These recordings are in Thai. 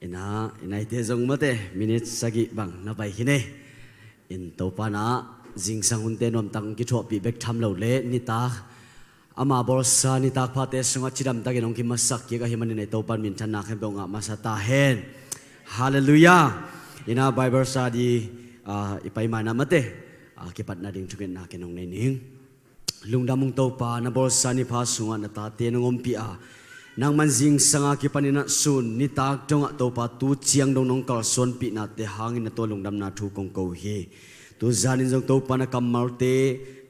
ina ite zong mate minute sagi bang na bai hine in to pa na jing sang hunte nom tang ki tho pi bek tham lo le ni ta ama borsa ni tak phate sunga chiram ta genong ki masak ki ka himani nei to pan min than na khem donga masata hen hallelujah ina bible study ipai mana mate ki pat na ding thuken na kenong nei ning lungdamung to pa na borsa ni pha sunga na ta te ngom pi a nang manjing sanga ki panina sun ni tak tonga to pa tu chiang dong nong kal son pi na te hangin na to lungdam na thu kong ko hi tu zanin jong to pa na kamal te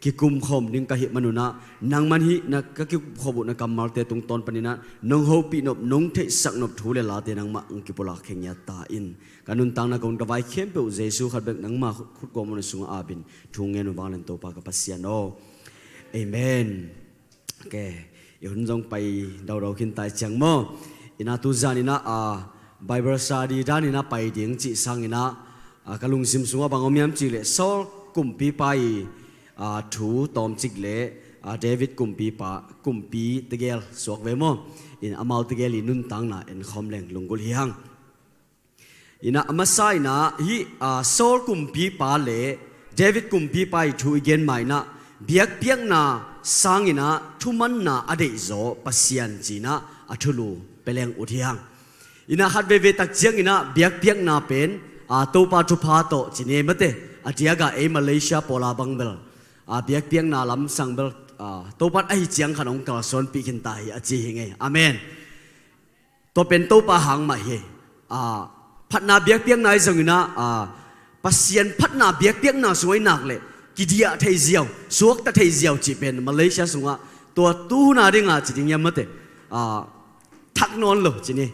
ki kum khom ning ka hi manuna nang man hi na ka ki khobu na kamal te tung ton panina nong ho pi nop nong the sak nop thu le la te nang ma ang ki pola kheng ya ta in kanun tang na kong ka vai khem pe jesu khat bek nang ma khut ko mon sunga abin thu nge no wang len to pa ka pasiano amen okay yun jong pai daw kin tai chang mo ina tu zanina bible study danina pai ding chi sangina kalung sim sunga bangomiam chi le sol kumpi pai thu tom chik le david kumpi tegel sok ve mo in amal tegel inun tang na en khom leng lungul hi hang ina amasai na hi sol kumpi pa le david kumpi pai thu igen mai na biak piak na sangina thuman na ade zo pasian china athulu peleng uthiang ina hatve ve tak chiang ina biak piak na pen to pa thu pha to chine mate atiaga e malaysia pola bangbel biak piak na lam sangbel to pat ai chiang khanong ka son pi khin tai achi hinge amen to pen to pa hang ma he phatna biak piak nai zongina pasian phatna biak piak na suai nak le kidia thei ziaw suak ta thei ziaw chi pen malaysia sunga to tu na ringa chi ding yamate thak non lo chini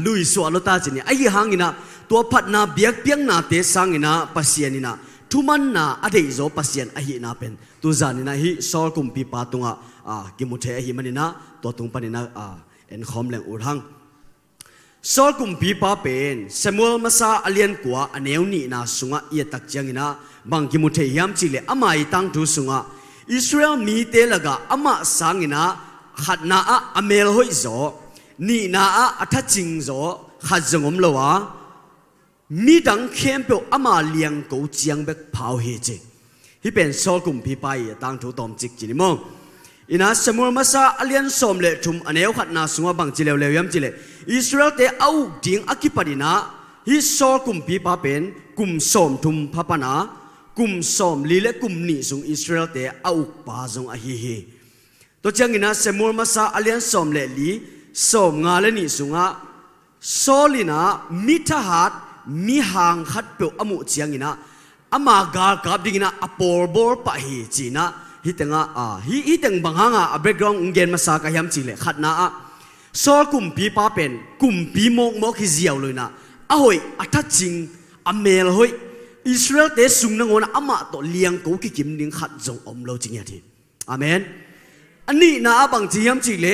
lui so lo ta chini ai hangina to phatna biak piang na te sangina pasianina thuman na adei zo pasian ahi na pen tu zanina hi sol kumpi patunga kimuthe ahi manina to tung panina en khom leng urhang sol kumpi pa pen samuel masa alian kwa aneu ni na sunga ye tak changina bangki muthe yam chile amai tang tu sunga israel mi te laga ama sangina khatna amel hoi zo ni na athaching zo khajongom lowa mi dang khem pe ama liang ko chiang bek phau he che hi pen sol kum pi pai tang thu tom chik chini mo ina samuel masa alian som le thum aneu khatna sunga bang chilew lew yam chile israel te au ding akipadina hi sol kum pi pa pen kum som thum phapana kum som lile kum ni sung israel te au pa zong a hi to changina samuel masa alian som le li som nga le ni sunga solina mitahat mi hang khat pe amu chiangina ama gar kap dingina apor bor pa hi china hitenga hi teng banghanga background ngen masa ka yam chile khatna sol kum pi pa pen kum pi mok mok hi ziaw loina ahoi athaching amel hoi israel te sung na ngona ama to liang ko ki kim ning khat jong om lo ching ya thi amen ani na abang chi yam chi le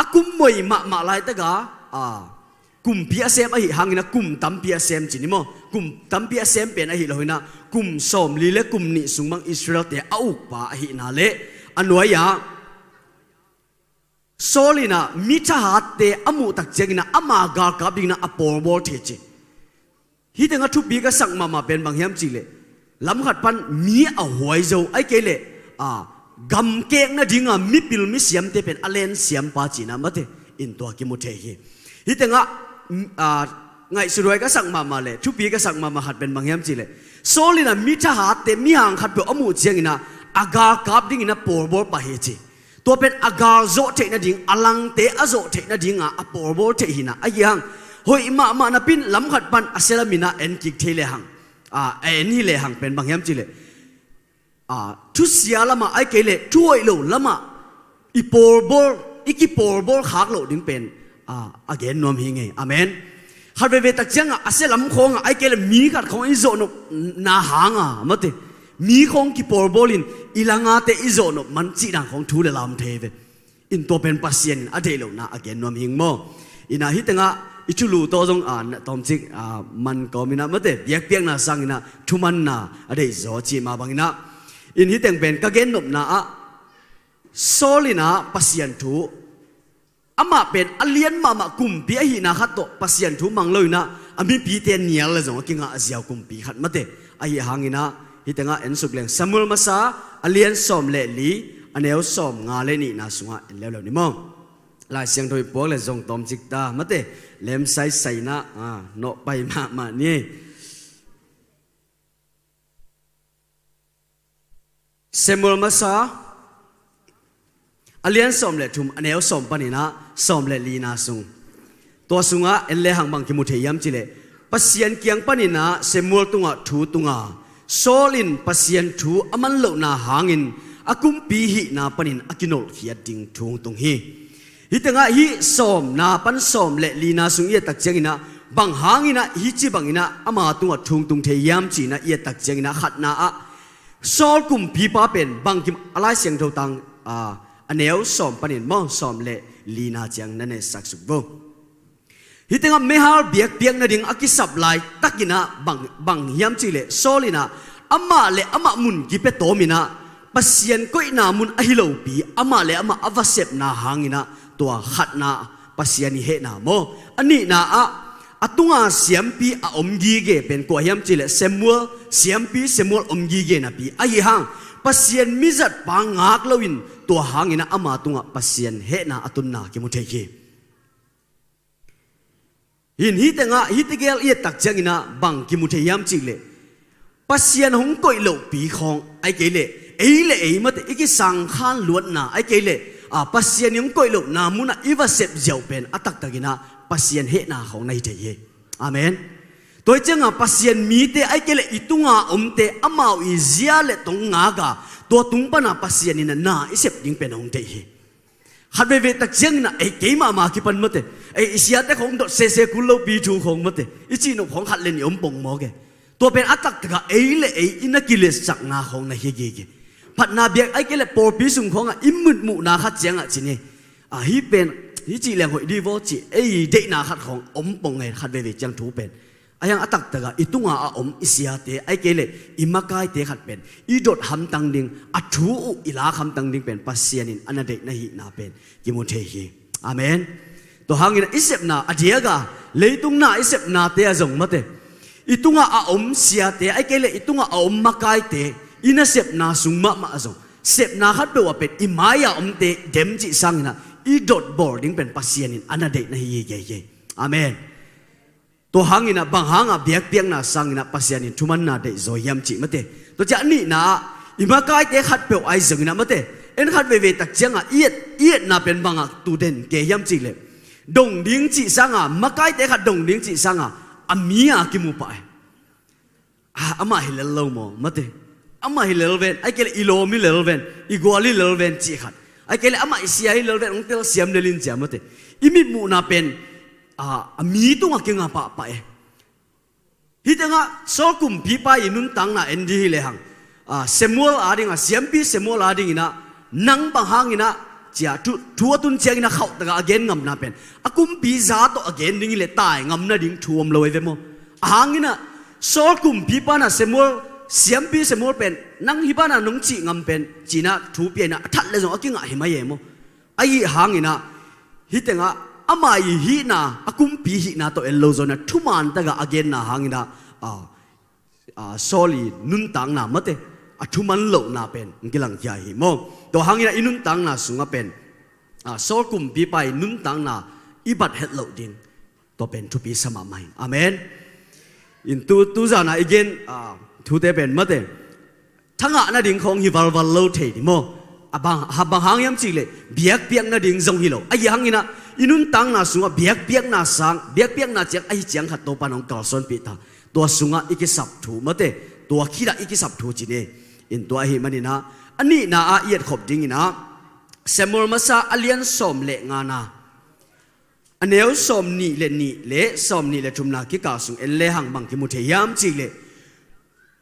akum moi ma lai ta ga kum pia sem a hi hangina kum tam pia sem chini mo kum tam pia sem pen a hi loina kum som li le kum ni sung mang israel te au pa a hi na le anwaya solina mita hat te amu tak chengina ama ga ka bingna apor bol the che hi tenga thu bi ka sang mama pen bang hiam chile lam khat pan mi a huai zo ai ke le gam kek na dinga mi pil mi siam te pen alen siam pa china mate in to ki mu the hi tenga ngai suroi ka sang mama le thu bi ka sang mama hat pen bang hiam chile solina mi tha hat te mi hang khat pe amu chengina aga kap ding ina por bor pa he chi to pen aga zo the na ding alang te azo the na dinga apor bor the hina ayang hoi ma na pin lam khat pan aselamina en kik thele hang en hi le hang pen bang hiam chile thu sia lama ai ke le thuoi lo lama i por bor iki por bor khak lo ding pen again nom hi nge amen harbe ve tak changa aselam khong ai ke le mi khat khong i zo no na hanga mate mi khong ki por bolin ilanga te i zo no man chi dang khong thu le lam theve in to pen pasien ade lo na again nom hing mo ina hitanga ichulu to jong tom chik man ko mina mate biak piak na sangina thuman na ade zo chi ma bangina in hiteng pen ka gen nop na solina pasien thu อามาเป็นอเลียนมากุมปีหินาขัดโตปัสยันทุมังเลยนะอามีปีเตียนเนียเลยจงกิงอาเซียกุมปีขัดมาเตไอหางอินะฮิตงาเอ็นสุกเลงสมุลมาซาอเลียนสอมเลลีอันเอวสอมงาเลนี่นาสุงะเอ็นเลวนี่มองลายเสียงโดยปวกเลยจงตอมจิกตามาเตเลมไซไซนะโนไปมานี่สมุลมาซาอเลียนสอมเลทุมอันเอวสอมปานินะสอมเลลีนาสุงตัวสุงะเอ็นเลหังบังคิมุเทียมจิเลปัสยันเกียงปานินะสมุลตุงะทูตุงะโซลินปัสยันทูอามันโลนาหางินอากุมปีหินาปนินอากิโนเขียดิงทุงตุงฮีฮิตงะฮิสอมนาปันสอมเลลีนาสุงเอตักเจงินะบังหางินะฮิจิบังอินะอามาตุงะทุงตุงเทียมจีนะเอตักเจงินะขัดนาอะโซลกุมปีปาเป็นบังกิมอะไรเสียงเท่าตังอันเอวสอมปนินมองสอมเลลีนาจังนั่นเองสักสุกบ่ฮิตงะเมฮาร์เบียกเบียกนาดิงอากิสับไลตักินะบังยามจีเลโซลินะอามาเลอามามุนกิเปโตมินะปัสยันก็อินามุนอหิโลปีอามาเลอามาอวเสพนาหางินะตัวขัดนาปัสยันนิเฮนาโมอันนี้นาอะตุงาเสียมปีอมกีเกเป็นกว่ายามจีเลเซมัวเสียมปีเซมัวอมกีเกนะปีไอหางปัสยันมิจัดปางหักลวินตัวหางินะอามาตุงาปัสยันเฮนาอตุนนากิมุเทกีหินฮิตงะฮิตเกลเอตักจังอินะบังกิมุเทยามจิเลปัสยันหงก่อยโลปีของไอเกเลเอมาเตอีกิสังขานล้วนนาไอเกเลปัสยันหงก่อยโลนามุนะอีวาเซบเจ้าเป็นอัตักตะกินะปัสยันเฮนาของในเทเยอาเมนตัวจังปัสยันมีเตไอเกเลอิตุงาเตอมาวอีเซียเลตงงากาตัวตุงปนาปัสยันนินะนาอิเซบยิงเป็นองเตเยขัดเวตักเจงนะไอ้เกมาคิปันมาเตไอ้เสียแต่ของดเซกุลโลปีจูของมาเตอีจีนของขัดเล่นยมปงมอเกตัวเป็นอัตตะกะไอ้เล่ไอ้อินักกิเลสสักนาของนาเฮเกเกพัดนาเบียกไอ้เกเลปอปีสุงของอิมุดมุนาขัดเจงจีนี่ฮิเป็นฮิจีแรงหอยดีวอจีไอ้เดนาขัดของปงไงขัดเวจังถูเป็นไอ้ยังอัตตะกะอิตุงาอิเสียเตไอ้เกเลอิมากายเตขัดเป็นอีดดหำตังดิงอัทูอิลาหำตังดิงเป็นปัสเซียนินอันนั้นเด็กนาฮินาเป็นกิมุเทฮีอาเมนตัวหางินอิเซปนาอเดียกาเลยตุงนาอิเซปนาเตะจงมาเตอิตุงาเสียเตไอ้เกเลอิตุงามากายเตอินาเซปนาสุงมาจงเซปนาขัดเปว่าเป็นอิมายาเตเดมจิสังนะอีดดบอร์ดิงเป็นปัสเซียนินอันนั้นเด็กนาฮิเย่อาเมนตัวหางินะบางหางเบียกเบียงนาสังนะปัสยานินทุมันนาเดโซยามจิมาเตตัวจะนี่นะอิมากายเตขัดเปวไอซึงนะมาเตเอ็นขัดเวตักเจียงเอียดนาเป็นบางตูเด่นเกยามจิเลดงดิ้งจิสังมากายเตขัดดงดิ้งจิสังอามีกิมุไปอามาฮิเลโลโมมาเตอามาฮิเลโลเวนไอเกลอิโลมิเลโลเวนอีกัวลิเลโลเวนจิขัดไอเกลอามาอิเซียฮิเลโลเวนองเตลเซียมเลลินเจียมาเตอิมิมูนาเป็นมีตุงกิงปะไปฮิตงะโซกุมพีไปนุนตังนะเอ็นดีเลยหังเซมัวลอาดิงเสียมปีเซมัวลอาดิงนะนังบังหางินะจ้าทัวตุนเชียงนะเขาแต่ก็อเกนงำนะเป็นอากุมปีซาโตอเกนดิ้งเลยตายงำนะดิ้งทัวมลอยเวโมหางินะโซกุมพีปานะเซมัวเสียมปีเซมัวเป็นนังฮิปานะนงจีงำเป็นจีนะทูเปียนะทัดเลยจงอกิงะหิมะเยโมไอหางินะฮิตงะอามาฮีนาอากุมปีฮีนาตัวเอลโลโซนะทุมันตะกะอเกนนาหางินะโซลีนุนตังนามาเตอทุมันโลนาเป็นกิลังยาหิโมตัวหางินะอินุนตังนาสุงะเป็นโซกุมปีไปนุนตังนาอิบัดเฮดโลดิงตัวเป็นทุปีสมาไม่อาเมนอินตูจานะอีเกนทูเตเป็นมาเตทั้งนาดิงของฮิวาลวัลโลเทดิโมบางหางยามจีเลยเบียกเปียกนาดิงจงฮิโลไอ้หางินะอินุนตังนาสุงะเบียกเปียกนาสังเบียกเปียกนาเจียงไอ้เจียงขัดตัวปานองกอลซอนปีตาตัวสุงะอีกสับถูมาเตตัวขี้ละอีกสับถูจีเนอินตัวหิมันนี่นะอันนี้นาอาเอียดขบดิ้งนะเซมอลมาซาอเลียนสอมเละงานาอันเอวสอมนี่เลสอมนี่เลทุมนากิกาสุงเอเลหังบังกิมุเทยามจีเล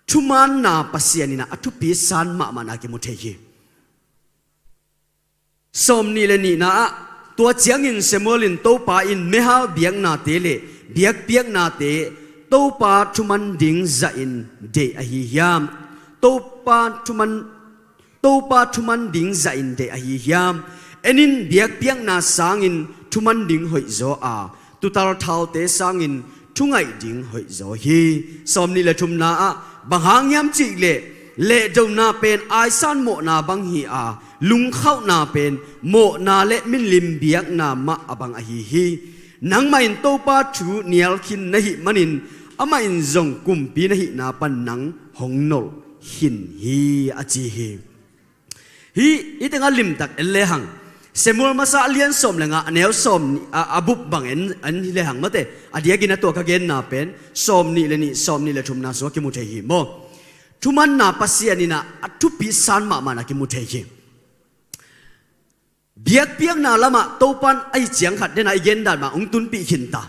ทุมันนาปัสยานี่นะอทุปีสันมานากิมุเทยีสอมนี่เลนี่นะตัวเจียงอินเซมอลินโตปาอินเมฮาเบียงนาเตเลเบียกเปียกนาเตโตปาทุมันดิงซาอินเดอหิยามโตปาทุมันดิงซาอินเดอหิยามเอ็นินเบียกเปียกนาสางอิน ทุมันดิ่งหอยโจตุตาลเท้าเตสังอินทุงไอดิ่งหอยโจฮีสมนี่ละทุมนาบางหางยำจิเละเจ้านาเป็นไอซันโมนาบังฮีลุงเข้านาเป็นโมนาเละมินลิมเบียกนามะบังฮีนังมาอินโตปาชูเนียลคินนะฮิมันินอามาอินจงกุมปีนะฮินาปันนังหงโนหินฮีอาจีฮีอีตั้งลิมตักเอเลหังเซมูลมาซาเลียนสมเลงเนวสมอาบุบบังอันเลหังมาเตอดียกินตัวกะเกนนาเป็นสมนี่เลนี่สมนี่เลทุมนาสวกิมุเทฮีโมทุมันนาปัสยานินาทุปิสันมานากิมุเทฮีเบียกเปียงนาละมาโตปันไอเจียงขัดเดนไอเย็นดานมาองตุนปีหินตา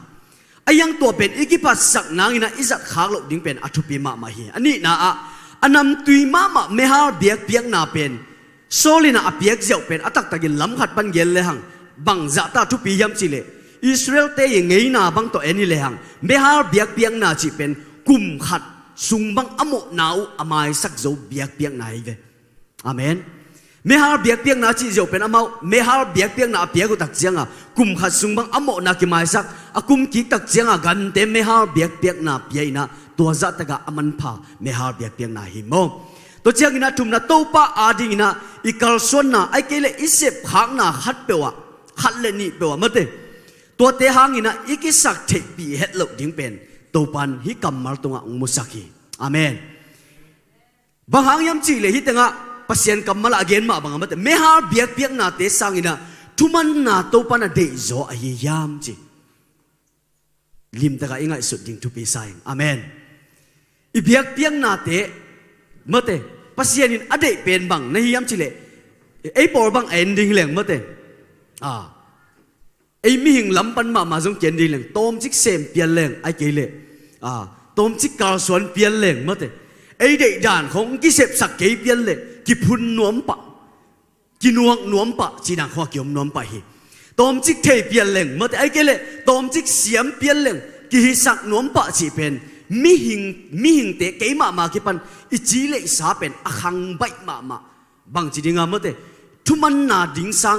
ไอยังตัวเป็นอีกิปัสสักนางอินะอิจักขากลดิ้งเป็นอทุปีมาฮีอันนี้นะอันนำตุยมาเมฮาเบียกเปียงนาเป็นโซลินาอเบียกเจ้าเป็นอัตักตะกินล้ำขัดปันเยลเลยหังบังจะตาทุปียำจิเลอิสราเอลเตยังไงนาบังตัวเอ็นี่เลยหังเมฮาเบียกเปียงนาจิเป็นกุมขัดสุงบังอโมนาวอามายสักโจเบียกเปียงนาอีเวอาเมนเมฮาเบียกเปียงนาจิโจเป็นอามาวเมฮาเบียกเปียงนาเบียกกุตักเจียงกุมขัดสุงบังอโมนากิมายสักกุมกิตักเจียงกันเตเมฮาเบียกเปียงนาเปียนะตัวจัตกะอมันพาเมฮาเบียกเปียงนาหิโมตัวเจียงอินะทุมนาโตปะอาดินะอีกาลส่วนนาไอเกเลอิเสบขางนาขัดเปวะขัดเลนี่เปวะมาเตตัวเตหางอินะอีกิสักเทปีเฮดลกดิ้งเป็นตัวปันฮิกัมมาลตงะมุสักีอาเมนบางหางยำจีเลยฮิตงะปัสยันกัมมาลอเกนมาบางมาเตเมฮาเบียกเบียกนาเตสังอินะทุมันนาตัวปันเดโซอายยามจีลิมตะกะอิงไอสุดดิ้งทุปีไซอาเมนอีเบียกเบียกนาเตมาเตปัสยานินอเดเป็นบังในยามจิเลไอปอร์บังเอ็นดิ้งเหลงมาเตไอมีหิงลำปันมาจงเจนดิ้งเหลงโตมจิกเซมเปียนเหลงไอเกเลโตมจิกกาลสวนเปียนเหลงมาเตไอเด็กด่านของกิเสพสักเกยเปียนเหลงกิพุนนวมปะกินวงนวมปะจีนังข้อเกี่ยวนวมปะฮีโตมจิกเทเปียนเหลงมาเตไอเกเลโตมจิกเสียมเปียนเหลงกิฮิสักนวมปะจีเป็นมีหิงเตะเกยมาคิปันอิจิเลสาเป็นอคังใบมาบางจีดิงามเตทุมันนาดิงสัง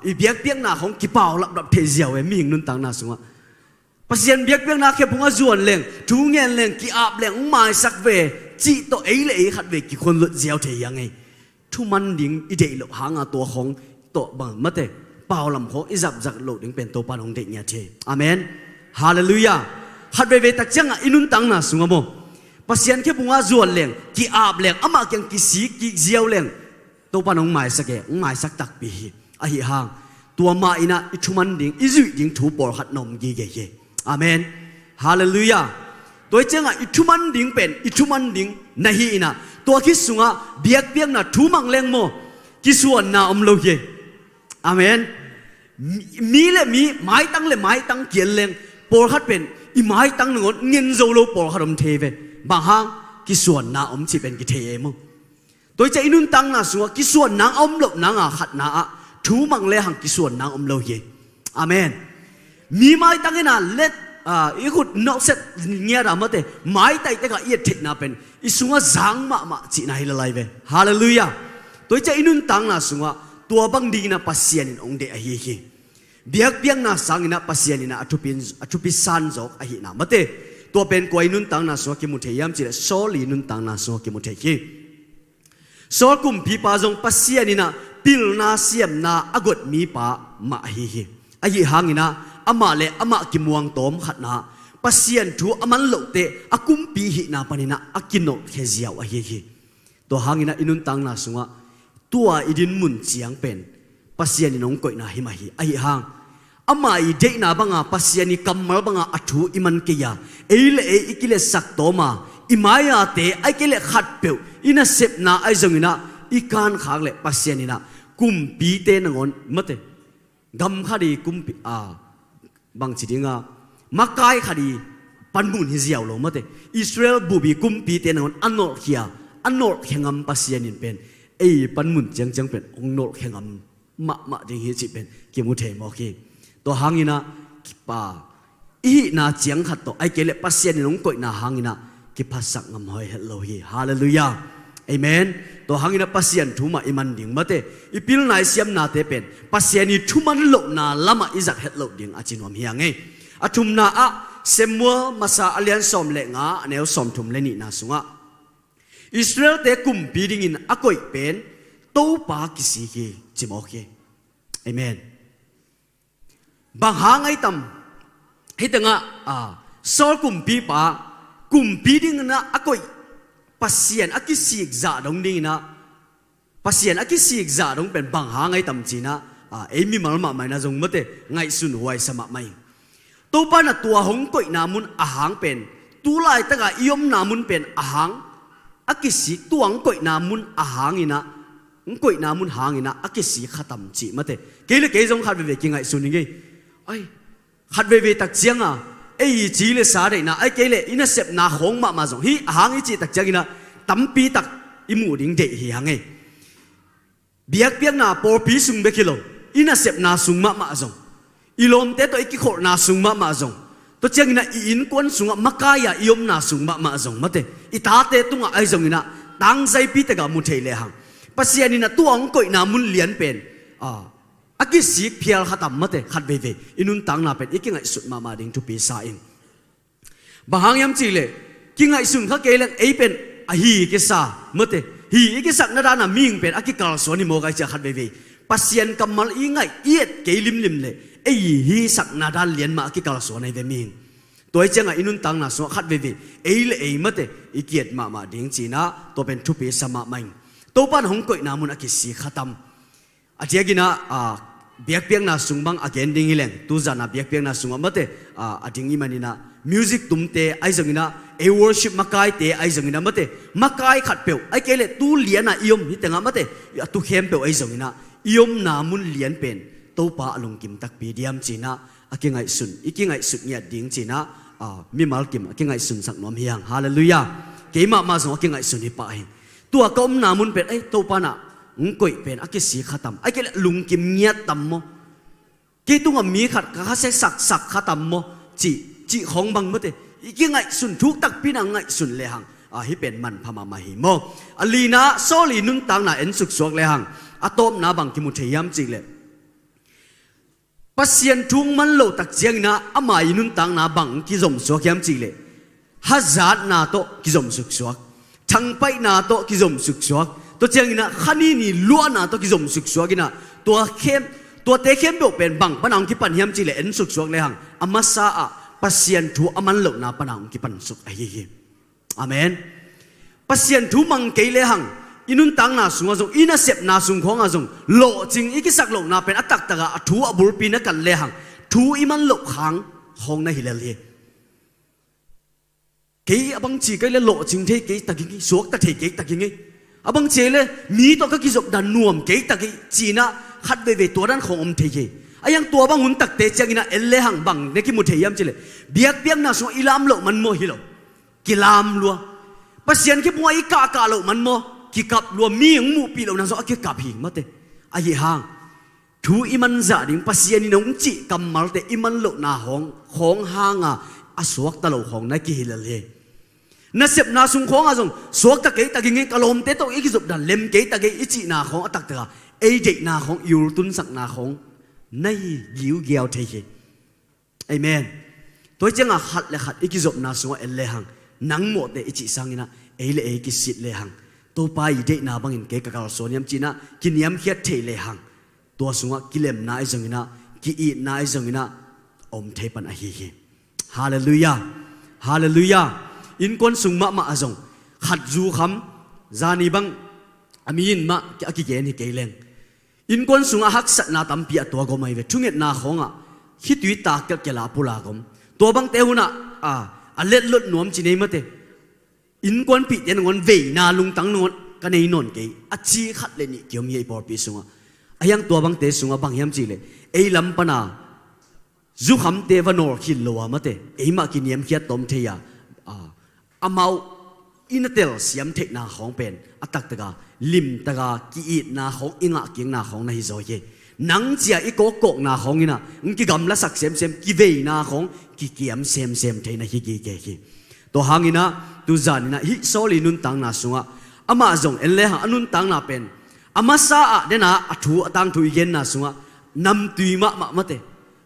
อีเบียกเปียงนาของกิเปาลับเทเจียวมีหิงนุนตังนาสุงปัสยันเบียกเปียงนาแค่พงจวนเลงทุงเงินเลงกิอาบเลงมาสักเวจีโตเอเลขัดเวกิคนลุเจียวเทียงไงทุมันดิงอิเดลหางตัวของโตบังมาเตเปาลำของอิจับจักโลดิงเป็นตัวปานของเด็กเนี่ยเทอาเมนฮาเลลูยาฮัดเวตักจังอินุนตังนาสุงโมปัสยันแค่พงจวนเลงกิอาบเลงอามาเกียงกิสีกิเจียวเลงตัวปานของหมายสักหมายสักตักปีอหิหางตัวมาอินะอิทุมันดิงอิจุดิงถูปอร์ขัดนมกีเกยอาเมนฮาเลลูยาตัวเจ้าอิทุมันดิงเป็นอิทุมันดิงนาฮีอินะตัวคิดสุงะเบียกเบียงนะทูมังเลงโมคิดส่วนนาอมโลเยอาเมนมีเลยมีไม้ตั้งเลยไม้ตั้งเกียนเลงปอร์ขัดเป็นอีไม้ตั้งหนึ่งเงินโซโลปอร์ขัดอมเทเวบางห้างคิดส่วนนาอมจีเป็นกิเทเอโมตัวเจ้าอินุนตังนาสุงะคิดส่วนนางอมโลนางขัดนาทูมังเลหังกิส่วนนางอมโลเยอาเมนมีไม้ตั้งน่ะเล็ดอีกุดนอกเสร็จเงียรามาเตไม้ไต่แต่ก็เอียดเทน่ะเป็นอิสุงะจางมาจีน่าฮิลไลเวฮาเลลูยาตัวเจ้าอินุนตังน่ะสุงะตัวบังดีน่ะปัสยานินองเดอฮีฮีเบียกเบียงน่ะสังน่ะปัสยานินน่ะอทุปิสันจอกอฮีน่ะมาเตตัวเป็นกวยนุนตังน่ะสุงะกิมุเทยามจีเลโซลีนุนตังน่ะสุงะกิมุเทฮีโซกุมพีปาจงปัสยานินน่ะปิลนาเสียมนาอากดมีปามาฮีฮีอายิหางินะอามาเลอามากิมวงตอมขัดนาปัสยันทูอามันโลเตอากุมปีหินาปนินะอากินโนเคเซียวอาฮีฮีตัวหางินะอินุนตังนาสุงะตัวอิดินมุนเจียงเป็นปัสยันนงกอยนาหิมาฮีอายิหางอามาอีเดนาบังอาปัสยันิกัมมาบังอาอัทูอิมันเกียเอเลอิกิเลสักโตมาอิมายาเตไอกิเลขัดเปวอินะเซปนาไอจงอินะอีการขางเลปัสยันินะกุมปีเตนงอนมาเตกำขัดีกุมปีบางสิ่งอ่ะมักไก่ขัดีปันบุญฮิเซียวลงมาเตอิสราเอลบุบีกุมปีเตนงอนอันโนเขียอันโนเข่งมปัสยานินเป็นปันบุญจังเป็นองโนเข่งมะจึงฮิจิเป็นเกี่ยมุเทมโอเคตัวหางอินะป่าอีน่าเจียงขัดตัวไอเกลปัสยานินงกอยน่าหางอินะกิพัสสักงำหอยเฮลโลฮีฮาเลลูยา เอเมนตัวหางอินะปัสยันทุมาอิมันดิ่งมาเตอีพิลนายเสียมนาเตเป็นปัสยันนี่ทุมันโลนาลามาอิจักเฮตโลดิ่งอาจินวมเฮียงไงอาทุมนาอะเซมัวมาซาอเลียนสอมเลงาอันเอลสอมทุมเลนี่นาสุงะอิสราเอลเตกุมปีดิ่งินอะกอยเป็นโตปากิสีกีจิมโอเคเอเมนบางหางไอตำให้ตังะสอลกุมปีปากุมปีดิ่งนะอะกอยปัสยันอะกิสีกจ่าดงดิ่งนะปัสยันอะกิสีกจ่าดงเป็นบางหางไอตำจีนะเอมีมัลมาไม่นะจงมะเตไงสุนหวยสมะไม่ตัวปานะตัวหงกอยนามุนอาหางเป็นตัวลายตะกะยมนามุนเป็นอาหางอากิสีตัวหงกอยนามุนอาหางอินะหงกอยนามุนหางอินะอากิสีขัดตำจีมาเตเกลี่ยเกยจงขัดเวกิงไงสุนิงไอขัดเวตักเจียงไอ้จีเลสาเดนะไอ้เกลี่ยอินะเสพนาหงมาจงฮีอาหางอีจีตักเจียงอินะตั้มปีตักอิมูดิงเดฮีหางไงเบียกเบียกนาปอปีสุงเบกิโลอินะเสพนาสุงมาจงอีลมเตตัวอีกิโคนาสุงมาจงตัวเจ้าอินะอินควนสุงมะกายายมนาสุงมาจงมาเตอีตาเตตุงไอจงอินะตั้งใจปีเตกามุเทเลหังปัสยานินะตัวองกอยนามุนเลียนเป็นอากิสิกเพียลขัดมาเตขัดเวอินุนตังนาเป็นอีกิงไอสุดมาดิ่งทุปีสาอิงบางยามจีเลกิงไอสุนเขาเกลังไอเป็นฮีกิสามาเตฮีกิสักนาดานามิงเป็นอากิกาลสวนิโมกไอจะขัดเวปัสยันกัมมัลอีไงเอียดเกลิมลิมเลยไอ้ฮีสักนาดาเลียนมากิกาลสวนในเวมิงตัวไอ้เจ้าไอ้นุนตังนาสวขัดเวไอ้เล่ไอ้มาเตอีเกียดมาดิ่งจีน่าตัวเป็นทุปีสมาไม่ตัวปันหงกอยนามุนอากิสีขัดตำอาเจียกินะเบียกเปียงนาสุงบังอาเกนดิ่งฮิเลงตัวจานาเบียกเปียงนาสุงมาเตอาดิ่งอีมันนี่นะมิวสิกตุ้มเตไอ้จงนะไอ้วอร์ชิปมาไกเตไอ้จงนะมาเตมาไกขัดเปียวไอ้เกล่ตัวเลียนนะยมฮิตงามาเตตัวเข้มเปียวไอ้จงนะยมนามุนเลียนเป็นตัวป้าลงกิมตักปีเดียมจีน่าอากิงไงสุนอีกิงไงสุดเนี่ยดิ่งจีน่ามีมัลกิมอากิงไงสุนสักน้อมเฮียงฮาเลลูยาเกมาส่งอากิงไงสุนฮิปะเองตัวก็นามุนเป็นไอ้ตัวป้าน่ะงกอยเป็นอากิสีขัดตำไอ้เกลลุงกิมเงียตำโมเกตุงมีขัดก็เขาใช้สักขัดตำโมจีของบังมาเตอีกิงไงสุนทุกตักปีนังไงสุนเลยหังฮิเป็นมันพมาหิโมอลีนาโซลีนุนตังน่ะเอ็นสุกสวกเลยหังอะตอมนาบังกิมุเทียมจีเลยปัสยันทุงมันโลตักเจียงนะอามายินุนตังนาบังกิจมสวกยามจีเลยฮัจาดนาโตกิจมสุกสวกชังไปนาโตกิจมสุกสวกตัวเจียงนะขันนี่ล้วนนาโตกิจมสุกสวกินะตัวเข้มตัวเตเข้มเบลเป็นบังปนังกิปันยามจีเลยเอ็นสุกสวกเลยหังอามาซาอะปัสยันทุอามันโลนาปนังกิปันสุกไอ้ยี่อาเมนปัสยันทุมังเกยเลยหังอินุนตังนาสุงอาจงอินาเสพนาสุงของอาจงโลจริงอีกิสักโลนาเป็นอัตตักตะกะทูอบุรปีนักันเลยหังทูอิมันโลขังห้องในฮิเลเลียเกยอบังจีก็เลยโลจริงเทเกยตะกิงสวกตะเทเกยตะกิงอบังเจเลยมีตัวก็กิจบดันนวมเกยตะกิจีน่าขัดเวตัวนั้นของอมเทเกไอ้ยังตัวบังหุ่นตักเตจังอินะเอลเลหังบังเนกิมุเทียมเจเลยเบียกเบียงนาสุงอิลามโลมันโมฮิโลกิลามลัวปัสยันคิดว่าอีกากาโลมันโมกิกับรวมมีงมูปีเหล่านั้นsoกิกับหิงมาเตอายหางทูอิมันจะดิ่งปัสยานินงจิกัมมัลเตอิมันโลนาของหางอสวกตะโลของนักกิฮิลเลนัเสพนาสุงของอาจงสวกตะเกยตะกิงกะลมเตโตอีกิจบดันเล็มเกยตะเกยอิจินาของอตักตะเอเจนาของยูรุตุนสักนาของในยิวเกียวเทเกเอเมนตัวเจ้าหัดเลยหัดอีกิจบนาสุงเอเลหังนังโมเตอิจิสังอินะเอเลเอกิสิเลหังตัวไปเด็กนาบังอินเกะกะลโซนิยมจีน่ากินยมเขียดเทเลหังตัวสุงะกิเลมนาไอจงอินะกิอีนาไอจงอินะอมเทปันอหิฮิฮาเลลูยาฮาเลลูยาอินคนสุงมาอจงขัดจูคำจานีบังอามีนมากิเกนฮิเกเลงอินคนสุงะฮักสัตนาตัมปีตัวก็ไม่เวทุงเอ็ดนาของคิดวิตาเกลาปุลากมตัวบังเตหุนะเล็ดลุดหนวมจีเนมเตอินกวนปีเย็นงอนเวนาลุงตังนวลกันในนนเกยอาชีขัดเลยนี่เกี่ยวมีไอ้ปอปีสุงอายังตัวบังเตสุงบังยามจีเลยไอ้ลำปนาจุคำเตวันอร์ขินลัวมาเตไอ้มากินยามเขียดตอมเทียอามาอินเตลเสียมเทนาของเป็นอัตักตะกาลิมตะกากีนาของอิงะกิงนาของในฮิโซเยนังเจียอีโกโกนาของนี่นะกิกำละสักเซมกิเวนาของกิเกียมเซมเทนะฮิกิเกฮิตัวหางอินะตัวจานินะฮิโซลีนุนตังนาสุงะ อามาจงเอลเลหะอนุนตังนาเป็นอามาซาอะเดนะอัฐูตังถุยเย็นนาสุงะนำตุยมะเต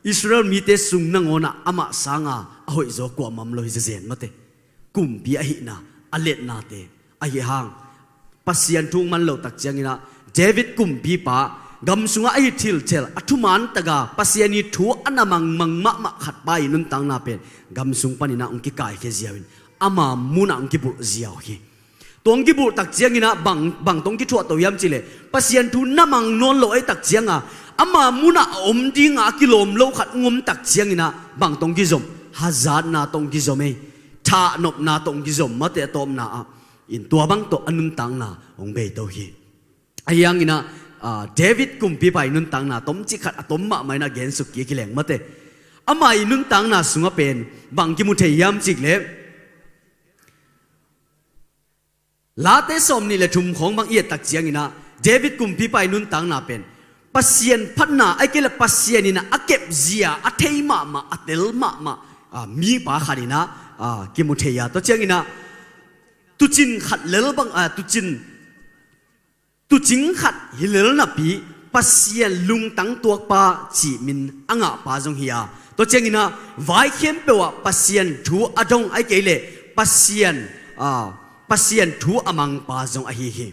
อิสราเอลมีเตสุงนังโอนะอามาสางาอหอยโจกวมัมโลหิเซนมะเตกุมปีอหินาอเลนาเตอหิหางปัสยันทุงมันโลตักเจียงินะเดวิดกุมปีปากำสุงะอหิทิลเทลอัทุมันตะกาปัสยันีทูอันมังมะขัดไปนุนตังนาเป็นกำสุงปานินะองกิกายเคเจียวินอามามุนะองกิบุเจียวฮีตรงกิบุตักเจียงินะบังตรงกิทัวตัวยำจิเลปัสยันทุนน้ำมังนอนโลไอตักเจียงอามามุนะอมดิงกิโลมโลขัดงมตักเจียงินะบังตรงกิจมฮาซาดนาตรงกิจมเอท่านบนาตรงกิจมมาเตตอมนาอินตัวบังตัวอนุนตังนาองเบยโตฮีไอยังงินะเดวิดกุมปีไปนุนตังนาต้มจิขัดต้มมะไม่น่าเกณฑ์สุกี้กิเลงมาเตอามาอินุนตังนาสุงเป็นบังกิมุเทียมจิกเลลาเตสอมนี่เลยทุ่มของบางเอียตักเจียงนะเดวิดกุมปีไปนุนตังนาเป็นปัสยันพันนาไอเกลปัสยันนี่นะอเก็บเจียอเทยมาอเตลมามีปาขัดนะกิมุเทียตัวเจียงนะตุจินขัดเลลบังตุจิงขัดฮิเลลนับปีปัสยันลุงตั้งตัวปาจีมินอ่างปาจงเฮียตัวเจงินะไว้เข้มเปว่าปัสยันทูอดงไอเกลปัสยันทูอมังปาจงอหิฮี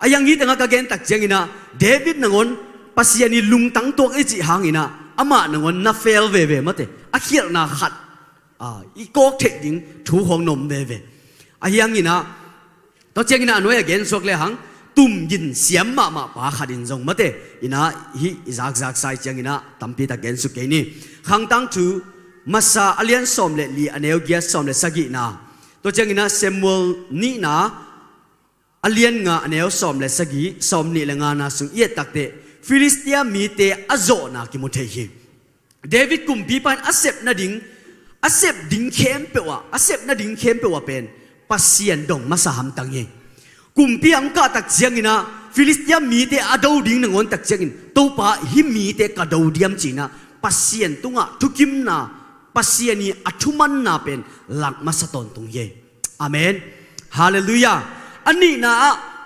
อายังนี้ตั้งกะเกนตักเจงินะเดวิดนังอนปัสยันนี่ลุงตั้งตัวไอจีหางินะอามานังอนน่าเฟลเวมาเตอเขียนาขัดอีโกเทดิงทูของนมเวอายังนี้นะตัวเจงินะน้อยเกนสวกเลยหังตุ่มยินเสียมมาปาขัดินจงมาเตอินะฮิจากไซจังอินะตัมปีตะเกนสุเกนี่ขังตั้งจูมาซาอเลียนสอมเลลีอเนลเกียสอมเลสกินาตัวจังอินะเซมูลนี่นะอเลียนงาอเนลสอมเลสกิสอมนี่เลงานาสุงเอียตักเตฟิลิสเตียมีเตอโจนากิมุเทฮีเดวิดกุมปีปันอาเซบนาดิงเข้มเปว่าอาเซบนาดิงเข้มเปว่าเป็นปัสยันดงมาสามตังเงกุมพีอังกาตักเจียงอินะฟิลิสเตียมีเตอดาวดิ้งนังวันตักเจียงอินตัวป้าหิมีเตกระดาวเดียมจีนะปัสยันตุงะทุกิมนาปัสยันนี่อัทุมันนาเป็นหลักมาสตอนตุงเยอาเมนฮาเลลูยาอันนี้นะ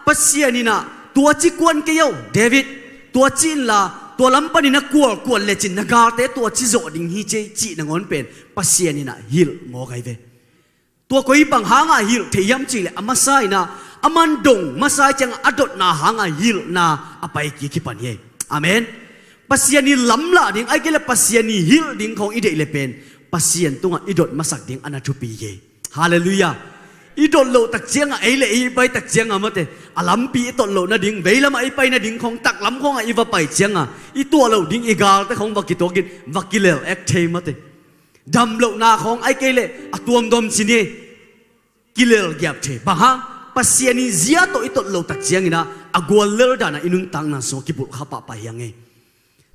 ปัสยันนี่นะตัวจิกวนเกียวเดวิดตัวจินลาตัวลำปนินะกวนเลจินนากาเตตัวจิโจดิ้งฮีเจจีนังวันเป็นปัสยันนี่นะฮิลงอไกเวตัวกุยบังหางาฮิลเทียมจีเลอามาไซนะอามันดงมาใส่จังอดนาหางฮิลนาอไปกี่คิปันเย่อาเมนปัสยานีล้ำละดิ้งไอ้เกลปัสยานีฮิลดิ้งของอิเดเลเป็นปัสยานตัวอิดดมาสักดิ้งอนาทุปีเย่ฮาเลลูยาอิดดโลตักเจียงไอ้เลไอ้ไปตักเจียงอ่ะมาเตอลัมปีอิดดโลนาดิ้งเวลามาไอ้ไปนาดิ้งของตักล้ำของไอ้ว่าไปเจียงอ่ะอีตัวโลดิ้งอีกาแต่ของวักกิตัวกินวักกิเลลเอ็กเทมาเตดำโลนาของไอ้เกลอตัวมดมสินีกิเลลเกียบเทบ้าฮะปัสยานีเสียตัวอิตโลตักเจียงอินะอากวลเลอร์ดานะอินุนตังนะโซกิบุข้าปะไปยังไง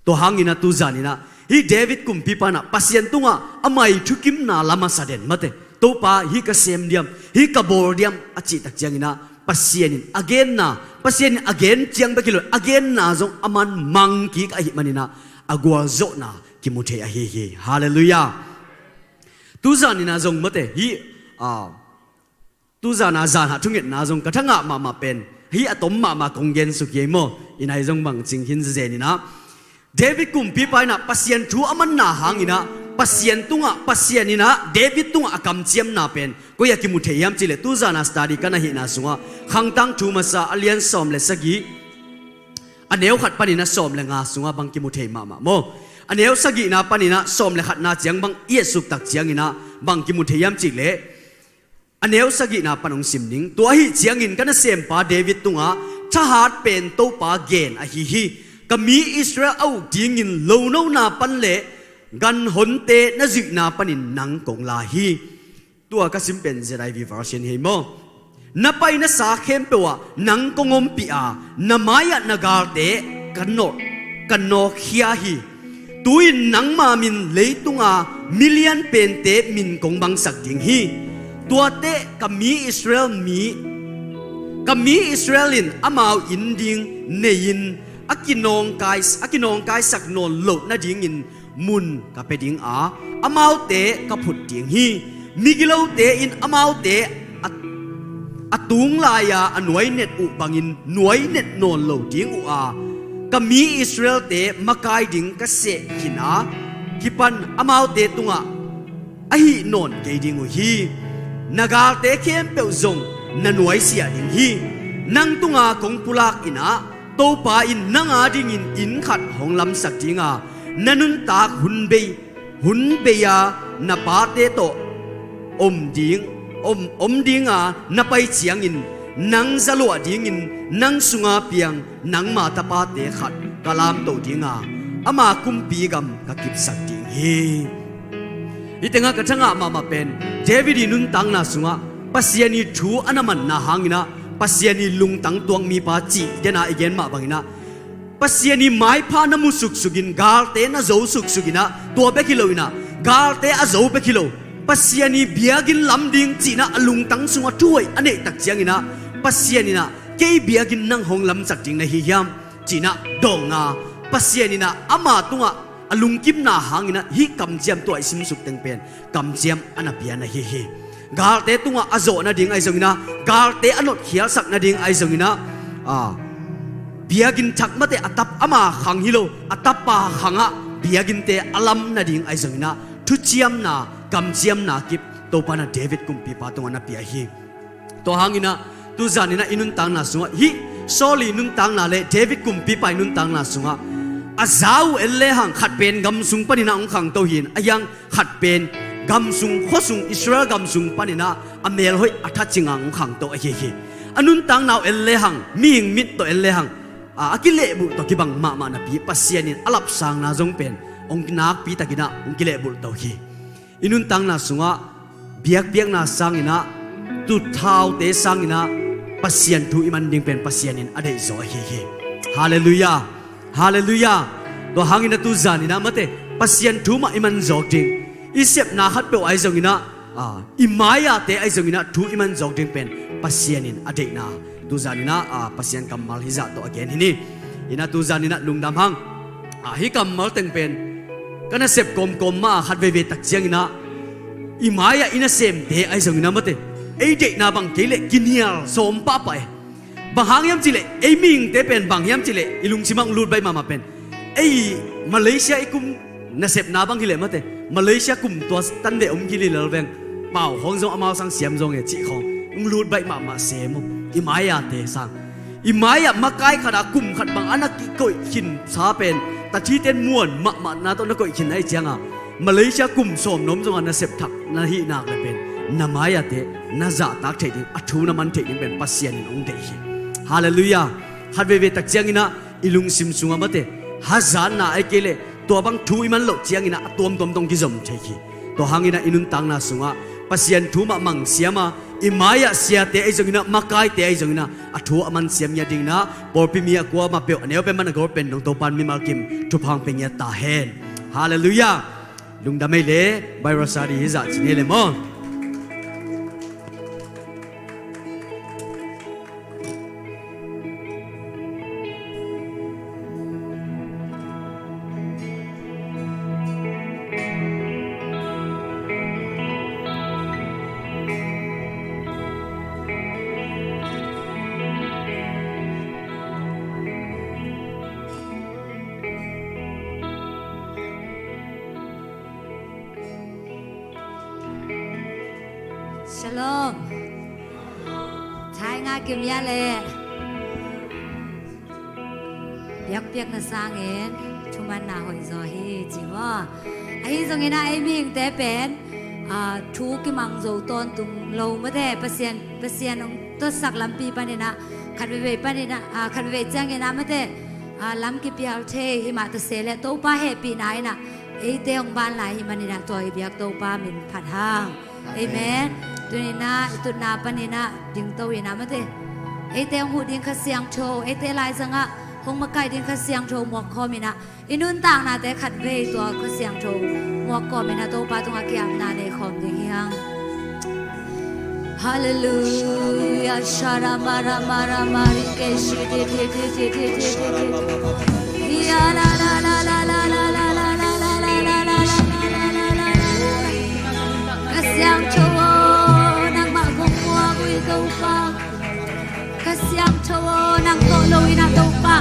ตัวหางอินะตูจานินะฮีเดวิดกุมพิปานะปัสยันตุงะอามายทุกิมนาลามาสเดนมาเตตัวป้าฮีกเซมเดียมฮีกบอร์เดียมอจิตักเจียงอินะปัสยานินอเกนนะปัสยานินอเกนเจียงไปกิโลอเกนนะจงอามันมังกีกอหิมันอินะอากวลโจนะกิมุเทอฮีฮีฮาเลลูยาตูจานินะจงมาเตฮีตูจานาจานหาทุกเงินนาจงกระทั่งมาเป็นฮีอะตอมมาคงเย็นสุขีโมอินไอจงบังจิงหินเจนี่นะเดวิดกุมปีไปนะปัสยันทูอามันนาหางอินะปัสยันตุงะปัสยันนี่นะเดวิดตุงะกำเจียมนาเป็นก็อยากกิมุเทียมจิเลตูจานาสตาดีกันนะหินาสุงะขังตั้งทูมาซาอเลียนสอมเลสกีอันเนวขัดปนินะสอมเลงาสุงะบังกิมุเทียมาโมอันเนวสกีนะปนินะสอมเลขัดนาเจียงบังเอียสุกตักเจียงอินะบังกิมุเทียมจิเลอันเนวสกินาปนองสิมนิงตัวฮีเจียงอินกันเซมปาเดวิดตุงะทหารเป็นโตปาเกนอฮีก็มีอิสราเอลดิงินโลโนนาปันเลกันหนเตนจิกนาปนินนังกงลาฮีตัวก็สิมเป็นเจไดวิวาร์เชนเฮโมนับไปนัสาเข้มเปว่านังกงอมปีอานามายันกาเตกันโนขียฮีตุยนังมามินเลยตุงะมิลเลียนเป็นเตมินกงบังสักดิงฮีตัวเตะกับมีอิสราเอลลินอามาวอินดิงเนยินอากินองกายสักนนโลดนาดิงอินมุนกับไปดิงอามาวเตะกับผุดดิงฮีมิกิโลเตอินอามาวเตอ ตุงลายาอหน่วยเน็ตอุบังอินหน่วยเน็ตนอนโลดิงอุอาก็มีอิสราเอลเตะมากายดิงก็เสกขินาคิปันอามาวเตตุงะไอหินอนเกดิงอุฮีนากาเตเข้มเปียวจงนันหน่วยเสียดิงฮีนังตุงะของปุลักอินะโตปาอินนังอาดิงอินขัดของลำสักดิงะนันุนตากหุนเบียนาปาเตโตอมดิงดิงะนาไปเชียงอินนังสลัวดิงอินนังสุงาเปียงนังมาตาปาเตขัดกะลามโตดิงะอามาคุมปีกำกะกิบสักดิงฮีอีแต่งกะจังะมาเป็นเดวิดนุนตังนาสุงะปัสยานีทูอนามันนาหังอินะปัสยานีลุงตังตวงมีปาจีเดนาอีเกนมาบังอินะปัสยานีไม้พานามุสุกินกาลเตนะโจสุกินะตัวเบกิโลอินะกาลเตอะโจเบกิโลปัสยานีเบียกินลำดิงจีนะลุงตังสุงะช่วยอันเนตักเจียงอินะปัสยานีนะเกยเบียกินนังหงลำสักจิงนะฮิยามจีนะดองาปัสยานีนะอามาตุงะอลุงกิมนาหางอินะฮิกำเจียมตัวไอซิมสุกเต็งเป็นกำเจียมอันนับเบียนะฮิกาลเตตุงะอโจนะดิงไอจงอินะกาลเตอนดเขียสักนะดิงไอจงอินะเบียกินชักมาเตอตับอามาขังฮิโลอตับปาขังะเบียกินเตอลัมนาดิงไอจงอินะทุเจียมนากำเจียมนากิบตัวปานาเดวิดกุมปีปาตงอนาเปียฮีตัวหางินะตุจานินะอินุนตังนาสุงะฮิโซลีนุนตังนาเลเดวิดกุมปีไปนุนตังนาสุงะอาซาวเอเลหังขัดเป็นกำสุงปานินะองขังโตหินอายังขัดเป็นกำสุงข้อสุงอิสราเอลกำสุงปานินะอเมลหอยอัฐจิงังขังโตเฮีอนุนตังนาวเอเลหังมีหิงมิดโตเอเลหังอากิเลบุตกิบังมานาปีปัสยานินอลับสังนาจงเป็นองค์นักปีตกินะองกิเลบุตฮีอินุนตังนาสุงะเบียกนาสังอินะตุท้าวเตสังอินะปัสยันทุอิมันดิงเป็นปัสยานินอเดยโซฮีฮาเลลูยาตัวหางินะตุจานินะมะเตปัสยันทุมาอิมันโจดิงอิเสพนาฮัดเปไอจงอินะอิมายาเตไอจงอินะทุอิมันโจดิงเป็นปัสยานินอเดยนาตุจานินะปัสยันกัมมัลฮิซาโตอเกนฮินีอินะตุจานินะลุงดำหังฮิกัมมัลเต็งเป็นกันนะเสพกลมมาขัดเวตักเจียงนะอิมายาอินะเสมเดไอจงอินะมะเตไอเด็กนาบังเกเลกินเฮียสมป้าไปบางหางยามจิเลไอมิงเตเป็นบางยามจิเลอิลุงชิมังลูดใบมาเป็นไอมาเลเซียไอกุมนะเสพนาบังกิเลมะเตมาเลเซียกุมตัวตันเดอมกิเลเลเวงเป่าของจงอามาสังเสียมจงเอจิของลูดใบมาเสมอิมายาเตสังอิมายามาไกขนากุมขัดบางอันนักกิโกยขินสาเป็นแต่ที่เต้นม้วนมานาตัวนักโกยขินไอเจียงมาเลเซียกุมสมน้มจงอันนะเสพทักนาฮีนักเลยเป็นนามายาเตนาจาตักเทดิอัฐุนามันเทดิเป็นปัสยานินองเดฮีฮาเลลูยาฮัดเวตักเจียงอินะอิลุงซิมซุงามะเตฮัจานนาไอเกเลตัวบังทุยมันโลเจียงอินะตัวมตรงกิจมเทกีตัวหังอินะอินุนตังนาสุงะปัสยันทุมามังเสียมาอิมายะเสียเตไอจงอินะมากายเตไอจงอินะอัฐุอามันเสียมยาดิงนะปอร์ปิมียกัวมาเปียวเนวเป็นมันกอเป็นดงตัวปันมีมากิมทุพังเป็นยาตาเฮนฮาเลลูยาลุงดำไม่เล่ไบรัสซาดีฮิซาจิเนเลมอนShalom ใช้งานกิมยาเลยเปียกนะสร้างเองชุมันนาหอยซอฮีจริงว่าไอ้ตรงนี้นะไอ้มิงแต่เป็นทุกกิมังโจตอนตุงโลมาแต่เปอร์เซ็นต์ตัวสักลำปีปานนี้นะขัดเวปานนี้นะขัดเวจังเงินนะมาแต่ลำกิเปียลเทหิมาตเสเลโตป้าเฮปีไหนนะไอ้เตของบ้านหลายหิมันนี่นะตัวเบียกโตป้ามินผัดห้างเอเมนตัวนี้นะตุนาปนีนะดิงโตยนะมาเตไอเตงหูดิงขเสียงโชไอเตลายสังะคงมาไก่ดิงขเสียงโชหมวกคอมินะอินุนต่างนะแต่ขัดเวตัวขเสียงโชหมวกคอมินะโตปาตรงอาเกียมนาในคอมดิงยังฮาเลลูยาชารามารามารามาริเกชิเดเดเดเดเดเดเดยาลาลาลาลาลาลาลาลาลาลาลาลาลาขเสียงโชนางมาคงมัวกุยโตปา lo ina to pa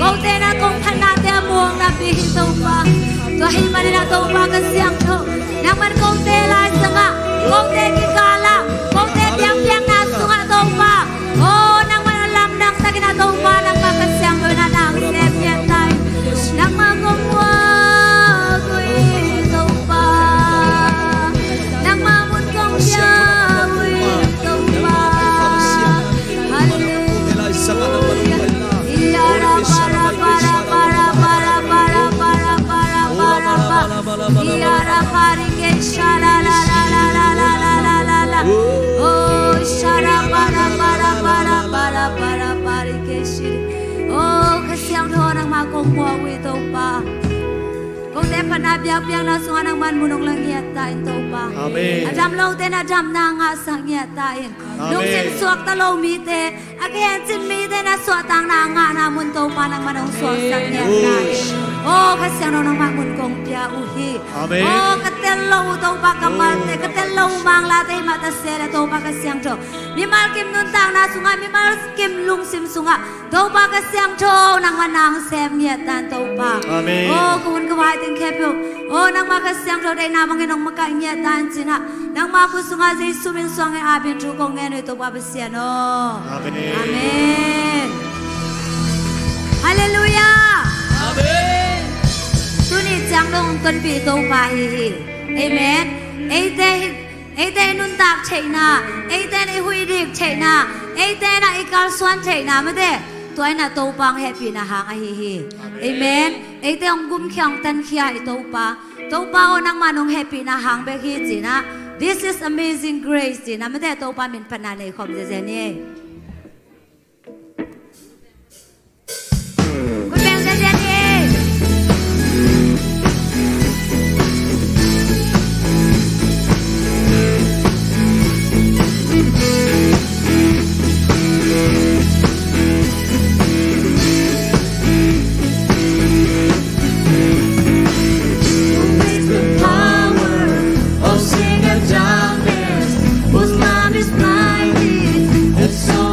go te na kong thana te muang na pi to pa to hi man na to pa ka siang tho nang man kong te lai sanga kong te ki kala kong te piang piang na sunga to pa oh nang man lam nang ta kina to pa nang ma ka siang do na nang se pye tai nang ma kong wa kui to pa nang ma mun kong pya wi to pa hallelujah iyara para para para para para para para para para iyara pari ke shara la la la la la la la la la oh shara para para para para para pari ke shiri oh kasiang tho nang ma kong mo wi to pa kong te phana piang piang na sunga nang man munong lang ya ta in to pa adam lo te na jam na nga sang ya ta in lung sin suak ta lo mi te again sin mi te na suak tang na nga na mun to pa nang manong suak sang ya ta oh kasiang no nang ma mun kong pia uhi oh katel lo to pa kamal te katel lo mang la te ma ta se to pa kasiang tho mi mal kim nun tang na sunga mi mal kim lung sim sunga to pa kasiang tho nang manang sem ya tan to pa oh kun ka wai ting kep yo oh nang ma kasiang tho dai na mang nong ma ka nya tan china nang ma ku sunga jai su bin song e a bin tu kong nge noi to pa sia no amen hallelujah amen tu ni chang dong ton bi to pa hi amen ai te nun tak chei na ai te ai hui dik chei na ai te na ai kal swan chei na ma de toy na to pang happy na hang a hi amen ai te ong gum khyang tan khia i to pa o nang manong happy na hang be hi chi na this is amazing grace chi na ma de to pa min pana nei khom je je ni kun beng je je ni So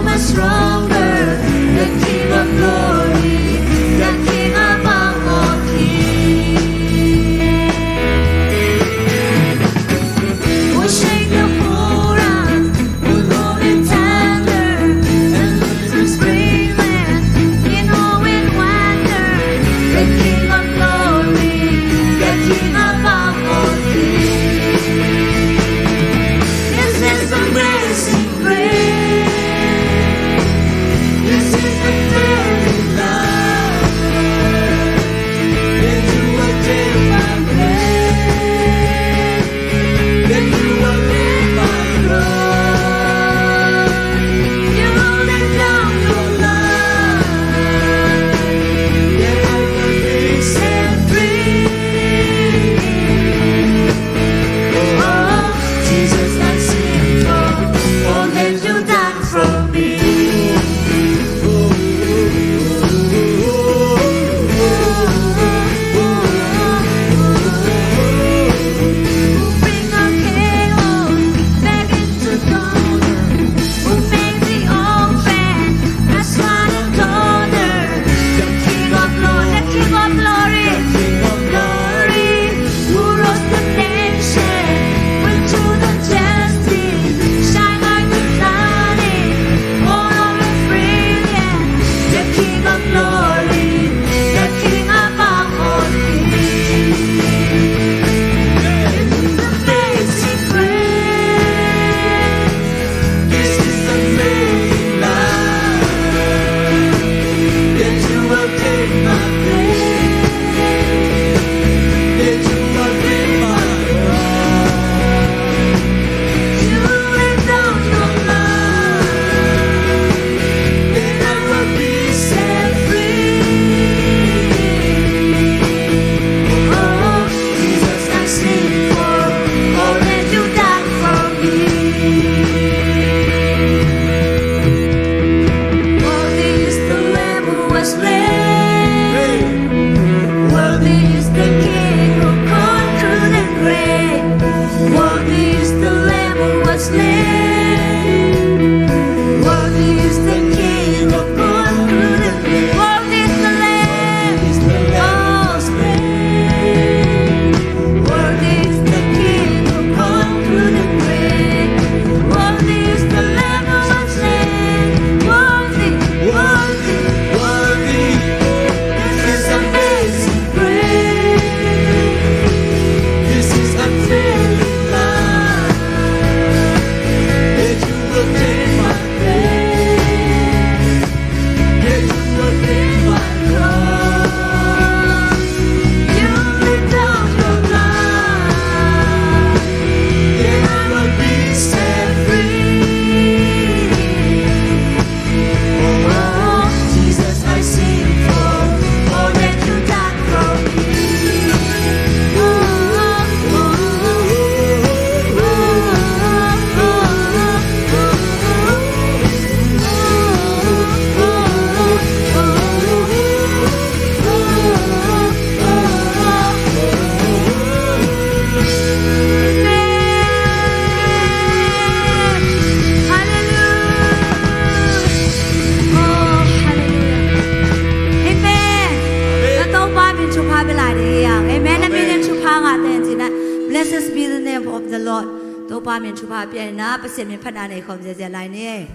面出发变那不是面判断的空间在来呢。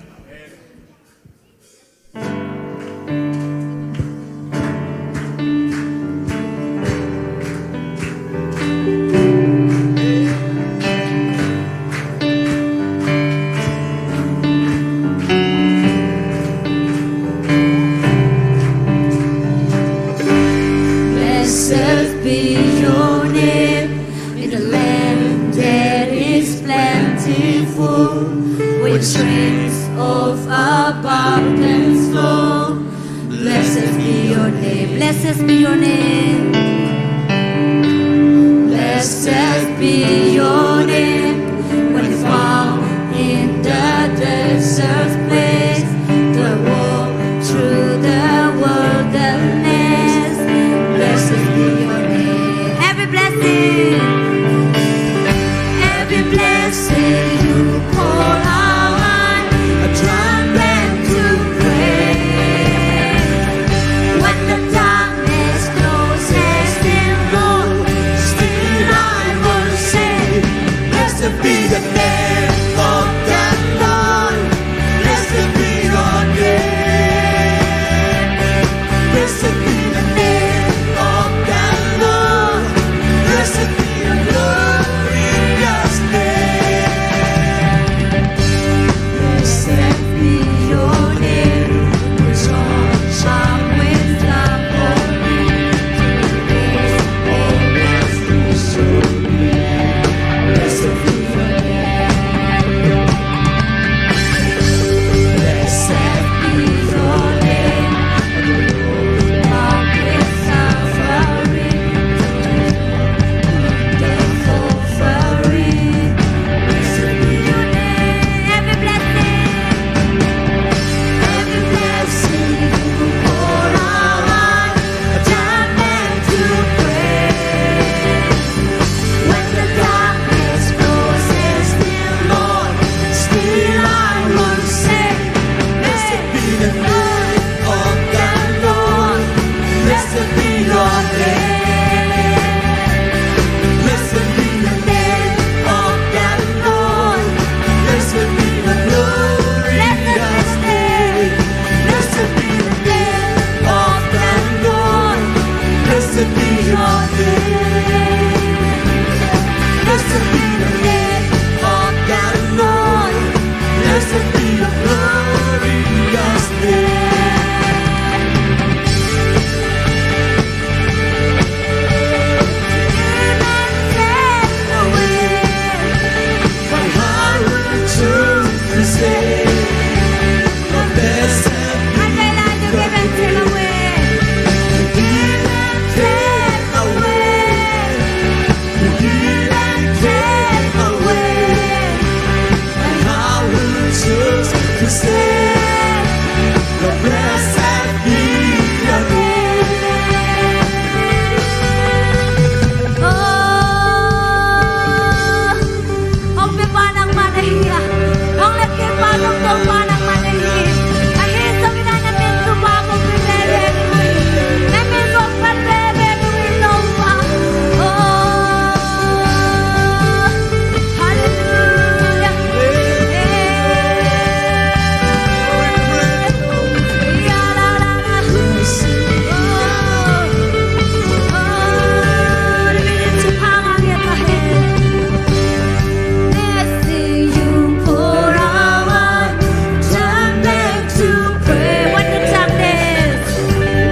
Blessed be your name in the land that is plentiful, with streams of abundance flow. Blessed be your name, Blessed be your name. blessed be your name. When found in the desert place, the walk through the wilderness. Blessed be your name. Every blessing. Every blessing you pour out, a trumpet to praise. When the darkness closes in, Lord, still I will say, blessed be the name of the Lord. Blessed be your name. Blessed be the name of the Lord. Blessed be your glorious name. Blessed be your name, which all shall with love always be sure. Blessed be your name. Blessed be your name, Lord, with suffering, death offering. Blessed be your name. Every blessing. Every blessing you pour out, a trumpet to praise. When the darkness closes in, Lord, still I will say, blessed be the name of the Lord. Blessed be your name. Blessed be the name of the Lord. Blessed be the glorious name. Blessed be the name of the Lord. Blessed be your name. Blessed be the name of the Lord. Blessed be your glorious name. Take away my heart will choose to say, the blessed I say like you give and take away. give and take away. Give and take away. My heart will choose to say, the blessed be your name. Oh, ang pipanang manahiya, ang laki panong tong panang manahiya. Kahit sa pinanamin tumapo pinere, namin kong panere numinom pa. Oh, hallelujah. Blessing you pour out, turn back to pray.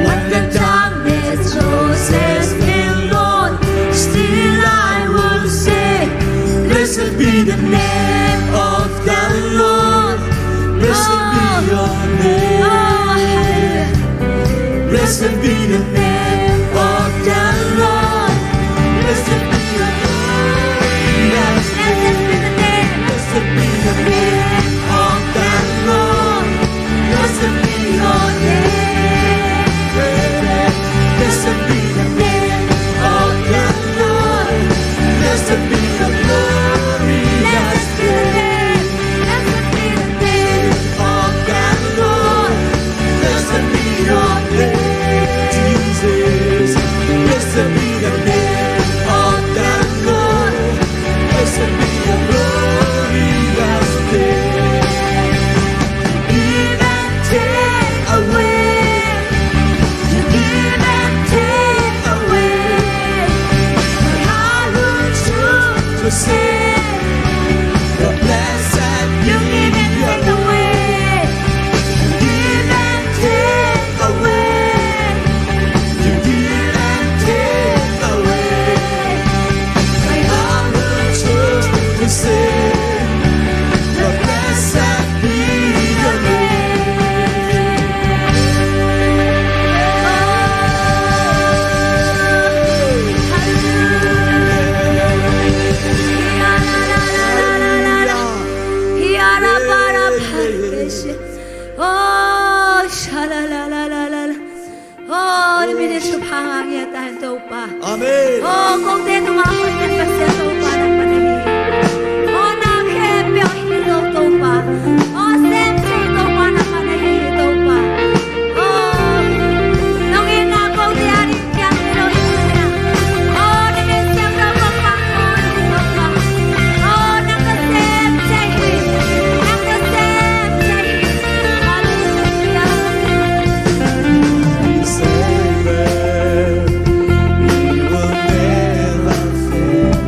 When the darkness closes in, Lord, still I will say, blessed be the name of the Lord. Blessed be your name. Blessed be the name of the Lord. Blessed be your glorious name. Blessed be the name of the Lord. Blessed be your name. Blessed be the name of the Lord. Blessed be the glorious name. Blessed be the name of the Lord. Blessed be your name. Oh, ni minit tu phang ya tahan tu pa. Amen. Oh, kong te tu ma ko ten pasya tu pa na panahi. Oh, na khe pyo hi tu pa. Oh, sem se tu pa na panahi tu pa. Oh, nong ina ko te ari kya ro ina. Oh, ni min sem ro ko pa ko tu pa. Oh, na ka sem se hi. Na ka sem se hi. Hallelujah. He said that he will never fail.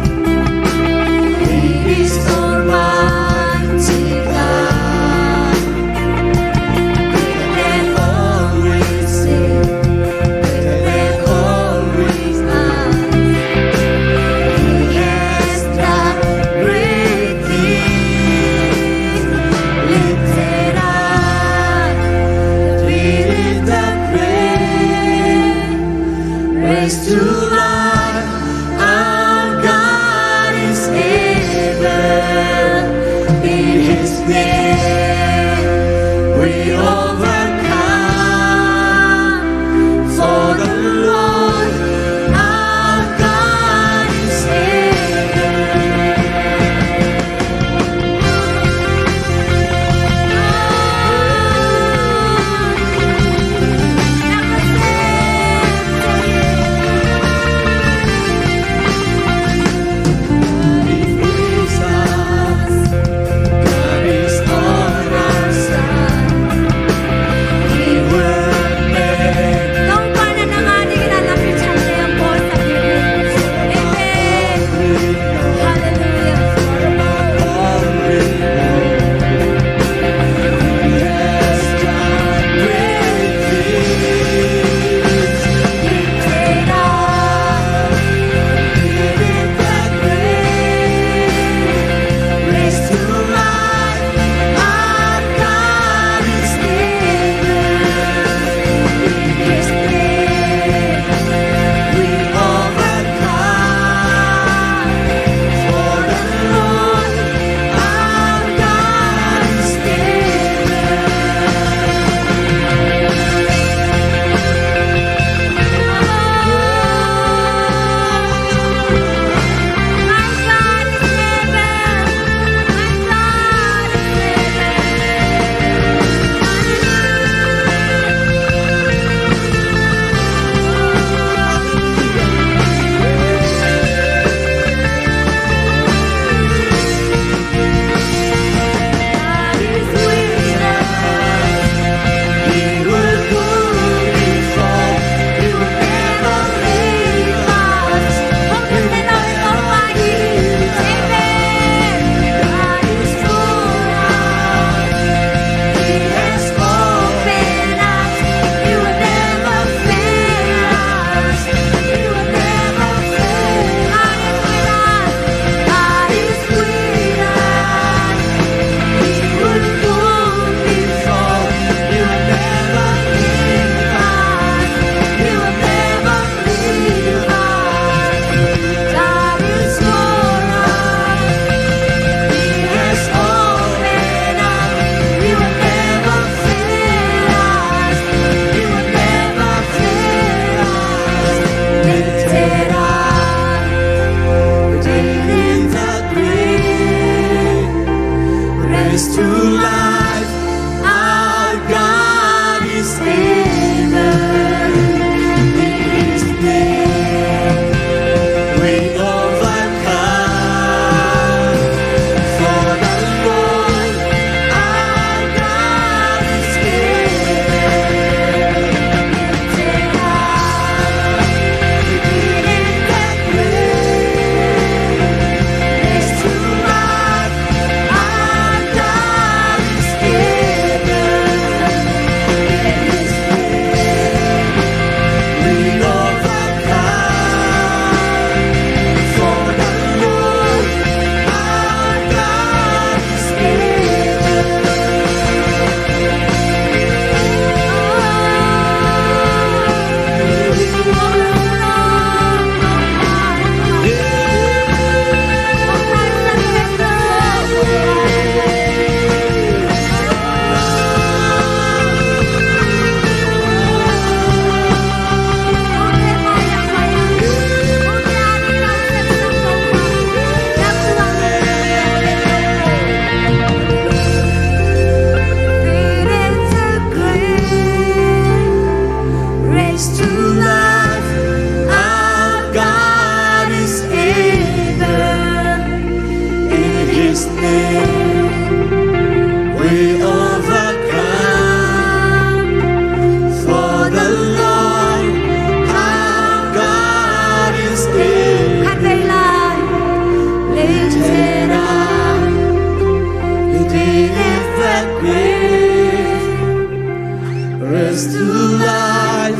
us to life.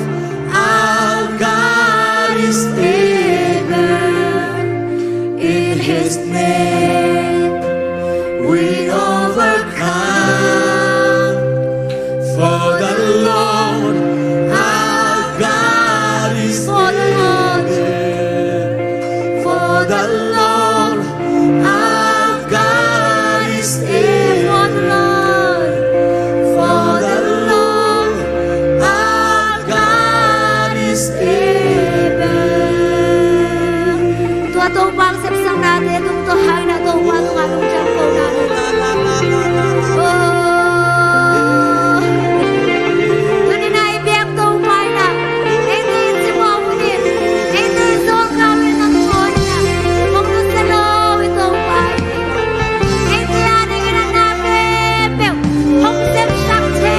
Our God is able. In His name we overcome. For the Lord our God is able. For the Lord our God is able. For the Lord our God is able. Tua tong bang sep sang na te tung to hang na tong bang tung alung jam ko na. Tuni na ibiak tong pai na. Eni si mo muni. Eni song kawin ng tuon na. Mong tu sa lo itong pai. Eni ani gina na kepeo. Hong sep sang che.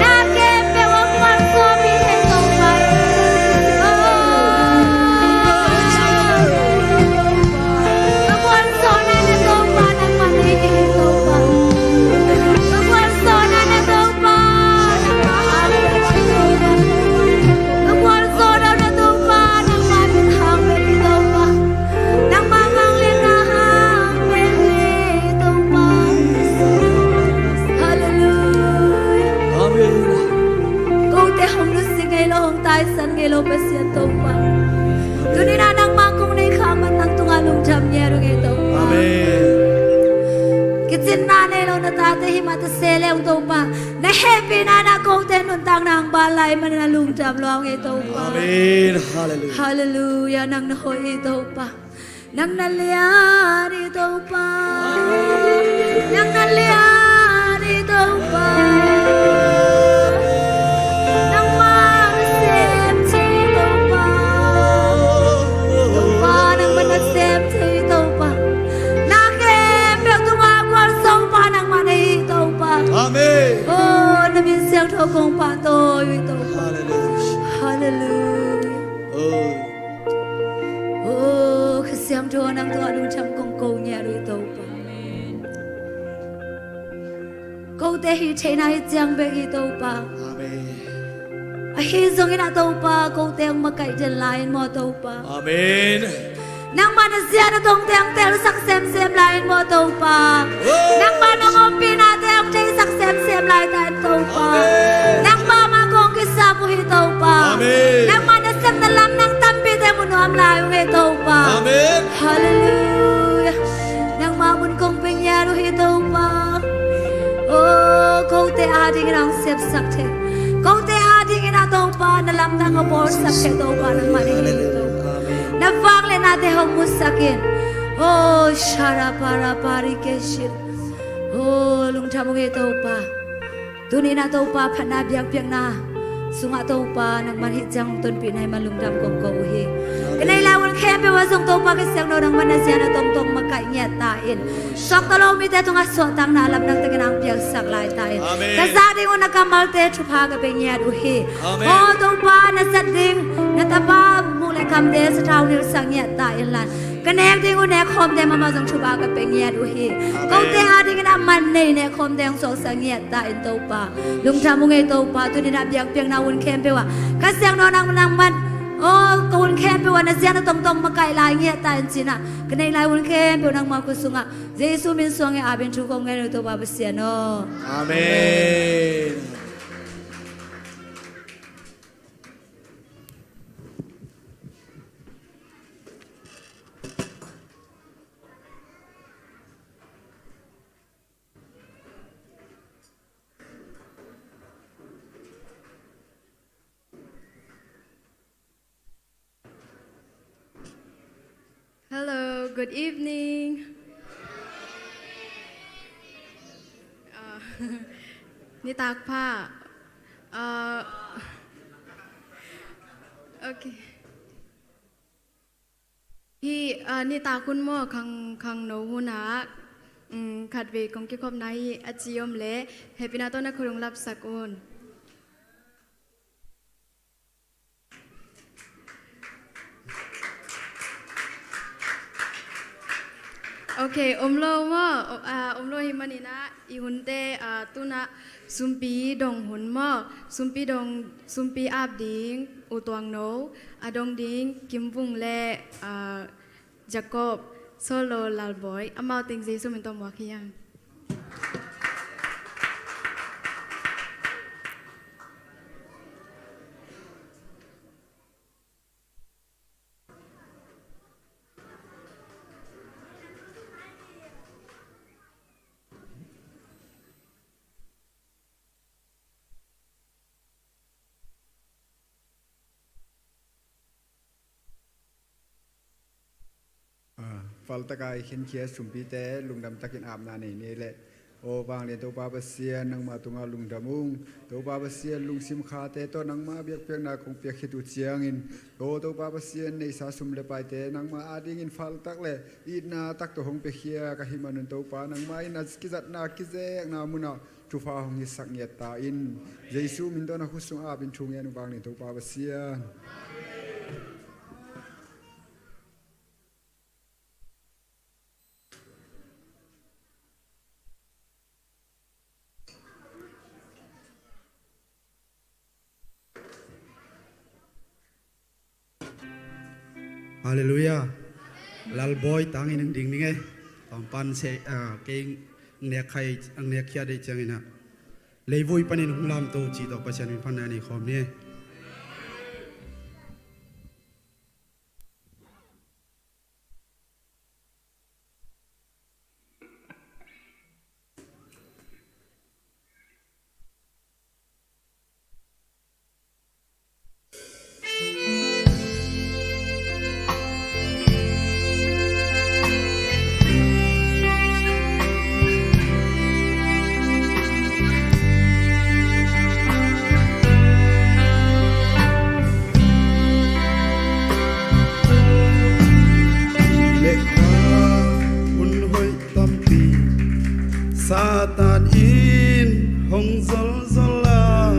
Na kepeo ang kwan ko mi itong pai. Kwan so na na tong pa ng maniging itong pai. Kwan so na na tong pa ng mahabit itong pai. Kwan so na na tong pa ng maminhang itong pai. Nang mamangling na hangin itong pai. Hallelujah. Amen. Kung te hong lusing ngay lo hong tai san ngay lo pasyan tong pai. Tunin na nang makong na ikaman ng tungalong jam nyero ngay tong pai. Amen. Kitsin na na lo na tate himata sele ang tong pai. Na happy na na kung te nuntang na ang balay man na lung jam lo ngay tong pai. Amen. Hallelujah. Hallelujah, nang nahoy ito pa. Nang naliyan ito pa. Nang naliyan ito pa. Nang mag-accept ito pa. Ito pa, nang mag-accept ito pa. Nakipag tumagwal sa pa nang manay ito pa. Amen. Oh, naminsiyang ito kong patoy ito pa. Hallelujah. Hallelujah. Oh. Oh, kasiyam to nang to anong cham kong ko niya ito pa. Kau te hi che na hi chiang be ito pa. Amen. A hi zong ina to pa, kau te ang makai jan lain mo to pa. Amen. Nang manasya na tong te ang tel sak sem lain mo to pa. Nang manong ompi na te ang te sak sem lain tayo to pa. Nang mama kong kisa mo ito pa. Amen. Nang manasam na lam ng tampi te mo no am layong ito pa. Amen. Hallelujah. Nang mamun kong pingyaro ito pa. Oh, kau te ading nang sep sakte. Kau te ading na to pa na lam nang abor sakte to pa nang manihil ito. Na fangle na te hong musakin. Oh, shara para pari keshir. Oh, lung tamong ito pa. Tunin na to pa panabiyang na. Sunga to pa nang manhijang ton pinay malungdam kong kauhi. Kanay lawan kempe wasong to pa kasyang no nang manasya na tong makainyat tain. Sok talo mi te tong asotang na alam ng taginang piyag saklay tain. Amen. Kasadi ko nakamalte chupaga pengyat uhi. Amen. Oh, to pa nasading natapa mulai kamde sa tao nil sangyat tain lan. Kanay ding unek kom de mamazong chupaga pengyat uhi. Kau te ading na manay ne kom de ang so sangyat tain to pa. Lung tamong ito pa to dinabiyang piyang na un kempe wa. Kasyang no nang man. Oh, kawun kempe wa na siya na tong makailay niya tayo sina. Kanay lai un kempe nang makusunga. Jesu min suang e abin chukong ngayon ito babasya no. Amen. Hello, good evening. Nitak pa. Okay. Hi nita kun mo kang no huna. Khat ve kong ki khop nai achiom le happy na to na khurung lap sakun. Okay, omlo mo, omlo himanina ihunte tuna sumpi dong hun mo, sumpi ab ding utwang no, adong ding kimbung le Jacob solo lalboy, amau ting Jesu mintom wakiyan. Falta kai khen khia sumpi te lungdam takin apna nei ne le o bang le to pa pasian nang ma tunga lungdamung to pa pasian lungsim kha te to nang ma biak pek na kong pek khitu chiang in to pa pasian nei sa sum le pai te nang ma ading in fal tak le i na tak to hong pe khia ka himanun to pa nang ma in ki zat na ki je na muna tu fa hong hi sak nyet ta in jesu min do na khusung a bin chung en bang le to pa pasian Hallelujah. Lal boy tang in ding ding eh. Pan se ke ne khai ang ne khia de chang ina. Lei voi panin hulam to chi to pasan in phan ani khom ne. Satan in hong zol zola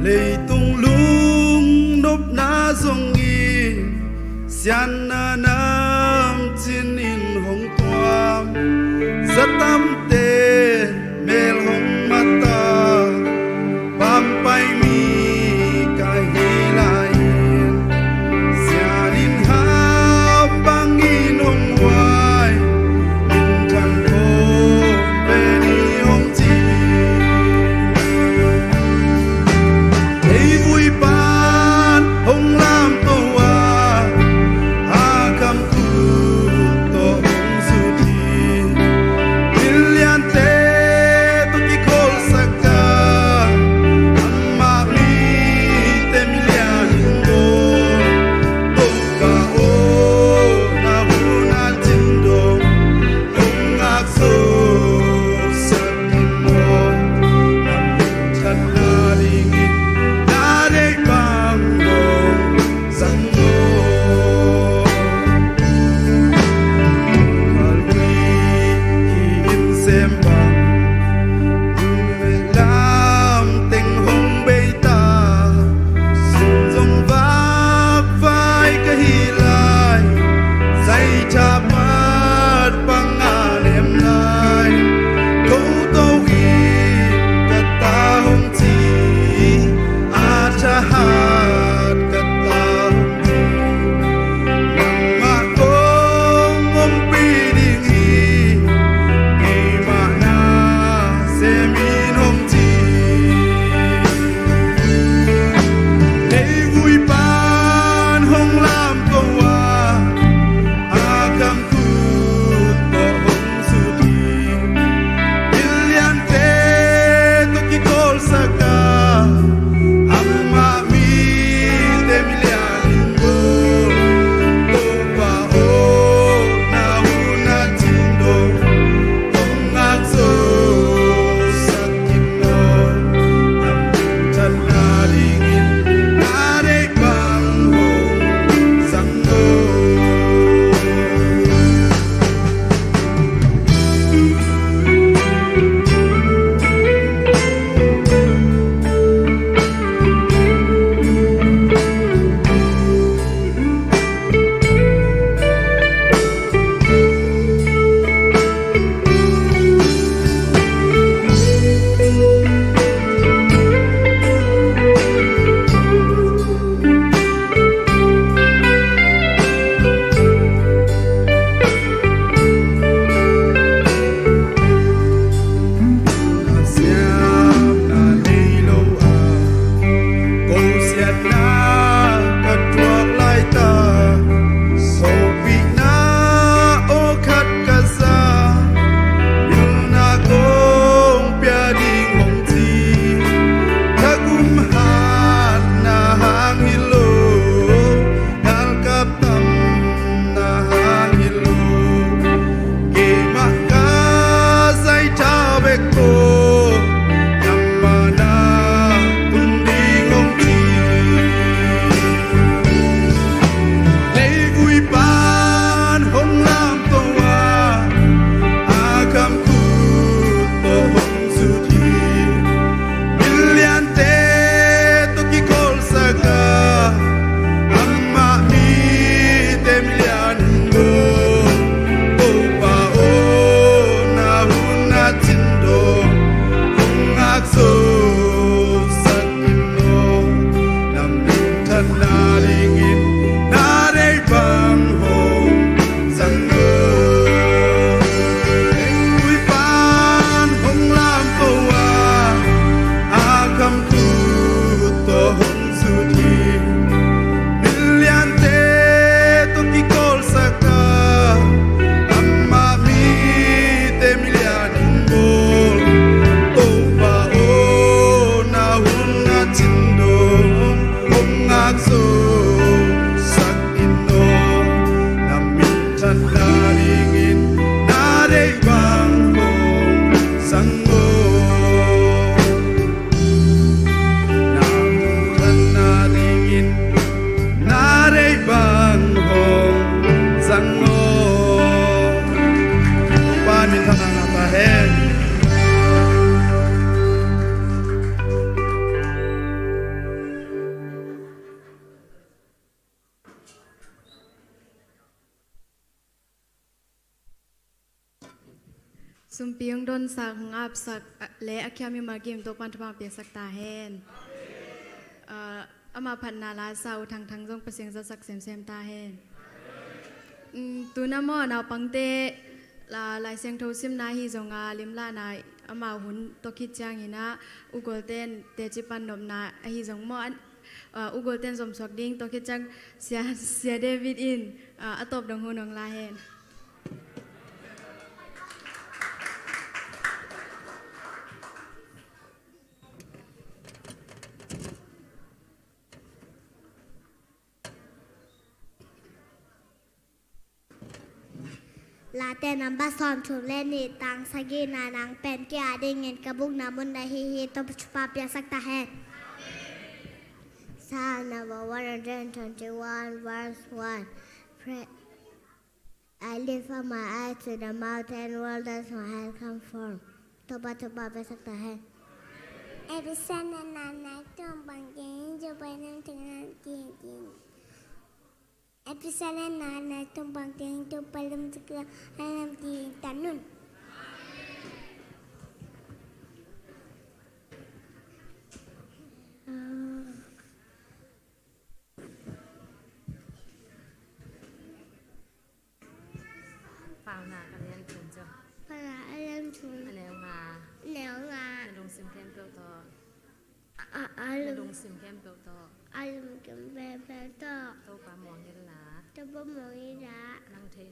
lei tung lung nop na zong in sian na nam chin in hong tuam zatam te mel hong mata pam pai mi ka hilai sian in ha bang in hong wai in tan ho hong lam to wa a kam ซุมปียงดนสักหงอาบสักและอาเคียมีมากิมตัวปันทบางเปียกสักตาแหนอามาพันนาลาเศร้าทางจงประเสียงสักเซมตาแหนตูน้ำมอนาปังเตลายเสียงโทซิมนาฮีจงอาลิมลานายอามาหุนตกิจจางหินะอุกลเตนเตจิปันนมนาฮีจงมออุกลเตนสมสวกดิ้งตกิจจังเสียเดวิดอินอตบดงหูนองลาแหนลาเตนัมบัสซอมชุมเล่นนี่ตังสกีนานังเป็นเกียดิเงินกระบุกนามุนได้ฮีตบชุปาเปียสักตาแหนPsalm number 121 verse 1 I lift up my eyes to the mountain where does my help come from ตบไปสักตาแหนเอพิเซนนานไหนตัวบางทีจะไปนั่งถึงนั่งจริงEpisode na tumbang ting tu palam segera alam di tanun. Phao na kan yan chun cho. Para alam chun. Neo nga. Nadong sim kem pyo to. Nadong sim kem pyo to. Alam kem pe to. To pa mong yan la. To pa mong yan la. Nang thay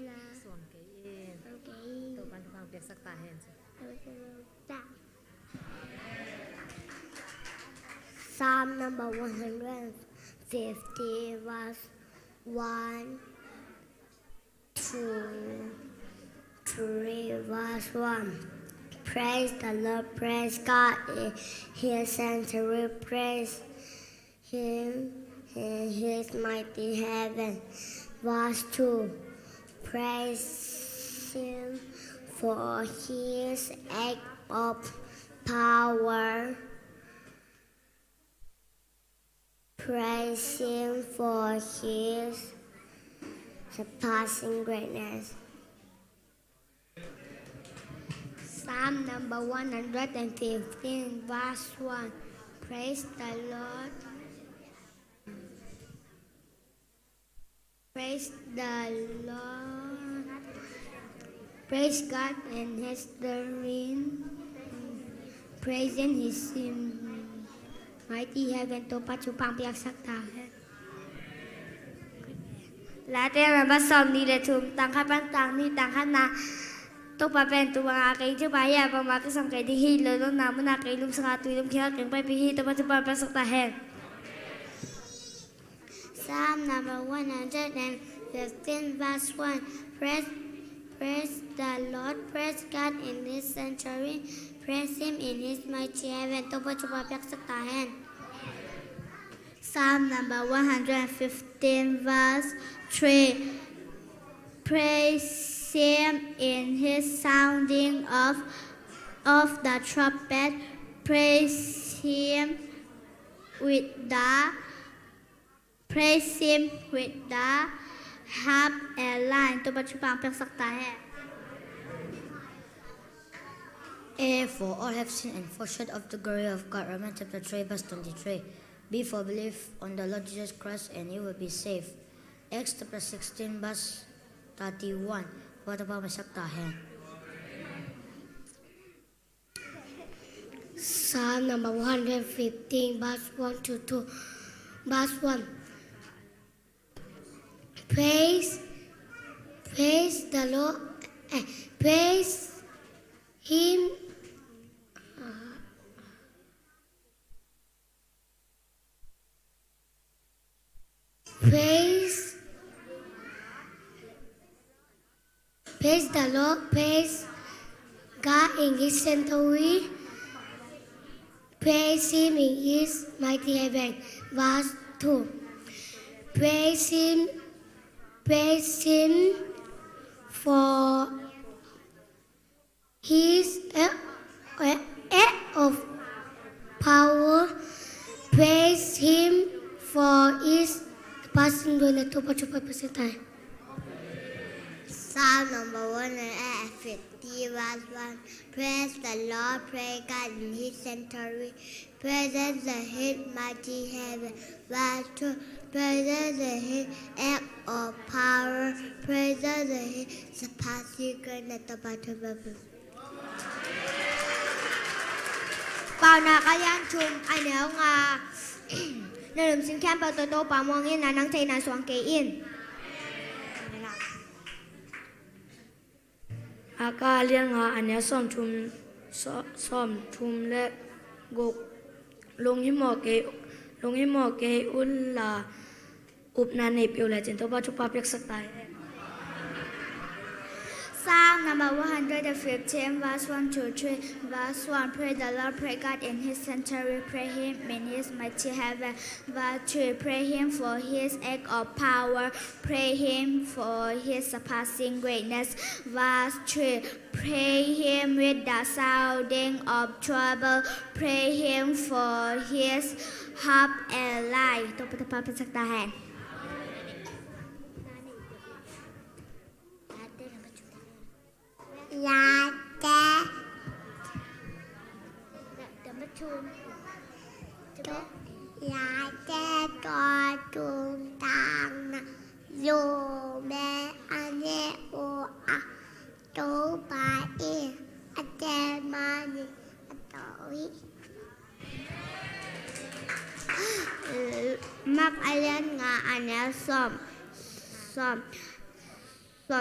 na. Suam ke yin. To pan tu pang piak sak ta hen cho. Psalm number 150 verse 1 2 3 verse 1 Praise the Lord, praise God in His sanctuary, praise Him in His mighty heaven. Verse 2 Praise Him for His act of power. Praise Him for His surpassing greatness. Psalm number 115, verse 1. Praise the Lord. Praise the Lord. Praise God and His domain. Praising His mighty heaven to pachupang piak sakta. Lahat ay mabasam nila tumtang kapantang ni tangkan na to papentu mga kay jubaya pang makasam kay dihilo nung namun na kay lum sa katulong kaya kang pipihito pa sa papasaktahin. Psalm number 115 verse 1 Praise the Lord, praise God in His sanctuary, praise Him in His mighty heaven. To pa papasaktahin. Psalm number 115 verse 3 Praise Him in His sounding of the trumpet. Praise Him with the harp and line. To pachupang pagsaktahe. For all have sinned and fall short of the glory of God. Romans chapter 3 verse 23. Before believe on the Lord Jesus Christ and you will be saved. Acts chapter 16 verse 31. What about masaktahan? Psalm number 115 verse 1 to 2. Verse 1. Praise the Lord. Praise Him. Praise the Lord, praise God in His sanctuary, praise Him in His mighty heaven. Verse 2. Praise Him for His act of power. Praise Him for His passing doon na 2% Psalm number 1 50 verse 1. Praise the Lord, praise God in His sanctuary. Praise the His mighty heaven. Verse 2. Praise the His act of power. Praise the His surpassing greatness. ต่อไปเธอแบบเปล่านาก็ย่างชุมอันเดียวงา ในหลุมสินแคมเปิลโตป่ามองเงินนังเทนาสวงเกอินอากาเลี้ยงอันเนี้ยซ่อมทุมและกกลงหิมอเกอุลลาอุปนาเนปิวและเจนตัวปัจจุบันเปียกสักตาย Psalm number 115, verse 1 to 3. Verse 1, pray the Lord, pray God in His sanctuary, pray Him in His mighty heaven. Verse 2, pray Him for His act of power, pray Him for His surpassing greatness. Verse 3, pray Him with the sounding of trouble, pray Him for His harp and lyre. ตัวปัตตาเป็นสักตาแห่งลาเต้เดี๋ยวมาชูลาเต้ตัวจุงตังนะโยเบอันเนโออะโตปาเออเจมานิอโตวิมักอเลียนงาอันเนี้ยซ่อ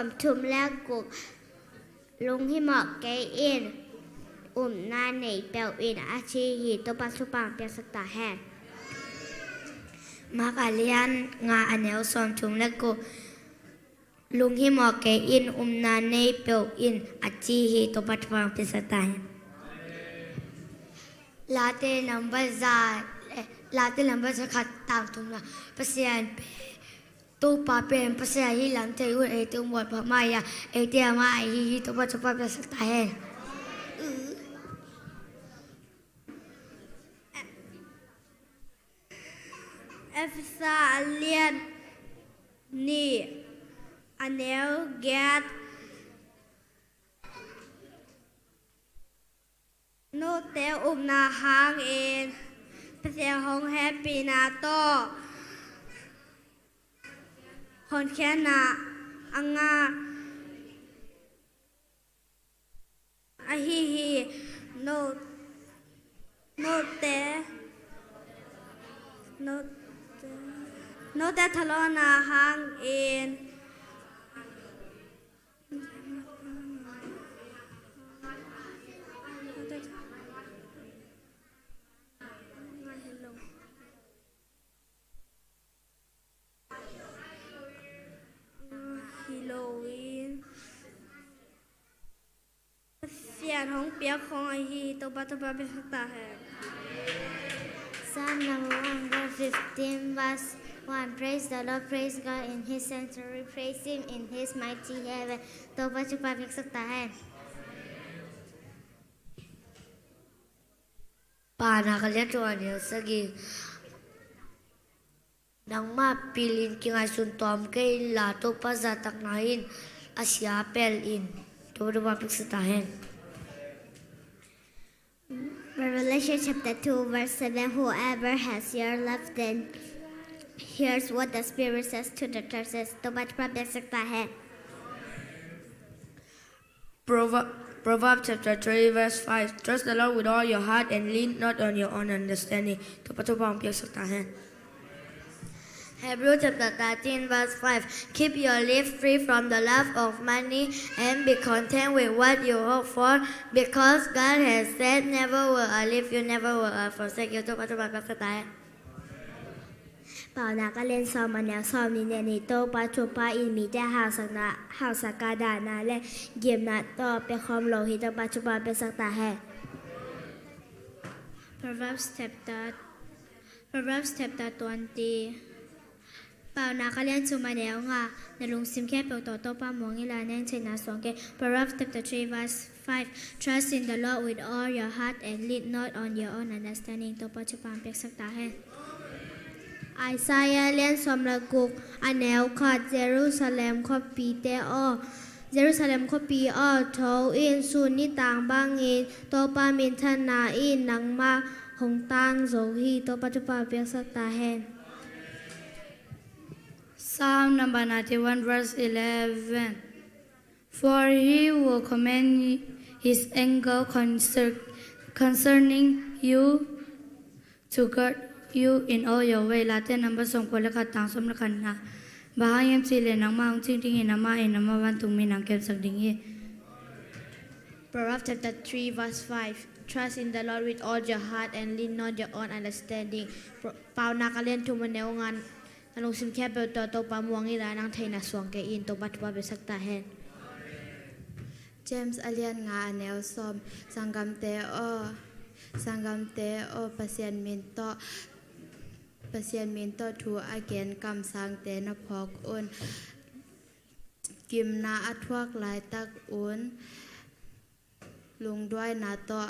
มทุมแล้วกุกลุงที่เหมาะแกอินนาเนยเปลอินอาชีหิตัวปัสสุปังเปียสตาแฮนมักอาเลียนงาอันเนลซอมทุมและกูลุงที่เหมาะแกอินนาเนยเปลอินอาชีหิตัวปัจจุบันเป็นสไตล์ลาเต้นัมเบอร์จะขัดตามทุมนะเปอร์เซ็นต์ตูปาเป็นภาษาฮิลังเทอุเอตุหมดพม่ายาเอเตียมาไอฮิตัวปัจจุบันเป็นสไตล์เอฟซาเลียนนี่อันเนลเกตโนเตอุมนาฮางเองภาษาฮองแฮปปี้นาโตคนแค่นาอังาอะฮิโนเตทะเลาะนาหางเองเสียงของเปียกของไอฮีตัวปัจจุบันเป็นสตาแห่ง Psalm number 115 verse 1 Praise the Lord, praise God in His sanctuary, praise Him in His mighty heaven. ตัวปัจจุบันเป็นสตาแห่งป่านาคเลียตัวเดียวสกีดังมาปีลินกิงไอสุนตอมเกยลาตัวภาษาตักนาอินอาเซียเปลอินตัวปัจจุบันเป็นสตาแห่งRevelation chapter 2 verse 7 Whoever has ear left then hears what the Spirit says to the churches ตัวปัจจุบันเป็นสตาแห่ง Proverbs chapter 3 verse 5 Trust the Lord with all your heart and lean not on your own understanding ตัวปัจจุบันเป็นสตาแห่งHebrews chapter 13 verse 5 Keep your lips free from the love of money and be content with what you hope for because God has said never will I leave you never will I forsake you ตัวปัจจุบันเป็นสตาแห่งเปล่านาก็เล่นซ้อมมันแนวซ้อมนี่เนี่ยนี่โตปัจจุบันอินมีแต่หาวสกาดานาและเยี่ยมนาต่อเป็นความโลหิตปัจจุบันเป็นสักตาแห่ Proverbs chapter 20เปล่านาก็เล่นซูมาแนวงาในลุงซิมแค่เปล่าต่อโตป้ามองอีลาแนงเชนาสองเก Proverbs chapter 3 verse 5 Trust in the Lord with all your heart and lean not on your own understanding ตัวปัจจุบันเป็นสักตาแห่ไอซายาเลียนสมระกุกอันแนวขอดเยรูซาเล็มขอปีเตอ Jerusalem kopi o thâu in sun ni tang bang in to pa min than na in nang ma hong tang zo hi to pa tu pa pek sak ta hen. Psalm number 91 verse 11. For he will command his anger concerning you to guard you in all your way. Latin number song ko lekat tang som lekan na. Bahayam sile nang maung ting ting inama inama wantung minang kem sak dingi. Proverbs chapter 3 verse 5. Trust in the Lord with all your heart and lean not your own understanding. เปานักเรียนทุมันแนวงานนลงซิมแคบเบลตัวปามวงอีลานางไทยนาสวงเกอินตัวปัตตวาเบสักตาแฮน James alian nga anel som sanggam te o pasien minto thu again kam sang te na phok un kim na athwak lai tak un lung doi na to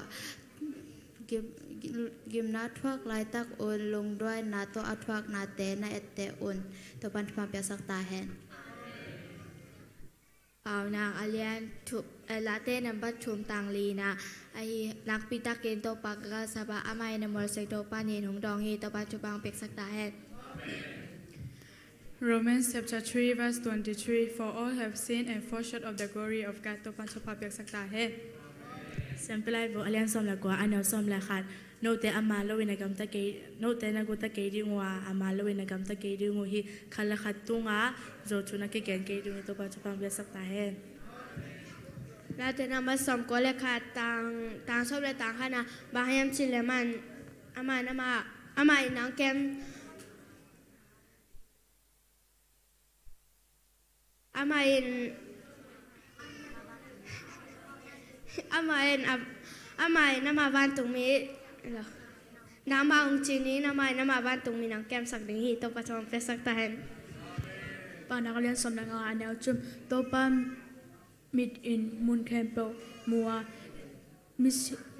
kim na thwak lai tak un lung doi na to athwak na te na ette un to pan pa pya sak ta hen เปล่านางอาเลียนทุบลาเต้นำบัดชุมตังลีนะไอนักปิตาเกนโตปักกะสบะอามายนมอลเซกโตปานีหงดองฮีโตปัจจุบังเป็กสักตาแฮด Romans chapter 3 verse 23 For all have sinned and fall short of the glory of God ตัวปัญชปาเปียกสักตาเฮเซมเปลายบุอาเลียนสมละกว่าอันเนลสมละขาดโนเตอามาลวินกรรมตะเกยโนเตนักุตะเกยดิงัวอามาลวินกรรมตะเกยดิงูฮีคันละขัดตุงาโจชุนักเกนเกยดิงตัวปัญชปาเปียกสักตาเฮแล้วจะนำมาสมก็เลยค่ะต่างชอบเลยต่างค่ะนะบางให้ยามชินเลยมันอามายนางแกมอามายน้ำมาบ้านตรงนี้น้ำมาองจีนี้น้ำมาบ้านตรงมีนางแกมสักดึงฮีตัวปัจจุบันเป็นสักแต่ ปานักเรียนสมนักงานแนวจุมตัวปัมมิดอินมุนแคมเปลมัว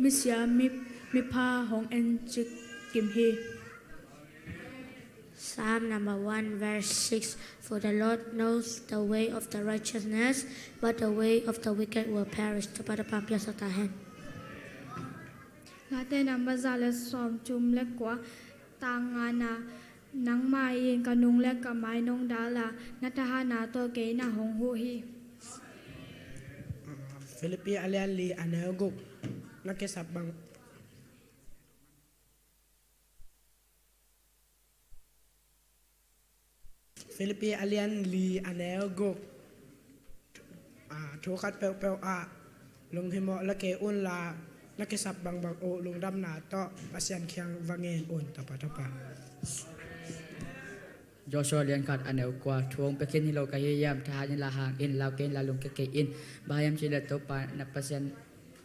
มิสยามิพาของเอ็นจิกิมฮี Psalm number 1 verse 6. For the Lord knows the way of the righteousness, but the way of the wicked will perish. ตัวปัจจุบันเปียกสักตาแฮน ลาเต้นำมาซาเลสอมจุมเล็กกว่าต่างงานานังไม้เองกะนุงเล็กกับไม้นงดาลานัทหานาตัวเกยนาหงหูฮี ฟิลิปปีอาเลียนลีอันเฮกุกนักเก็ตสับบังฟิลิปปีอาเลียนลีอันเฮกุกทุกขัดเปลเปลลงหิมะละเกอุนลานักเก็ตสับบังโอลงดำนาต่อปัสยันเคียงวังเงินอุนตปะJoshua lian kat aneu kwa thuong pekin hilo kayam tha yin la hang in lao ken la lung ke in bayam chile to pa na pasien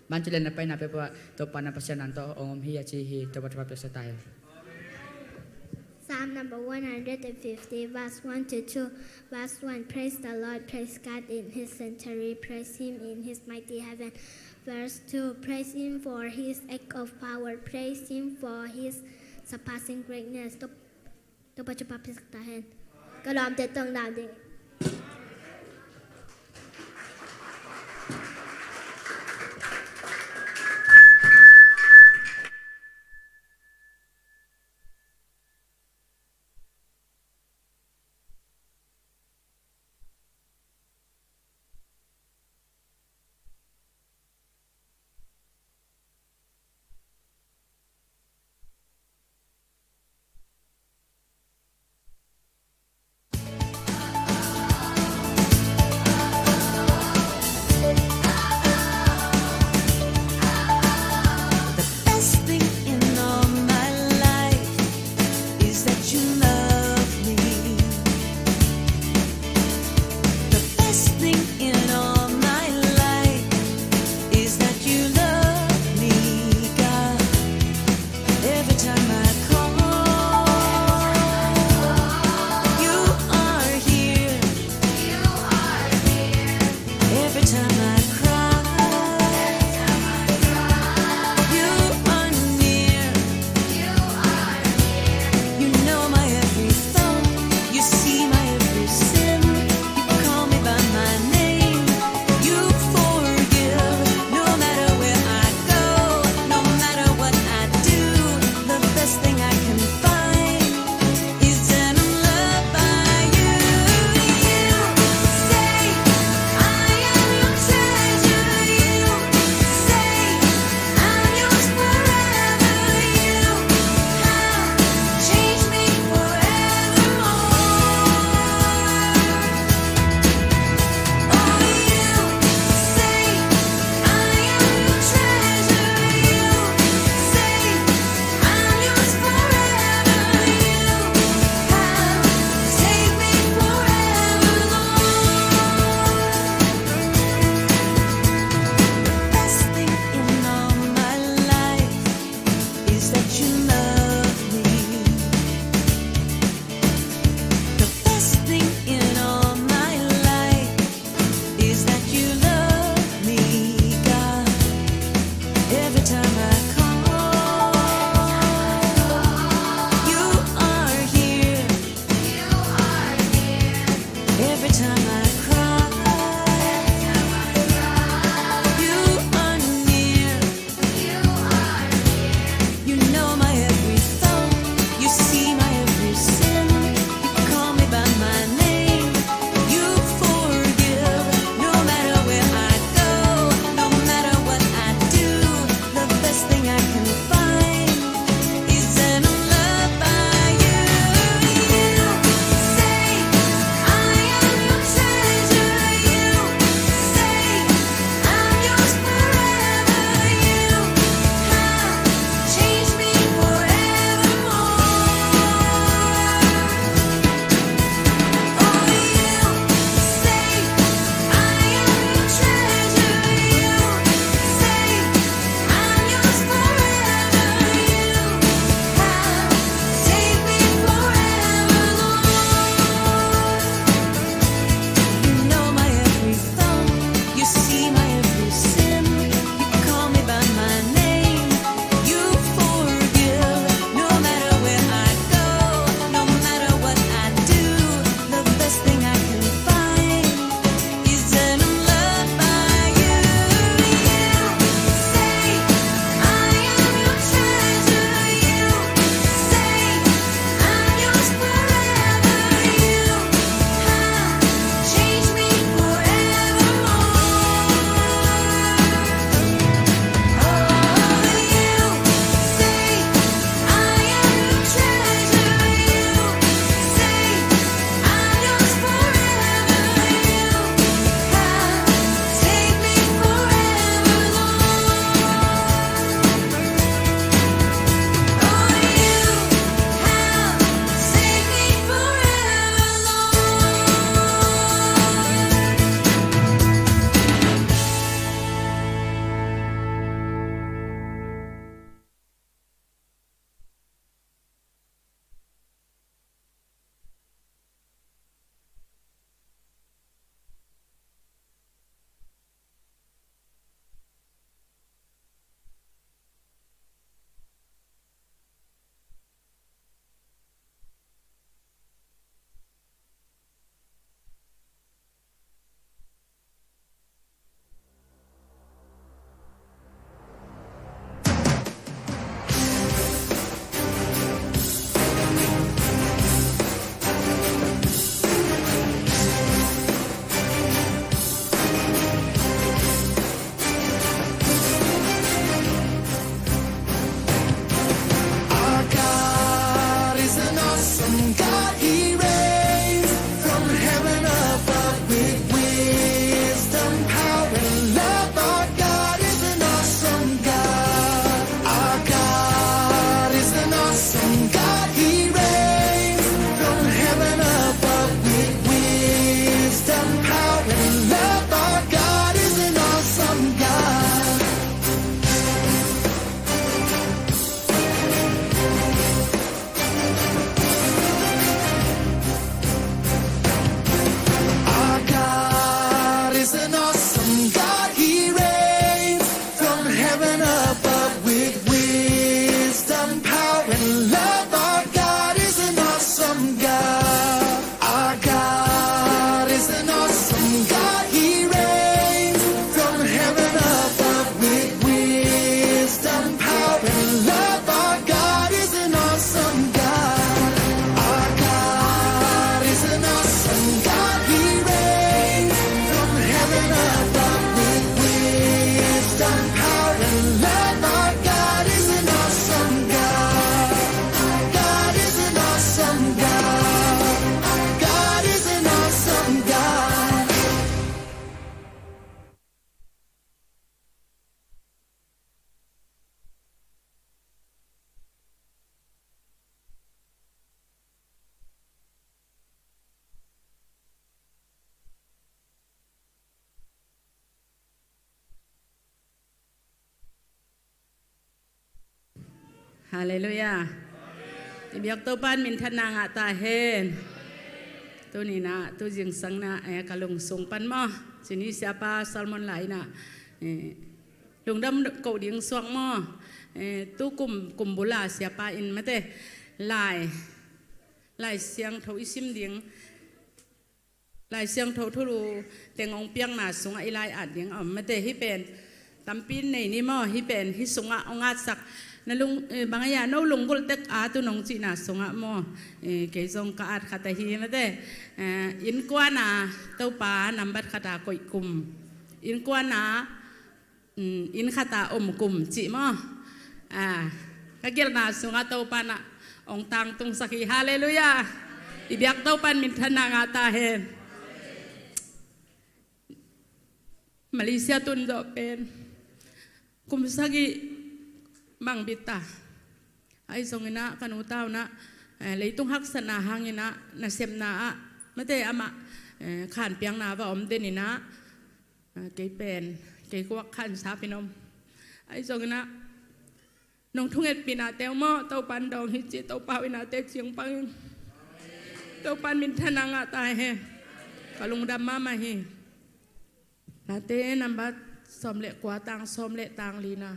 ban chile na pai na pe pa to pa na pasien an to om hi chi hi to pat pa style Psalm number 150 verse 1 to 2 verse 1 Praise the Lord, praise God in his sanctuary, praise him in his mighty heaven. Verse 2 Praise him for his act of power, praise him for his surpassing greatness. Tôi bắt cho bà biết ta hen. Cái làm để tầng nào đi. ฮาเลลูยาติบยักตัวปานมินทนางอาตาเฮนตัวนี้นะตัวจิงสังนะกะลงส่งปันมอสินี้เสียปาซัลมอนไหลนะลงดำเกาดิงสวงมอตู้กลุ่มบุลาเสียปาอินมาเตลายเสียงเท่าอิซิมดิงลายเสียงเท่าทุลูแต่งองเปียงหนาสงไอลายอัดยังอ่อมมาเตฮิเป็นตำปีนในนี่มอฮิเป็นฮิสงะองอาสักนั่นลุงบางอย่างนู่ลุงกุลเต็กอาตุนองจีน่าสงะมอเกยงกาดขัดฮีมาเตอินกวานาเต้าปานำบัดขัดกอยกุมอินกวานาอินขัดอมกุมจีมอกะเกลนาสงะเต้าปานะองตังตุงสักฮีฮาเลลูยาอิบยักเต้าปานมินทนางาตาเฮนมาเลเซียตุนจะเป็นกุมสักีบังบิตาไอ้สงนะกันูเต้านะเลยต้องฮักษณะหางนะน่ะเสมนาไม่ได้อามาขานเปียงนาว่าอมเดนินะเกยเป็นเกยกวักขันสาพินมไอ้สงนะน้องทุ่งเอ็ดปีนาเตลมอเต้าปันดองฮิจิเต้าปาวินาเตเชียงปังเต้าปันมินทนางตายเฮกะลุงดำมาเฮลาเต้นำบัดสอมเละกว่าต่างสอมเละต่างลีนา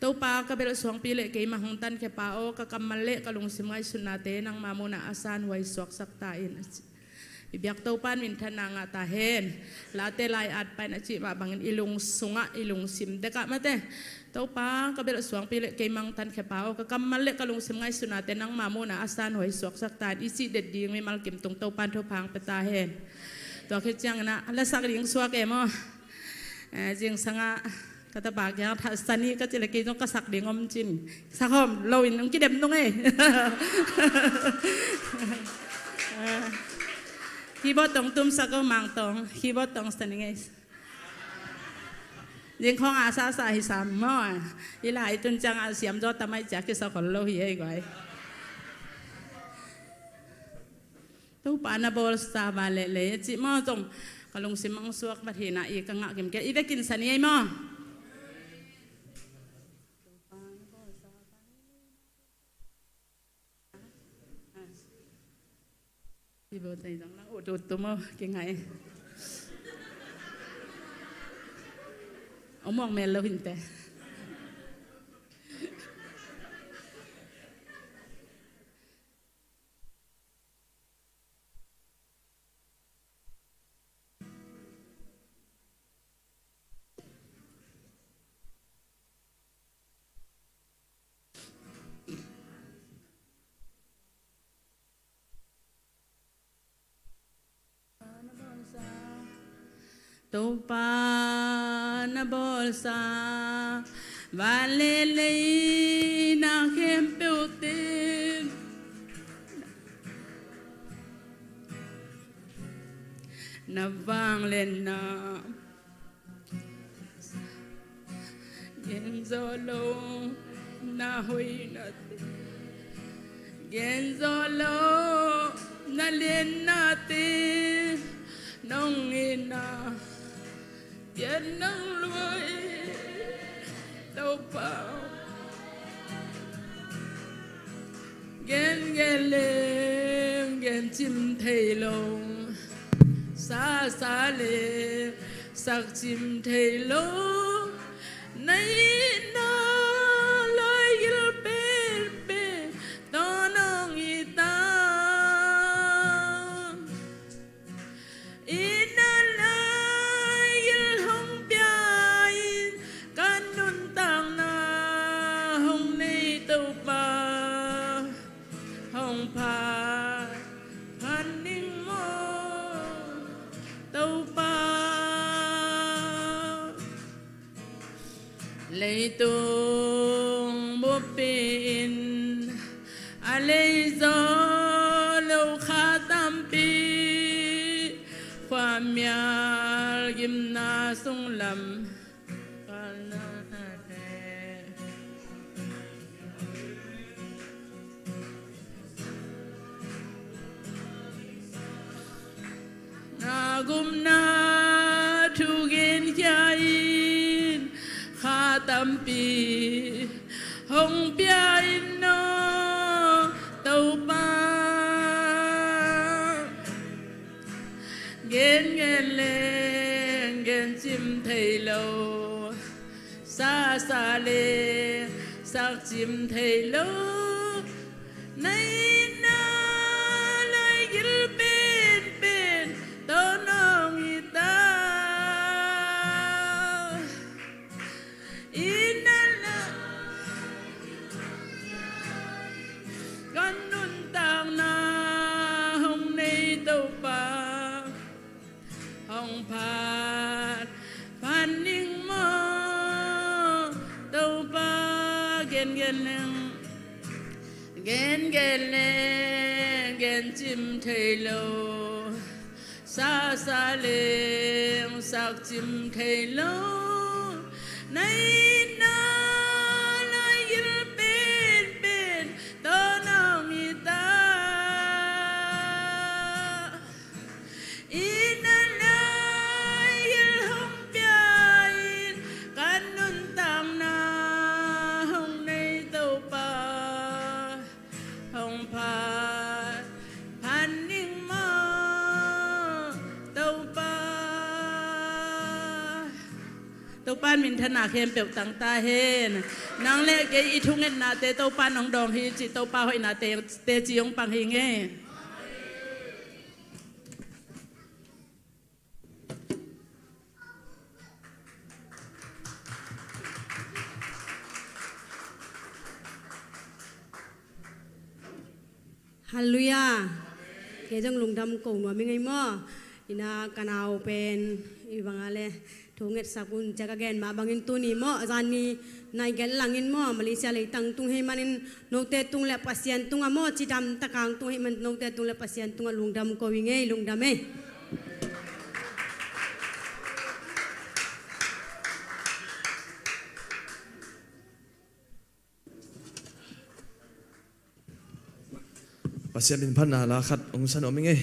เต้าปากะเบลสวงปีเละเกยมาหงตันแค่ปาโอกะกำมันเละกะลุงสิมไงสุนาเตนังมาโมนาอาซานไว้สวกสักตาอินอิบยักเต้าปันมินทนางตาเฮนลาเตลายอัดไปนะจิมาบังอิลุงสุงะอิลุงสิมเดกะมาเตเต้าปากะเบลสวงปีเละเกยมังตันแค่ปาโอกะกำมันเละกะลุงสิมไงสุนาเตนังมาโมนาอาซานไว้สวกสักตาอิสิเด็ดดีไม่มาลกิมตรงเต้าปันทุพังเปตาเฮนตัวคิดจังนะและสักดิ่งสวกเอมจิงสังะกตบากยาทัศนีก็จะเลยกินต้องกระสักดิ่งอมจินสักหอมเราอินต้องกินเด็มต้องไงคีบอตองตุ้มสักก็มังตองคีบอตองสนิงไงยิงของอาซาสาหิสามม้ออีหลายจนจังอาเสียมจอทำไมจากที่สักคนเราเหี้ยอีกไว้ตู้ปานาโบลสตาบาเล่จิม้อจงกะลงสิมังสวกบัดเฮนะอีกงะเก็มเกอีได้กินสันนี่มั้งที่บ่ใจจังนะโอ้ดูตัวมั้งเก่งไงเอามองแม่แล้วหินแต่ตัวปานาบอลซาวาเลเลนาเข้มเปิวเต็มนาวังเลนนาเย็นโซโลนาหุยนาเย็นโซโลนาเลนนาตีน้องอินาเย็นนั่งรวยเต้าเปล่าเย็นเย็นเลงเย็นจิ้มเทลงซาเลสักจิ้มเทลงในนาลอยยิลเปเปตอนน้องอีตาเลยตุงบุปผินอะไรโซโลคาตัมปีความยาวยิมนาสุงลำกันนาเทนากุมนาทุกินใจตัมปีหงเปียอินโน ซาเลสักจิมเทโลในนาเลยยิลเป็นต้นน้องอีตาอินัลละกันนุนต่างนาห้องในเต้าป่าห้องผ่านพันนิ่งมอเต้าป่าเกนเกนนึงเกนเกนเลเกนจิมเทโลซาซาเลงสักจิมเทโลในนาเลยยิลเป็นต้นน้องอีตาอินัลลายิลฮุมเปียอินกันนุนตามนาห้องในเต้าป่าห้องผ่านพันนิ่งมาเต้าป่าเต้าป่านมินธนาเข้มเปียวตังตาเฮนนางเล่เกยอีทุงเงินนาเตเต้าป่านน้องดองฮีจิเต้าป่าหอยนาเตจียงปังฮีเงฮัลโหลยาเกจังลุงดำกงว่าไม่ไงมั่วอินากันเอาเป็นอีบังอะไรทงเงินสักุลจักรแกนมาบางอินตัวนี้มั่วอาจารย์นี่นายแกนหลังอินมั่วมาเลเซียเลยตั้งตุงให้มันนกเตะตุงเล็บปัสยันตุงอ่ะมั่วจีดำตะกางตุงให้มันนกเตะตุงเล็บปัสยันตุงอ่ะลุงดำก็วิ่งไงลุงดำPasien bin pan na lakat ong san oming eh.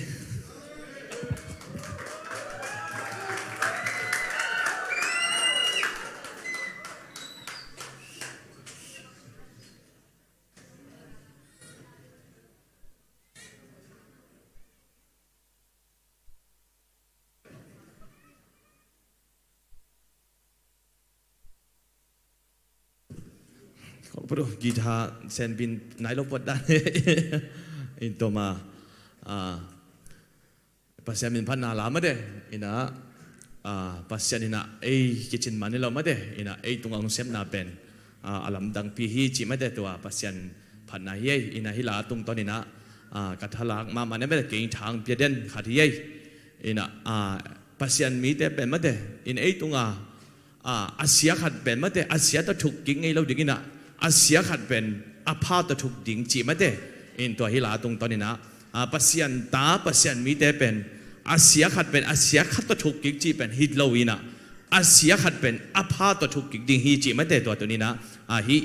Bro, gita sen bin nailok pot dan. Into ma pasien min pan na lama de ina pasien ina kitchen manila ma de ina tungang sem na pen alam dang pi hi chi ma de tua pasien pan na hi ina hila tung ton ina kathalang ma mane me king thang pia den khat hi ina pasien mi te pen ma de in tunga asia khat pen ma de asia ta thuk king ei lo ding ina asia khat pen apha ta thuk ding chi ma de inตัวฮิลาตรงตอนนี้นะปัสยันตาปัสยันมีแต่เป็นอาเซียขัดเป็นอาเซียขัดตัวถูกกิจจีเป็นฮิตโลวีนะอาเซียขัดเป็นอาพาตัวถูกกิจดิงฮิจีไม่แต่ตัวนี้นะฮิ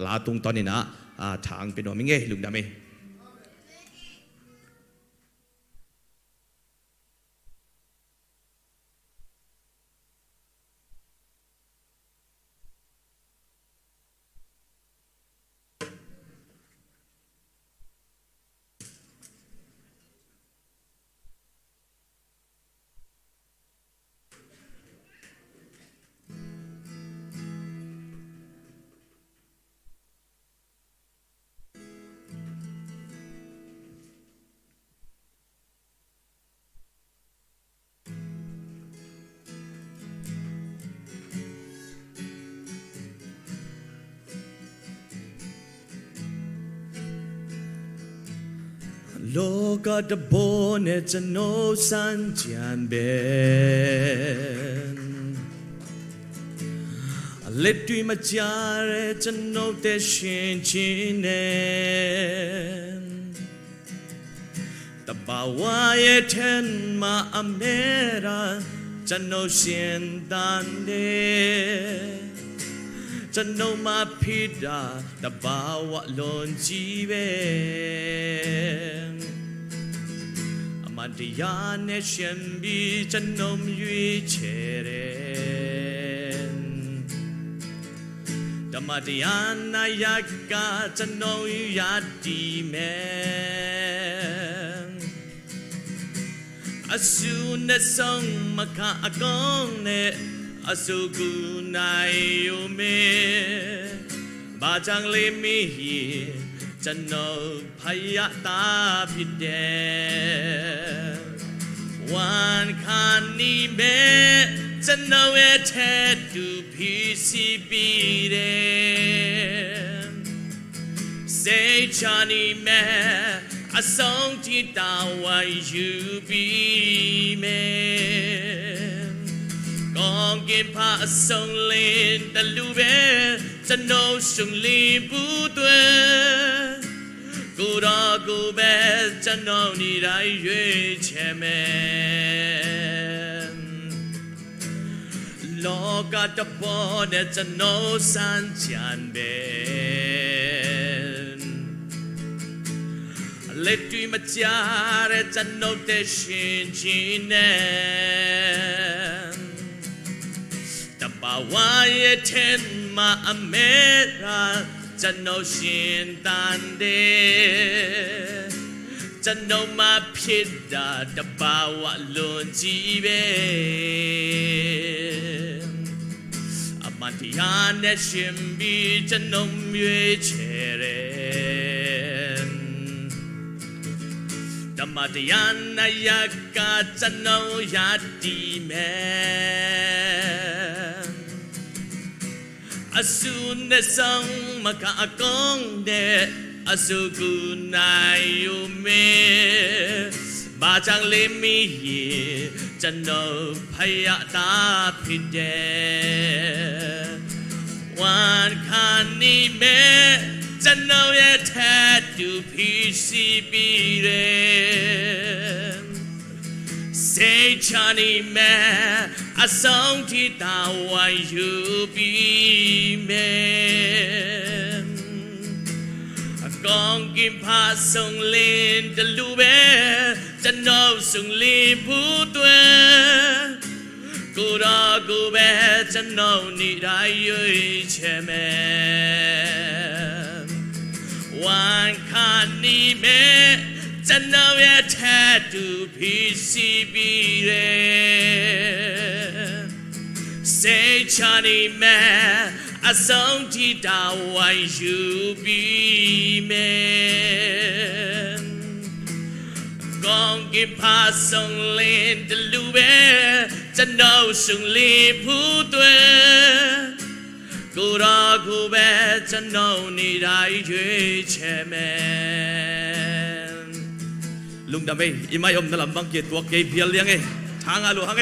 ลาตรงตอนนี้นะทางเป็นว่ามิเงลุงดำเอ Loka de bone to no san jan ben Let tu machare to no te shin chinen Tabawaye ten ma amera to no shin dandeจะโนมาพิดาตะบาวะลนจีเวนอมันติยาเนเชมบีจะโนมยุยเชเรนตะมาติยานายากาจะโนยุยาดีเมนอาสูนเนซงมาคาอากงเน asuku nayume bajang lemi jano phayata pide wan khani me jano ethe tu PCB de say chani me a song ti tawa you be me gong give pa a song lin the lube to know sung li bu tue go da go be to know ni dai yue che me loka to po de to know san chan be let you machare to know the shin chine Bawaye ten ma amera jano shin tande jano ma phida da bawa lun ji be amantiya ne shimbi jano mye chere damadiyana yakka jano yati me Asun ne sang maka akong de asuku nayume bajang lemi jano phayata pide wan khani me jano ethe tu PCB de say chani me a song ti tawa you be me a gong kim pa song lin de lube to know sung li pu tue go da go be to know ni dai yui che me wan khani me to know it had to PCB say chani me a song ti tawa you be me gong give pa song lin de lube to know sung li pu tue go da go be to know ni dai yue che me lung đam imay om na lambang kiet wak kay pial yang thang alu hang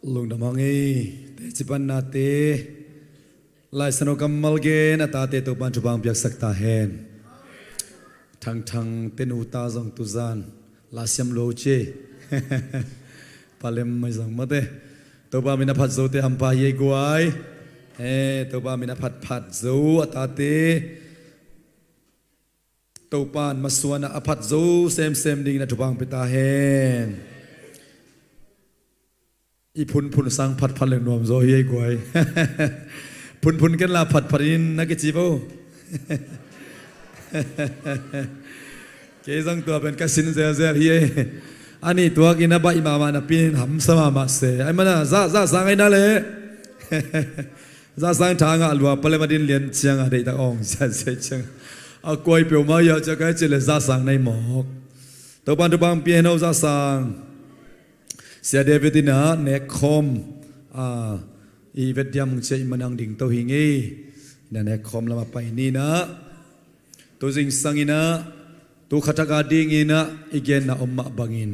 lung damangi te chipan na te lai sano kamal ge na ta te to pan chubang biak sakta hen thang thang tenu ta zong tu zan la siam lo che palem mai zong mate to ba mina phat zo te ham pa ye guai to ba mina phat zo ata te to pan maswana aphat zo sem ding na chubang pita henอีพุนสังผัดเรื่องนวมโซเฮียกวยพุนกันลาผัดอินนักจีบเอาเกซังตัวเป็นกสินเสียเฮียอันนี้ตัวกินนะบ่ายมานะปีนหำสมามาเสไอ้มันน่ะซาสังไอ้นั่นเลยซาสังทางอ่ะลัวเปลมาดินเลียนเชียงอะไรตะองเสียเชียงเอากวยเปียวมาเยอะจะก็เจริญซาสังในหมอกตัวปันตัวบางเปียโนซาสังเสียเดวิดินะเนคอมอีเวดยามเชยมันนังดิ่งตัวหิงเอนั่นเนคอมละมาไปนี่นะตัวจิงสังอินะตัวขัดกาดิ่งอินะอีเกนนะอมมาบังอิน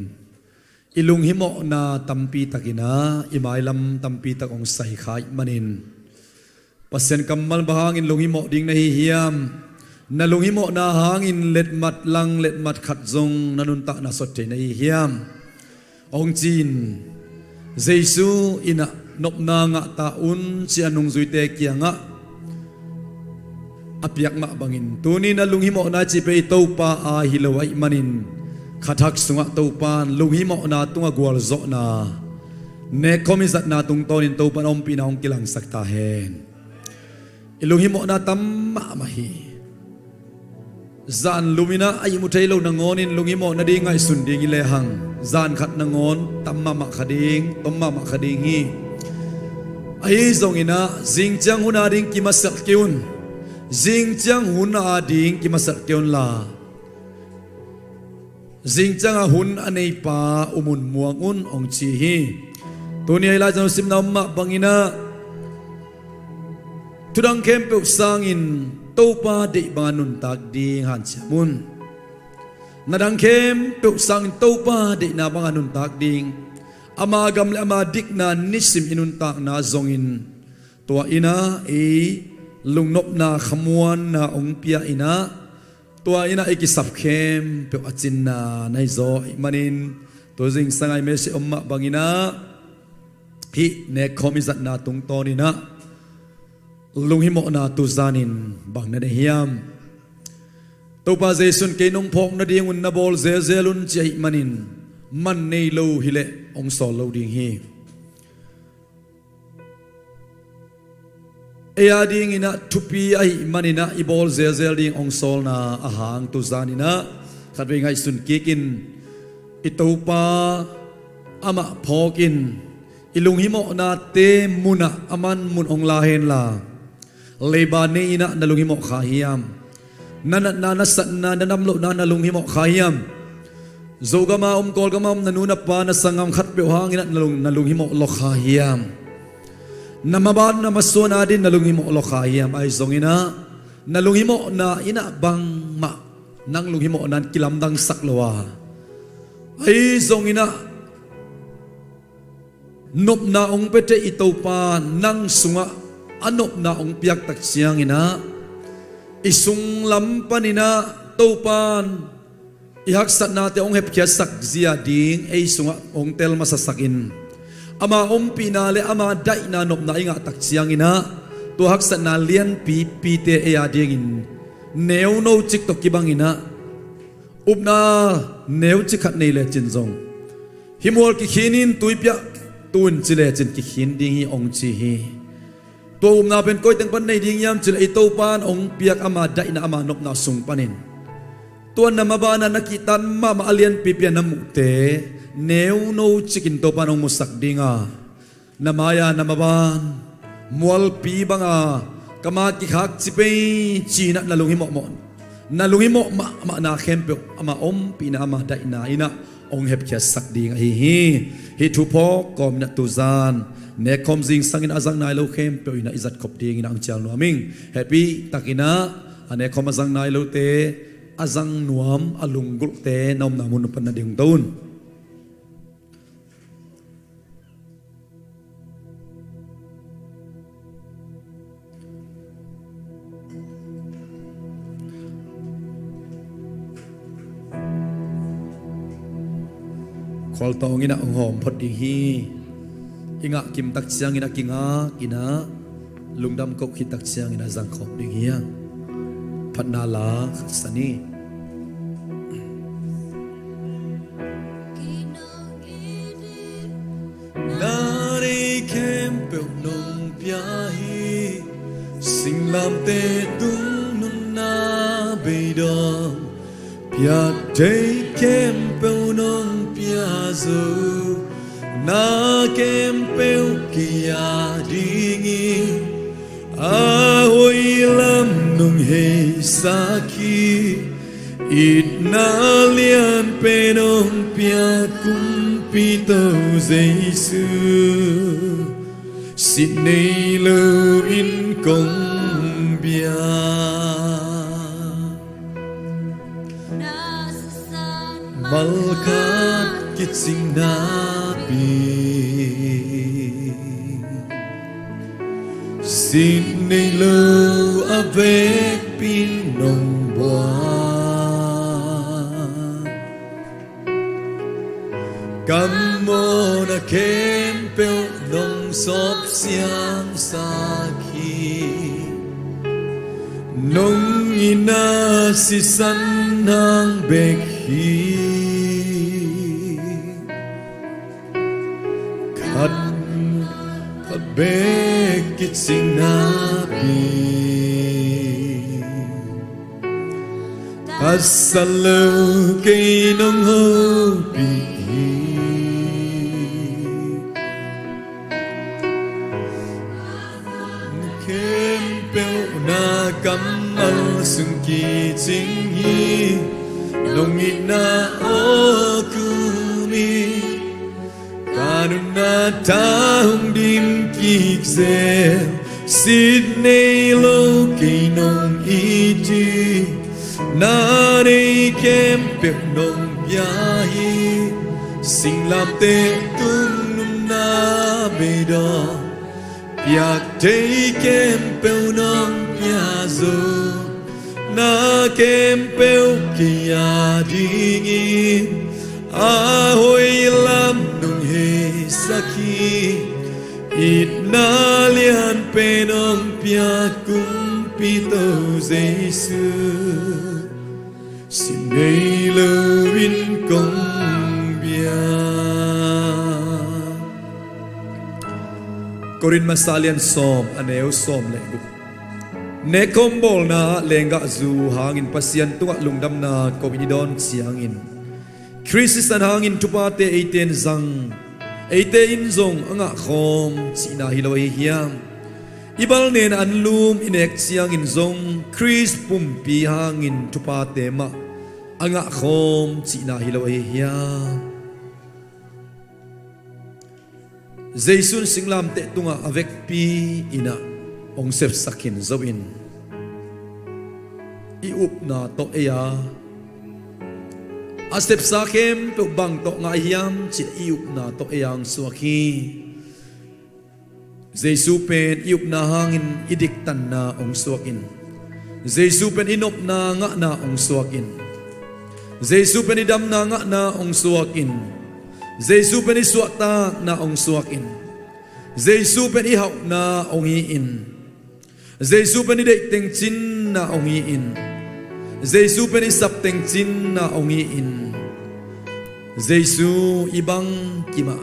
ilung himo na tampi takina imailam tampi takong sai khai manin pasien kamal bahangin lunghimo ding na hihiam na lunghimo na hangin let mat lang let mat khat zong nanunta na sotte na hihiam ong chin Jesu ina nopna nga taun si anong zuite kia nga apiak ma bangin tuni na lunghimo na chipe ito pa a hilaway manin khathak sunga topan lunghimo na tunga gwal zo na ne komisat na tung tonin topan om pinahong kilang saktahen ilunghimo na tamma mahi zan lumina ay mutaylo nangonin lunghimo na di nga isunding ilehang zan khat nangon tamma makading tomma makading hi ay zong ina jingchang hunading kimasak kiun jingchang hunading kimasak kiun la jingchang hun anei pa umun muangun ong chi hi tuni ay la jang sim na ma bangina tudang kempe sangin topa de banun tak ding han chamun nadang kempe sangin topa de na banganun tak ding ama gam le ama dik na nisim inun tak na zongin tua ina e lungnop na khamuan na ongpia ina tua ina e kisap kem pe achin na nai zo manin to jing sangai me se omma bangina hi ne khomizat na tung tonina lunghimo na tu zanin bang na hiam topa jesun ke nong phok na ding un na bol zelun chai manin man nei lo hile ong sol lo ding hi eya ding ina thupi ai manina ibol zel ding ong sol na ahang tu zanina khatwe ngai sun kekin itopa ama phokin ilunghimo na te muna aman mun ong lahen la lebane ina nalunghimo khahiam nanasat na nanamlo na nalunghimo khahiam zogama kolgama nanuna pa na sangam khat pe hangina nalunghimo lo khahiam namaban na masona din nalunghimo lo khahiam ay zongina nalunghimo na ina bang ma nang lunghimo nan kilamdang saklowa ay zongina nop na ong pete itopa nang sunga anop na ong piak tak siang ina isung lampanina topan ihaksat nate ong hep kiasak zia ding ay sunga ong tel masasakin ama om pinale ama dai na nop na inga tak siang ina to haksat na lian pi te aya ding in neu no chik to kibang ina upna neu chikhat nei le chinjong himol ki khinin tuipya tun chile chin ki khin ding hi ong chi hi to na pen koi teng pan nei ding yam chile ito pan ong piak ama dai na ama nop na sung panin tuan na mabana nakitan ma alian pipian na mukte neu no chikin to pan ong musak dinga namaya namaban mual pi banga kama ki khak chipe china nalunghimo mo nalunghimo ma na khempe ama om pina ama dai na ina ong hep kya sak ding hi thu po kom na tuzan ne kom jing sangin azang nai lo khem pe ina izat khop ding ina ang chal nuaming happy takina ane kom azang nai lo te azang nuam alunggul te nom namun pan na ding taun khol tong ina ong hom phot ding hi inga kim tak chiang ina kinga kina lungdam kok hi tak chiang ina jang khop ding hi phatna la sani nari kem pe nong pia hi sing lam te tung nun na be dong pia te kem pe nong pia zo na kem pe kia dingi a hoi lam nong he saki it na lian pe nong pia kum pi to Giêsu xin nay lơ in công bia malkat kitsing napi xin nay lâu avec pin nồng Cảm ơn kém bèo nông sốp xiang sa khi nông ina si san hang bek hi khát khát bek kít sinh na bi asalo cây nông hô bi cảm ơn sung kỳ chính hi nông ina o kumi kanuna ta hung dim kik ze Sydney lo kỳ nông iti na đây kem bẹp nông bia hi sinh làm tê tung num na bê đo Piak thấy kem bèo nông Yazo na kempeu kia dingin ahoy lam nung he saki it na lian penong pia kum pito Giêsu xin đây lovin công bia Corin masalian som aneo som le Ne kombol na lenga zu hangin pasian tunga lungdam na kominidon siangin Krisistan hangin tupate eiten zang eite inzong anga khom sina hiloi hiam ibal nen anlum inek siangin zong Kris pumpi hangin tupate ma anga khom sina hiloi hiam Jaisun singlam te tunga avec pi ina ong sep sakin zoin I up na to eya a sep sakem to bang to nga hiam chi I up na to eyang suaki Jesu pen I up na hangin idiktan na ong suakin Jesu pen inop na nga na ong suakin Jesu pen idam na nga na ong suakin Jesu pen isuata na ong suakin Jesu pen ihaw na ong iin Jesu pen idek teng chin na ong iin Jesu pen isap teng chin na ong iin Jesu ibang kima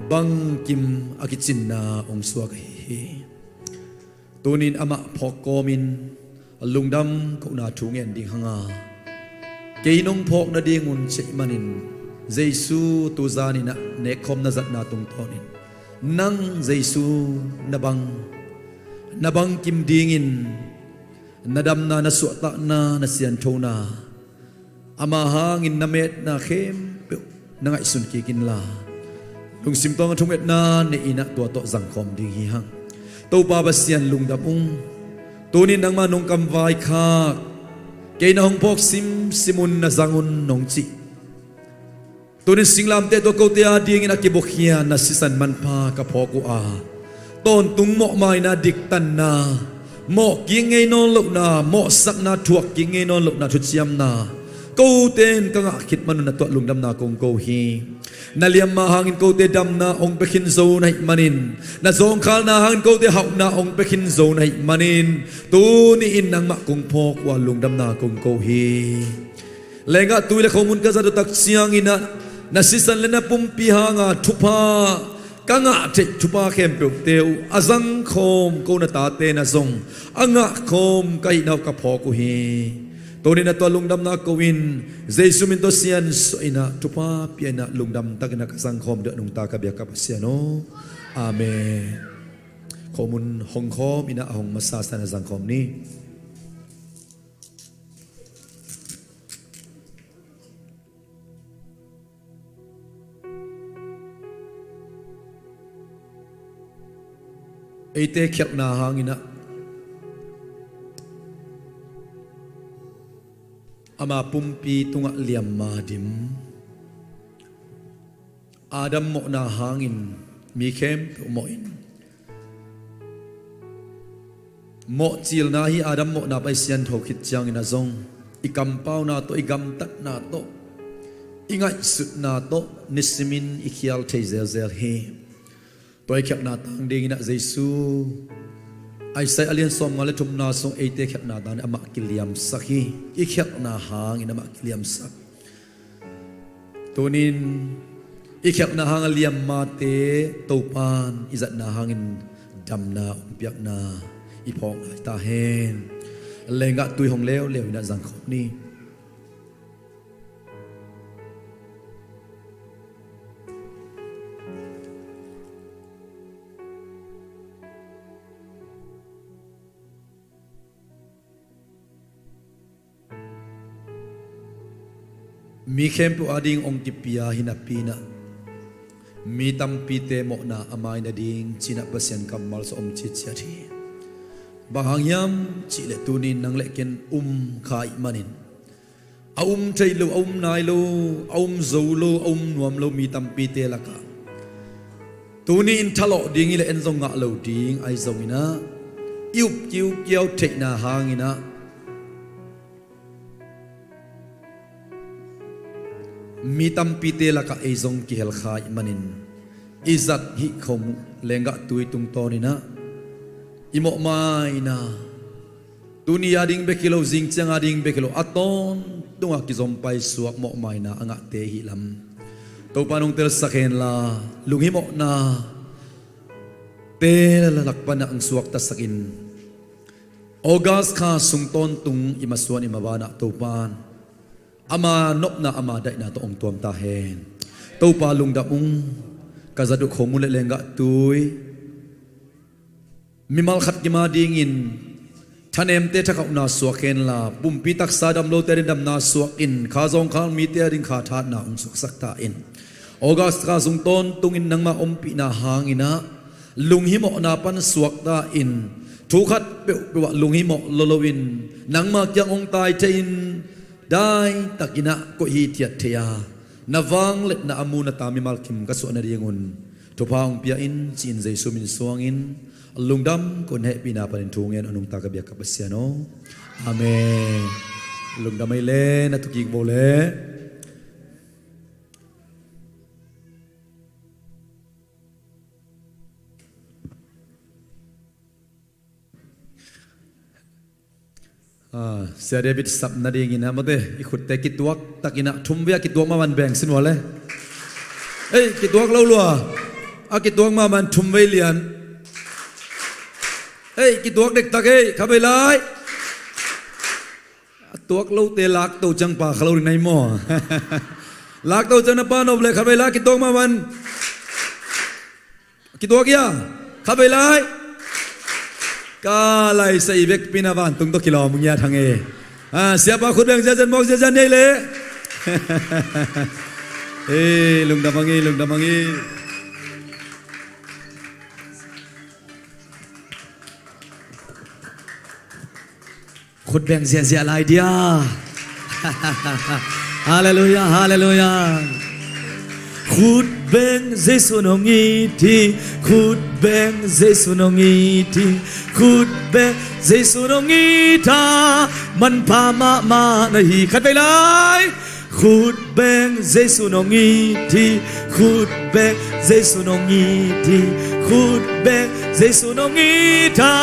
bang kim akitsin na ong suaki tunin ama phokomin lungdam ko na thungen ding hanga keinong phok na dingun che manin Jesu tu zani na ne khom na zat na tung tonin nang Jesu nabang kim dingin nadam na nasuata na nasian thona ama hangin namet na khem na ngai sun kikin la lung simtong thunget na ne ina to to zang khom ding hi hang to pa basian lung dapung tunin nang manong kam vai kha ke na hong pok simun na zangun nong chi tunin singlam te to ko te a ding ina kibokhia na sisan man pa ka phoku a ton tung mo mai na diktan na mo kingei non lo na mo sak na thuak kingei non lo na thu chiam na ko ten ka nga khit man na to lungdam na kong ko hi na liam ma hangin ko te dam na ong bekhin zo nai manin na zong khal na hangin ko te hau na ong bekhin zo nai manin tu ni in nang ma kong phok wa lungdam na kong ko hi lenga tu le khomun ka za tak siang ina na sisan le na pumpi hanga thupa kanga te thupa khem pe teu azang khom ko na ta te na zong anga khom kai nau ka pho ku hi to ni na to lungdam na ko win Jesu min to sian so ina thupa pi na lungdam ta na ka sang khom de nong ta ka bia ka pasiano amen khomun hong khom ina hong masa sa na zang khom ni Eite kyak na hangina ama pumpi tunga liam madim Adam mo na hangin mi kem mo in mo chil na hi Adam mo na pai sian tho khit chang in azong ikam pau na to igam tat na to ingai sut na to nisimin ikhial theizel zel he toy khap na tang ding na Jesu ai sai alien som ngale thum na song eite khap na dan ama kiliam sakhi i khap na hang in ama kiliam sak tunin i khap na hang liam ma te topan izat na hangin damna piak na i phok ta hen lenga tui hong leo leo na jang khop ni mi kempu ading ong tipia hinapina mi tampite mo na amay na ding china pasyan kamal sa chichati bahangyam chile tunin nang leken khai manin chailo nailo zolo nuam lo mi tampite laka tunin thalo ding ile enzong nga lo ding ai zongina iup kiu kiau thekna hangina mi tampite laka ezong ki hel khai manin izat hi khom lenga tui tung to ni na imo mai na dunia ding be kilo jing chang ading be kilo aton tunga ki zom pai suak mo mai na anga te hi lam to panong tel sakhen la lungi mo na te la lakpana ang suak ta sakin August kha sungton tung imasuan imabana to pan ama nop na ama dai na to ong tuam ta hen to pa lung da kazadu khomu le lenga tui mimal khat ki ma ding in thanem te thakau na suaken la pumpi tak sadam lo terin dam na suak in kha zong khang mi te ring kha that na ong suk sak ta in August ka sung ton tung in nang ma ompi na hangina lung hi mo na pan suak ta in thu khat pe wa lung hi mo lolowin nang ma kyang ong tai te in dai takina ko hi tiat thea nawang let na amuna tami malkim ka so na riangun to paung pia in chin Jesu min suangin lungdam kon he pina panin thungen anung ta ka bia ka pasiano amen lungdam ai le na tuki bole Sia David sab na ding ina mate ikut te kituak takina thumvia kituak ma man beng sin wale kituak lo lua a kituak ma man thumve lian kituak dek tak khabai lai tuak lo te lak to chang pa khalo nai mo lak to chang na pa no ble khabai lai kituak ma man kituak ya khabai lai ka lai sai vek pinavan tung to kilo mung ya thang siapa khut beng jajan mok jajan nei le lung damangi khut beng zia lai dia hallelujah khut beng Jesu nongi thi khut beng Jesu nongi thi khut beng Jesu nongi tha man pa ma nahi khat bai lai khut beng Jesu nongi thi khut beng Jesu nongi thi khut beng Jesu nongi tha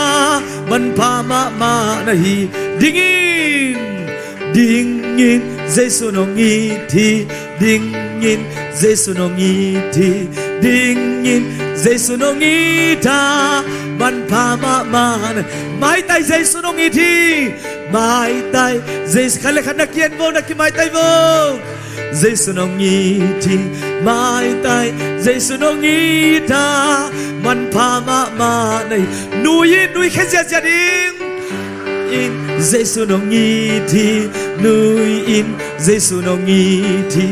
man pa ma nahi dingin Jesu nongi thi dingin Jesu nongi thi dingin Jesu nongi tha man pa ma mai tai Jesu nongi thi mai tai Jesu khale khana kien vo na ki mai tai vo Jesu nongi thi mai tai Jesu nongi tha man pa ma nei nui khe sia ding in Jesu nongi thi nui in Jesu nongi thi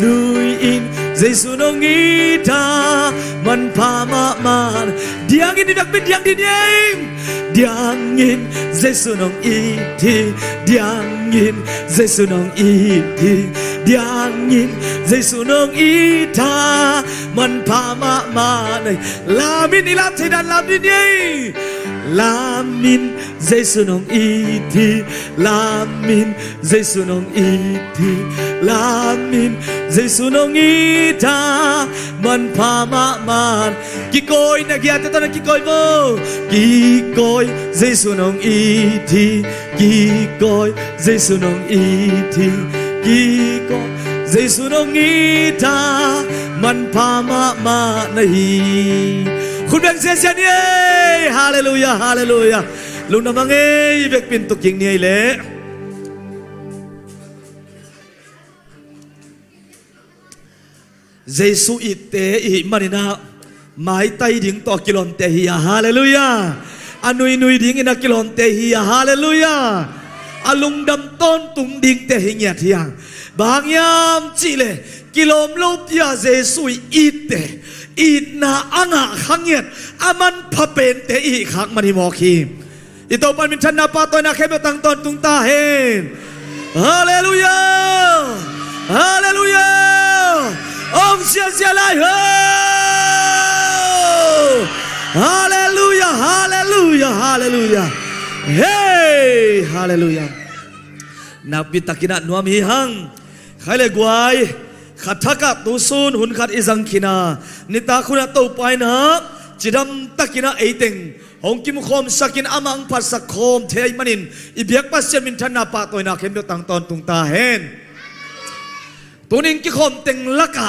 nui in Jesu nongi tha man pa ma diangin ibak bin diang dinyeng diangin Giêsu nong iti diangin Giêsu nong iti diangin Giêsu nong ita man pa ma này lamin ilam dan lam dinyeng lamin Giêsu nong iti lamin Giêsu nong iti lamin Giêsu nong ita man pa man kikoy nagyate to na kikoy mo kikoy Giêsu nong iti kikoy Giêsu nong iti kikoy Giêsu nong ita man pa ma nahiคุณแบงเสียเสียนี่ฮาเลลูยาฮาเลลูยาลุงน้ำมังเบกปินตุกิงนี่เละเยซูอิเตอิมานินาไม้ไตดิ่งต่อกิโลเตฮียฮาเลลูยาอันนุยดิ่งอินากิโลเตฮียฮาเลลูยาอาลุงดำต้นตุงดิ่งเตหิเงียทียงบางยามจีเลกิโลมลูปยาเยซูอิเตอีนาอ่างขังเงียดอามันพะเป็นเตอีขังมันหิมอคีอิโตปันมินชันนาปาตัวนาเข้มตังตอนตุงตาเฮนฮาเลลูยาฮาเลลูยาองเสียเสียไลเฮฮาเลลูยาฮาเลลูยาฮาเลลูยาเฮ้ฮาเลลูยานับบิตากินะนัวมีหังใครเลยกวยขัดทักตูซูนหุ่นขัดอิจังคินานิตาคุณะตัวไปนะจิดำตะกินะไอเต็งหงกิมคมสักินอามังปัสสักคมเทยมันินอิเบียกปัสเซมินทันนาปะตัวนาเข้มเดียวตังตอนตุงตาเฮนตัวนิงกิคมเต็งลักะ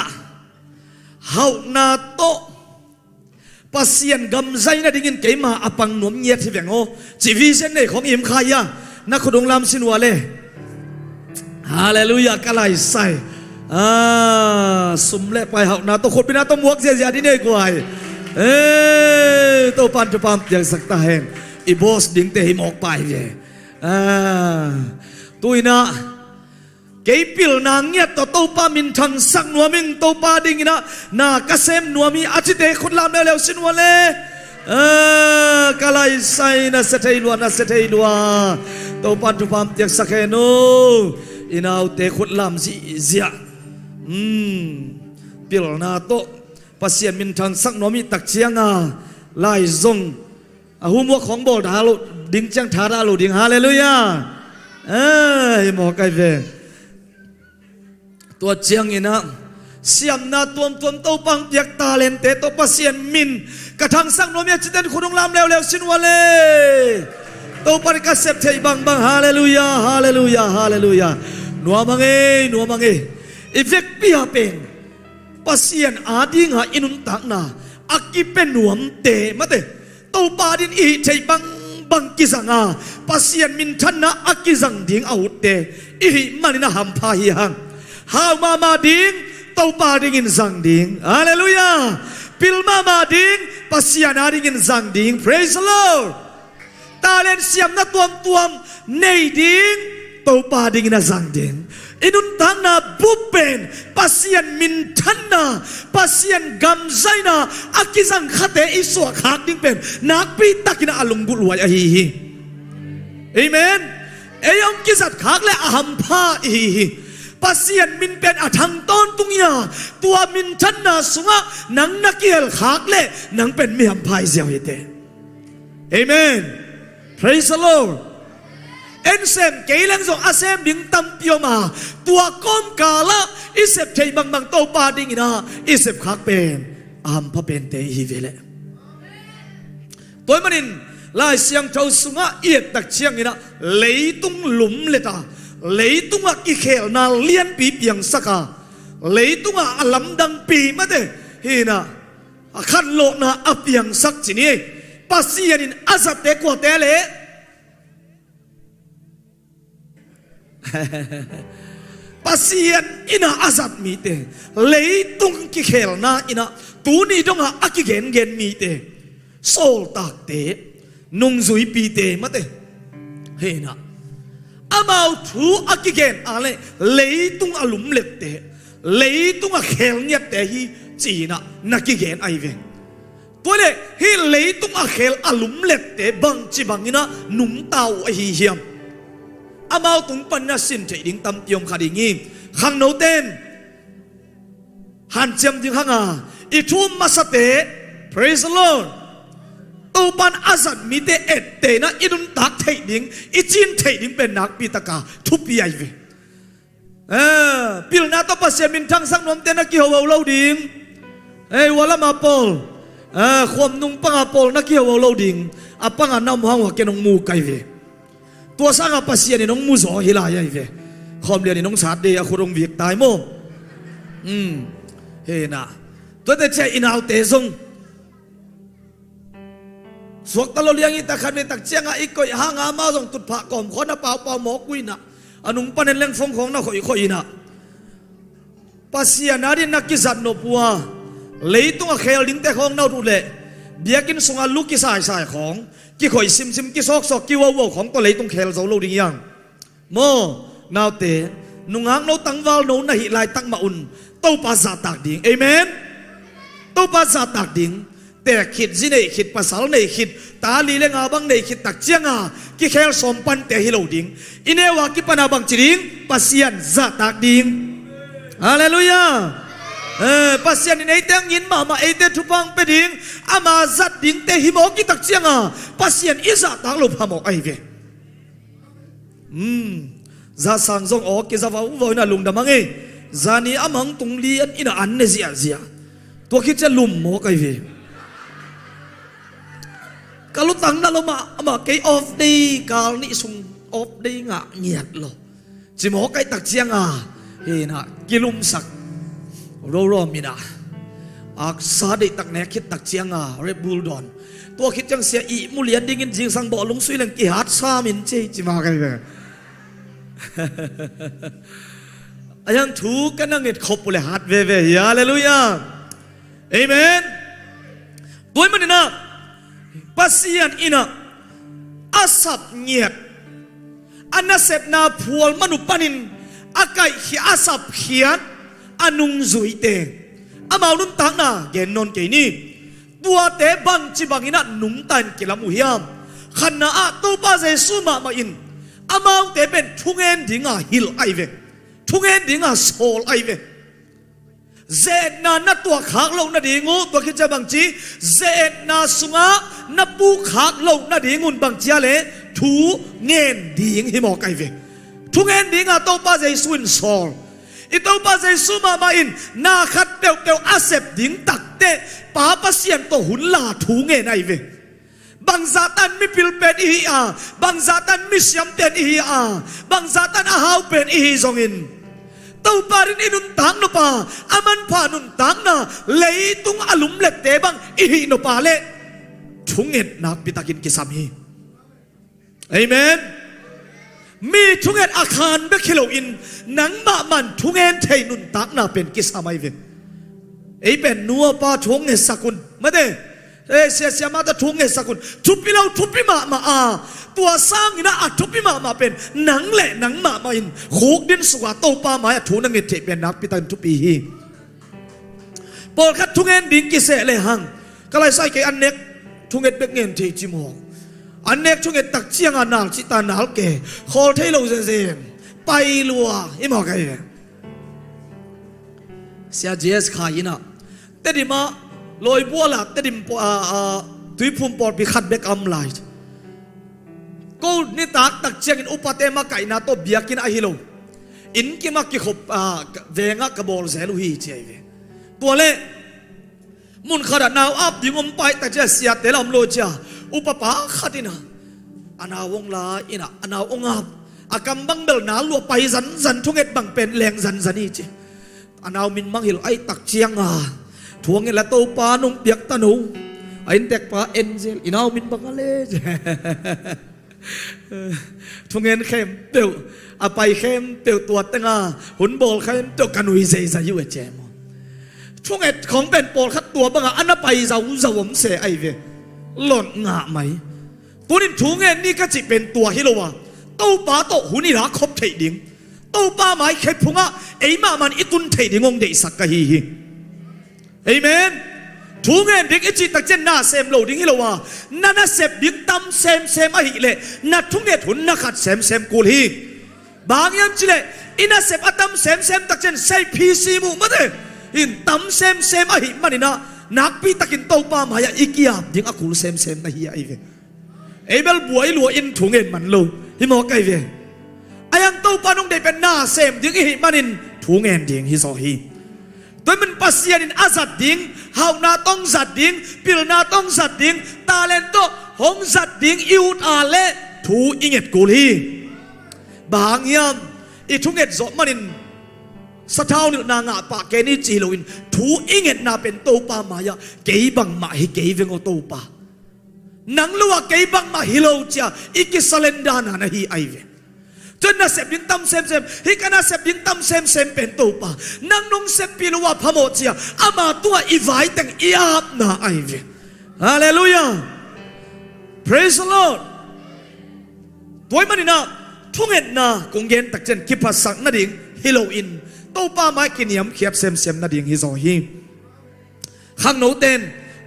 เฮานาโตปัสเซียนกำใจนะดิ่งเกมาอปังหนุ่มเงียที่แบงโอจีวีเซนเนของอิมขายะนักขุดงลำสินวะเลฮาเลลูยากะไลไซสุมเล่ไปเฮานาตัวคนเป็นนาตัวมวกเสียที่นี่กว่าตัวปันจะปามอย่างสักตาเห็นอีบอสดิ่งเตะหิมออกไปเลยตัวน่ะเกี่ยปิลนางเงียตัวปามินทังสักนัวมิงตัวปาดิ่งน่ะนากระเซมนัวมีอาทิตย์เตะคนลำได้แล้วสินวะเล่กะไลไซน่ะเสถียรล้วนน่ะเสถียรล้วนตัวปันจะปามอย่างสักเห็นโนอินเอาเตะคนลำสิเสียปิลนาโตปัสเซียนมินทังสักนอมิตักเชียงไล่ซงหัวมัวของโบดาลุดิ่งจังทาราลุดิ่งฮาเลลูยาหมอไก่เวตัวเจียงอินะเสียมนาตัวโตปังเปียกตาเลนเตตัวปัสเซียนมินกระทั่งสักนอมิจิตเดนคุณองลามแล้วสินวะเลตัวปริกัสเซปเทยบังฮาเลลูยาฮาเลลูยาฮาเลลูยานัวมังเออีเฟกปีฮาเป็นปัสเซียนอาดิงหาอินุนตักนาอักกิเป็นหนวมเตมาเตตัวปาดินอีใจบังกิสังอาปัสเซียนมินทันนะอักกิสังดิงเอาเตอีมันนะฮัมพาฮิฮังฮาวมาดิงตัวปาดิงินสังดิงฮาเลลูยาปิลมาดิงปัสเซียนอาดิงินสังดิง praise the Lord ตาเลนเสียมนะตัวในดิงตัวปาดิงินสังดิงอินุนทางนาบุปเพนปัสยันมินทันนาปัสยันกำใจนาอากิสังขัดเตอิสวะขักดิ้งเป็นนักปีตักินาอารมณ์กุลวายฮีเอเมนเอยองกิสัตขักและอาหัมพาฮีปัสยันมินเป็นอาทังต้นตุงยาตัวมินทันนาสุงะนังนักเกียลขักและนังเป็นมีหัมพายเสียวเตเอเมน praise the Lordเอ็นเซมเกลังส่งอาเซมดิ่งตั้มเปียวมาตัวก้มกาละอิเซปเทยบังโตปาดิ่งนะอิเซปขักเป็นอามพะเป็นเตฮีเวเลตัวมันนินลายเสียงเจ้าสุงะเอียดตักเชียงนี่นะเลยตุงหลุมเลตาเลยตุงอะกิเคลนาเลียนปีเปียงสักาเลยตุงอะอลัมดังปีมาเตฮีนะขันโลนะอเปียงสักจีนี่ปัสยานินอาซับเตกว่าเตเลปัสเซียนอินาอาซับมีเตเลยตุงกิเคลนาอินาตูนี่ดงอาอักเกนมีเตโซลตากเตนุงซุยปีเตมาเตเฮนะอามาทูอักเกนอะไรเลยตุงอาลุมเล็กเตเลยตุงอาเคลเนียเตฮีจีนะนักเกนไอเว ตัวเล็กฮิเลยตุ้งอาเคลอลุมเล็ดเตบังจีบังอินะหนุ่มเต่าไอเฮียมอามาตุ้งปัญญาสินเจดิงตำเตียมขาดิงี้ขังโนเต้นหันเจียมดิงขังอีทุ่มมาสเต praise the Lord ตัวปันอาสันมีเตเอ็ดเตนะอีดุนตักเทดิงอีจินเทดิงเป็นนักปีตะกาทุบปีไอเวปิลนาตัวปัสยามินทั้งสังนมเตนักกิฮาวาเราดิงวลามาปอลความนุ่งปังอาปอลนักกิฮาวาเราดิงอาปังอาน้ำหังว่าแกน้องมูไกเวตัวสังอาปัสยานี่น้องมูสอฮิลายไอเวความเรียนนี่น้องชาดเดียคุรงเวียกตายโมเฮน่ะตัวเด็กชายอินเอาเตซงสวกตะลเลียงอิตาคันในตักเจียงอีกก็หางามาส่งตุดผักก่อมคนน่ะเปล่าเปล่าหมอกุยน่ะอนุปนันเลี้ยงฟงของน่ะข่อยน่ะปัสยานาดินักกิจัดนปัวเลยต้องเอาเคลลิงแต่ของน่าดูเลยเบียกินส่งอาลูกกิสายของกิข่อยซิมกิซอกกิว้าวของตัวเลยต้องเคลเจ้าลูกดิ้งยังโมนาวเตนุงหางนาวตังวาลนาวนาฮิลายตังมาอุนตู้ภาษาตากดิ่งเอเมนตู้ภาษาตากดิ่งแต่ขิดจีเนขิดภาษาเนขิดตาลีเลงอาบังเนขิดตักเจียงกิเคลสมปันแต่ฮิโลดิ่งอินเนวากิปนาบังจิริงปัสยันซาตากดิ่งฮาเลลูยาปัสยันในเตียงยินมาเอเตทุบังเปดิ่งอามาซัดดิ่งแต่ฮิโมกิตักเจียงปัสยันอิซาตากลุพามอกไอเวซาสังซงออกกิซาฟ้าอุโวน่ะลุงดามังซานีอามังตุงลีอันอินะอันเนเซียตัวคิดจะลุมหมอกไอเวกาลุตังนั่นเรามาเกยออฟดีกาลนี่ซุงออฟดีงะเงียดโลจิหมอไกตักเจียงเฮนะกิลุมสักรอมินะอักษาได้ตักแนคิดตักเจียงเรบูลดอนตัวคิดจังเสียอีมุเลียนดิ้งจิงสังบ่อลงสุยเลงกิฮัดซามินเจจิมาไกเวอายังถูกกันนั่งเงิดขบเลยฮัดเวฮาเลลูยาเอเมนตัวมันนี่นะปัสยันอินะอาสับเงียดอันนั้นเสพนาพัวมนุปนินอากาศขี้อาสับเขียนอนุงจุยเตอามาลุนตังนะเกนนนเกนี่ตัวเตบังจิบังอินะนุ่งตันกิลามุฮิยามขันนาอาตัวป้าเจสุมามาอินอามาเตเป็นทุงเอ็นดิ่งฮิลไอเวทุงเอ็นดิ่งโซลไอเวเจนานัดตัวขากลงนาดีงูตัวคิดจะบังจีเจนาสุงะนับปูขากลงนาดีงูบังจีอะไรทูเงินดิ่งหิมอกไอเวทุเงินดิ่งตัวป้าใจสุนซอลอีตัวป้าใจสุมาอินนาขัดเตียวอาเซบดิ่งตักเตะป้าปัสยันตัวหุ่นลาทูเงินไอเวบางซาตันมีพิลเป็นอีบางซาตันมีเสียมเป็นอีบางซาตันอาหาวเป็นอีซองอินตัวปารินอินุนตังนปาอามันพานุนตังนะเลยตุงอลุมเล็ดเตบังอีนปาเลทุงเอ็ดนักปิตากินกิสามีเอเมนมีทุงเอ็ดอาคารเบคิโลอินหนังมามันทุงเอ็ดเทนุนตังนะเป็นกิสามีเวไอเป็นนัวปาทุงเอ็ดสกุลมาเด้เสียมาแต่ทุงเอ็ดสกุลทุบไปเราทุบไปมาตัวสร้างอินะทุบไปมาเป็นหนังแหละหนังมาอินโคกดินสวัสดิ์โตปามาทุนังเอ็ดเทเป็นนักปิตาทุบปีฮีปอดคัดทุงเอ็ดดิ่งกิเสเลยหังก็เลยใส่แกอันเน็กทุงเอ็ดเบกเงินเทจิมองอันเน็กทุงเอ็ดตักเชียงอันนาจิตานาลเกขอเทโลเซนไปลัวอิมอกไงเสียเจสขายนะแต่ดิมาลอยบัวละแต่ดิมตุยพุ่มปอดไปขัดเบกอัมไลท์กูนี่ตักเชียงอินอุปเตมาไก่นาโตเบียกินไอฮิโลอินกิมากิขบเวงกระบอกเซลุฮีเจเวตัวเล่มุนขนาดนาวอับยิงอมไปแต่จะเสียเตลอมโลจ้าอุปปาขัดินะอนาวงลาอินะอนาวงอับอากำบังเบลนาลัวไปสันทุงเอ็ดบังเป็นแรงสันนี่เจอนาวมินมังฮิโลไอตักเชียงทวงเงินละโตปานุ่งเปียกตะนูไอเด็กปาเอ็นเซลอินาวมินบังอะไรทุงเงินเข้มเตียวอาไปเข้มเตียวตัวตั้งหุ่นโบลเข้มเตียวกันวิเศษอยู่เจมทุงเงินของเป็นโปลขัดตัวบ้างอันนั้นไปเราผมเสียไอเวหล่นงะไหมตัวนี้ทุงเงินนี่ก็จะเป็นตัวฮิโลวะโตปาโตหุ่นนี่รักคบเทดิงโตปาไม้เข้มพุงไอมามันอิตุนเทดิงงเดสักกะฮีเอเมน ทุงเงินดิ้งอิจิตักเจนน่าเซมโลดิ้งฮิโลวานั่นน่ะเซมดิ้งตั้มเซมอะฮิเลนัดทุงเงินทุนนักขัดเซมกูลีบางยามจิเลอิน่ะเซมอัตั้มเซมตักเจนใส่พีซีมูมาเดอินตั้มเซมอะฮิมันนี่นะนักปีตักินโตปามหายอีกียบดิ้งอะคูลเซมนะฮิไอเวเอเบลบวยลัวอินทุงเงินมันโลฮิโมไกเวอายังโตปานงได้เป็นน่าเซมดิ้งฮิมันนินทุงเงินดิ้งฮิโซฮีตัวมันปัสยานินอาซัดดิ้งเฮานาต้องซัดดิ้งปิลนาต้องซัดดิ้งตาเลนโตหงซัดดิ้งอิวอาเลทูอิงเอ็ดกูลีบางยามอีทุงเอ็ดจอมันนินสะท้าวนินางาปะเกนี่จีโลอินทูอิงเอ็ดนาเป็นโตปามายาเกยบังมาฮิเกยเวงโตปานังลัวเกยบังมาฮิโลเจียอีกิสเลนดานานะฮีไอเวจนน่ะเสพยิ่งตั้มเซมฮิกันน่ะเสพยิ่งตั้มเซมเป็นตัวป่านังนงเสพปีลว่าพโมเจียอามาตัวอีไว้แต่งอีอาบนาไอเวฮาเลลูยา praise the Lord ตัวมันนี่นะทุ่งเห็นนะกงเย็นตักเจนคิดภาษาหน้าดิ่งฮิโลอินตัวป่าไม้กินยำเขียบเซมหน้าดิ่งฮิโซฮีข้างโนเต้น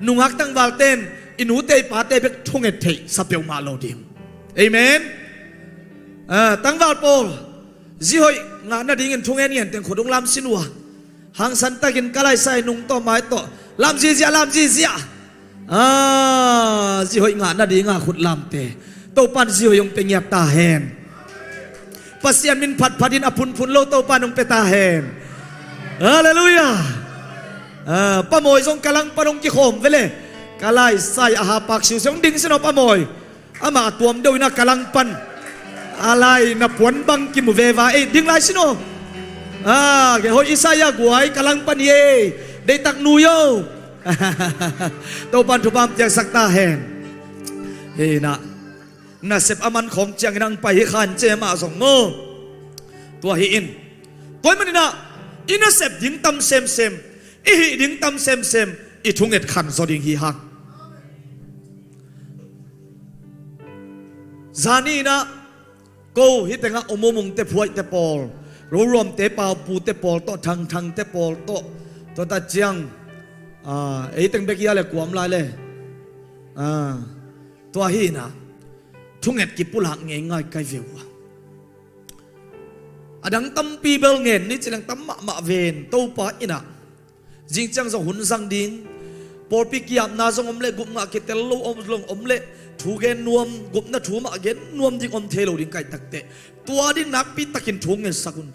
นุ่งฮักตั้งวาลเต้นอินูเตยป่าเตยเป็นทุ่งเห็ดเทสับเปียวมาโลดิ่งเอเมนตั้งวาลโปจีหอยงานนาดิ่งทุ่งเงินเต็งขดงลำสินัวหางสันตะกินกะไลใส่นุ่งต่อไม้ต่อลำจีเสียจีหอยงานนาดิ่งขุดลำเตะโตปันจีหอยยงเป็นเงียบตาแหนปัสยามินผัดดินอภุนโลโตปันยงเป็นตาแหนฮาเลลูยาป้าโมยทรงกำลังปนงกิโคมไปเลยกะไลใส่อาหารปากสิวเสียงดิ่งสินอป้าโมยอามาตัวมเดียวนะกำลังปันอะไรนับวันบังกิมเววาดิ้งไรสิโนแกโฮอิสายากวยกำลังปันเย่ได้ตักนูโยตัวปันทุบามจากสักตาแหนเฮน่ะเสพอามันของเจียงนังไปให้ขันเจมาส่งโง่ตัวเฮอินตัวมันนี่นะอิน่ะเสพดิ้งตั้มเซมอีหิดิ้งตั้มเซมอีทุ่งเอ็ดขันสอดิ้งฮีฮักจานีนะกูฮิตงะอมมุงเตพวยเตปอลรวมเตปาปูเตปอลโตทางเตปอลโตตาเจียงตังเบกียเลยกวมลายเลยตัวฮีนะทุ่งเอ็ดกิปุลักเงยไกเววดังตั้มปีเบลเงินนี่จะลังตั้มมะเวนโตปะอินะจริงจังสหุ่นสังดิ้งปอลปิกยามนาสงอมเล่กุมงะกิเตลโลอมลงอมเล่ทูเกนนวมกุบนัดทูมาเกนนวมดิ้งอมเทโลดิ้งไก่ตักเตตัวดิ้งนักปีตักินทูเงินสักุน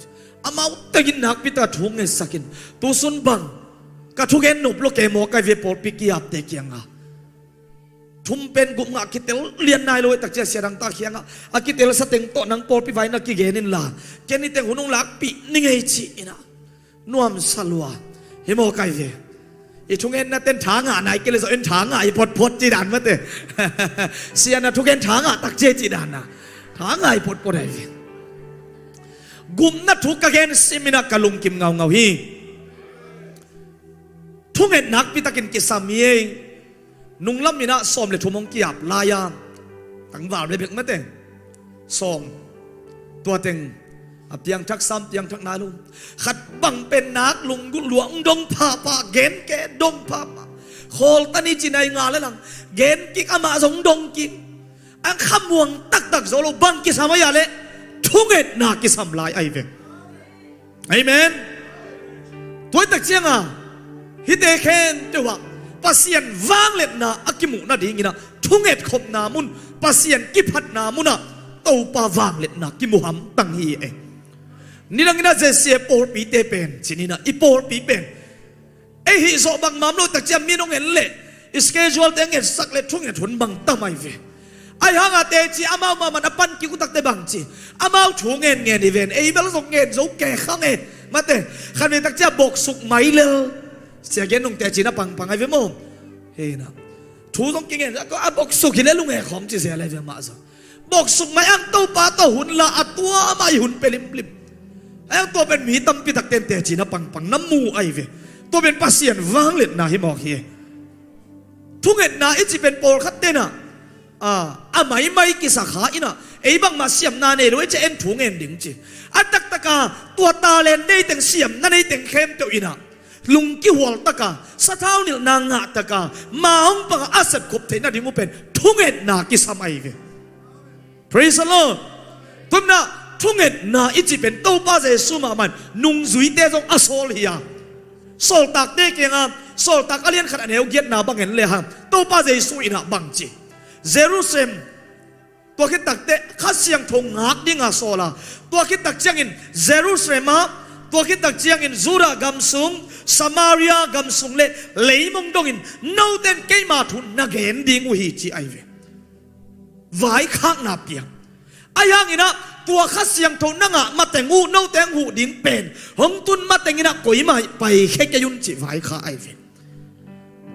อามาตักินนักปีตัทูเงินสักินตัวสุนบังกับทูเกนนบโลเกมอไกเวปอลปิกยามเตกียงอ่ะทุ่มเป็นกุมงะกิเตลเลียนนายโลตักเจเสียดังตาเคียงอ่ะอากิเตลสเต็งโตนังปอลปิไว้นักกิเกนินลาเกนิเต็งหุ่นงลักปีนิ่งไอจีนะนวมสลัวเฮโมไกเวอีทุกเงินน่ะเต้นช้างอ่ะนายก็เลยสอนช้างอ่ะอีพดจีดานมาเต้เสียนะทุกเงินช้างอ่ะตักเจจีดานนะช้างอ่ะอีพดไอ้กุมน่ะทุกเงินสิมินักกะลุงกิมเงาฮีทุกเงินนักพิตากินกิสามีนุ่งล้ำมินะสอมเลยทุ่มงกียบลายามตั้งวาเลยเบิกมาเต้สอมตัวเต็งเตียงทักซ้ำเตียงทักนาลุงขัดบังเป็นนักลุงกุหลวงดงผาปาเกนแกดงผาปาโคลตันนี้จีนายงาแล้วหลังเกนกิกอามาสงดงกิกอังขมวงตักโซโลบังกิสามายาเลทุกเอ็ดนากิสามลายไอเวงไอเมนตัวตักเจียงอ่ะฮิเตเคนเจ้าว่าปัสยันวางเล็ดนาอักิมุนาดีงี้นะทุกเอ็ดขบนามุนปัสยันกิพัดนามุนะโตปาวางเล็ดนากิมุฮัมตังฮีเอนี่นังน่าจะเสียโปรปีเตเป็นสินี่นะอีโปรปีเป็นฮิโซบังมามโลตักเจียมีน้องเห็นเละอิสเกจวลเตงเห็นสักเล็ดทุ่งเห็นทุนบังตั้มไอเวไอฮังอาเตจีอามามามันอปันกิกุตักเตบังจีอามาทุ่งเงินอีเวนเบลส่งเงินส่งแก่ข้างเงินมาเตขันเวตักเจียบกสุกไม่เลยเสียเงินน้องเตจีน่ะปังไอเวโมเฮ้นะทูส่งเงินแล้วก็บกสุกเห็นแล้วลุงเอ๋ของจีเสียอะไรเวมาซะบกสุกไม่อังโตปาโตหุ่นละอัตัวไม่หุ่นเป็นลิมไอ้ตัวเป็นหมีตั้มปีตักเต็นเตจีน่ะปังน้ำมูไอเวตัวเป็นปัสยันวางเล็ดนาฮิมอกเฮทุกเงินนาอิจิเป็นโปรคัตเตนะไม่กิสาขาอินะไอ้บังมาเสียมนาเนรวยจะเอ็นถุงเงินดิ่งจีอัตตะกาตัวตาเลนได้แต่งเสียมนั่นได้แต่งเข้มเจ้าอินะ ลุงกี่หัวตะกาสะเท้าเนี่ยนางงะตะกามาองปังอาศัยขบเทน่าดิ่งเป็นทุ่งเอ็ดนากิสมัยเว Praise the Lord ทุกน่ะทุ่งเอ็ดนาอิจิเป็นโตป้าเจสุมามันนุ่งจุยเตจงอโซลเฮียโซลตักเตเกียงโซลตักอเลียนขัดเนวเกียรนาบังเห็นเลยฮะโตป้าเจสุอินะบังจีเยรูซาเล็มตัวคิดตักเตะข้าเสียงทงหักดิ่งอาโซลาตัวคิดตักเจียงอินเยรูซาเล็มตัวคิดตักเจียงอินจูดากำซุงสมาเรียกำซุงเล่เลยมงดงอินนู่เต็นเกยมาทุนนักเห็นดิ่งอุฮิจีไอเวไว้ข้างนาเปียงไอ้ยังอินะตัวข้าเสียงทงนั่งมาแต่งูนู่แต่งหูดิ่งเป็นหงตุนมาแต่งอินะกุยมาไปแค่จะยุนจีไว้ข้าไอเว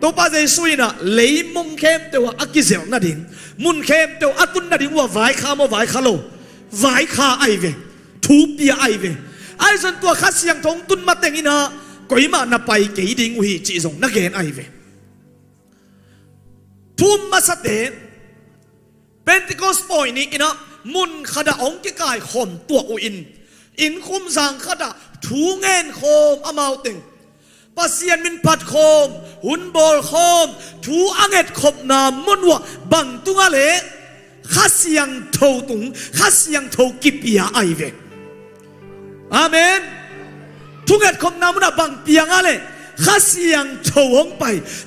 ตัวป้าเจสุยนะเลยมงเข้มตัวอักกิเซลนาดิ่งมุนเข้มตัวอัตุนนาดิ่งว่าไว้ข้ามาไว้ข้าโลไว้ข้าไอเวทูเปียไอเวไอ้ส่วนตัวข้าเสียงทงตุนมาแต่งอินะกุยมานาไปเกยดิ่งอุฮิจีส่งนักเห็นไอเวทุ่มมาสเตนเป็นติโกสปอยนี้อินะมุนขดาองกิกายข่มตัวอินคุมสังขดาถูเงินโคมอมาติงปัสเซียนมินปัดโคมหุนบอลโคมถูอังเอ็ดขบนามุนวะบังตุงาเลข้าเสียงเท่าตุงข้าเสียงเท่ากิปียไอเวอาเมนทุกเอ็ดขบนามุนบังเปียงอะไรข้าเสียงเท่าหงไป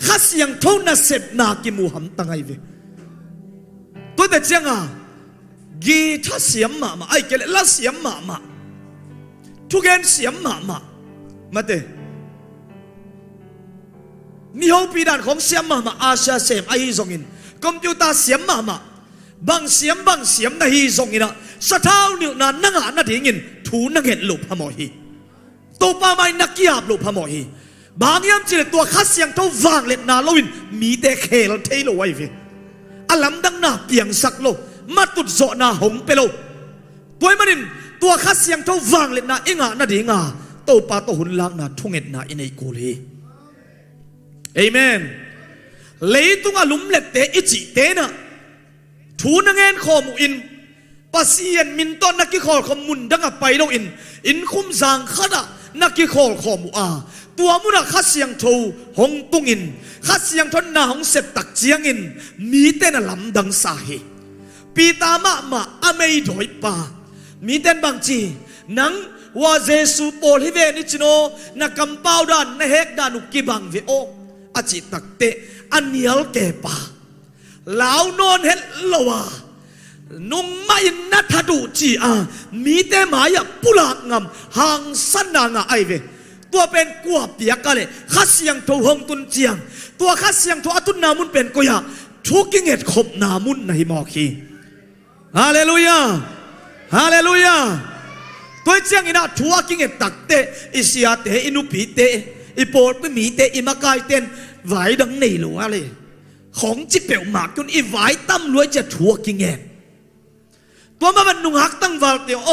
ข้าเสียงเท่านาเสพนากิมูหัมตังไอเวตัวเด็กจังกีถ้าเสียมมาไอ้เกล็ดละเสียมมาทุกเอ็นเสียมมาเตมีห้องปีดานของเสียมมาอาเซียเซมไอ้ทรงอินคอมพิวเตอร์เสียมมาบางเสียมนะฮีทรงอินะสะเท้านิ้วนั่งนาดิ่งอินถูนังเห็นหลบพมอฮีตัวป้าไม่นักกีฬาหลบพมอฮีบางยามจีตัวข้าเสียงเท่าวางเล็ดนาโลวินมีแต่เคลเทโลไว้เวอลัมดังนาเปียงสักโลมาตุดโซนาหงเปโลตัวมันนินตัวข้าเสียงเท่าวางเล็ดนาเองนาดิ่งตัวป้าตัวหุ่นล่างนาทุ่งเอ็ดนาอินไอโกลีเอเมนเลยตุงอลุมเล็ดเตอิจิเตนะทูนังเงินขอมูอินปัสเซียนมินต้นนักกิคอลขมุนดังไปโลอินคุมจางขดานักกิคอลขอมูตัวมุนักข้าเสียงโทหงตุงอินข้าเสียงทนนาหงเสพตักเจียงอินมีเต้นลำดังสาเหปีตามะอเมย์ถอยป่ามีเต้นบางจีนังว่าเยซูโปลิเวนิชโนนักกำเป้าดานนักเฮกดานุกิบังเวโออาจิตักเตอันเนียลเกป่าลาวนอนเห็นละวานุ่งไม่นัทดูจีมีเต้หมายปุลากงำหางสันนางไอเวตัวเป็นกัวเปียกเลยข้าเสียงโทหงตุนเจียงตัวข้าเสียงโทอตุนนามุนเป็นกุยาทุกิเงตขบนามุนในหมอคีฮาเลลูยาฮาเลลูยาตัวเจียงอินาทัวกิเงตตักเตอิเสียเตอินุปีเตอิโปดไปมีเตอิมากายเตนไหวดังในหลวเลยของจิเปียวหมากจนอีไหวตั้มรวยจะทัวกิเงตตัวมันนุ่งหักตั้งวาลเตียวโอ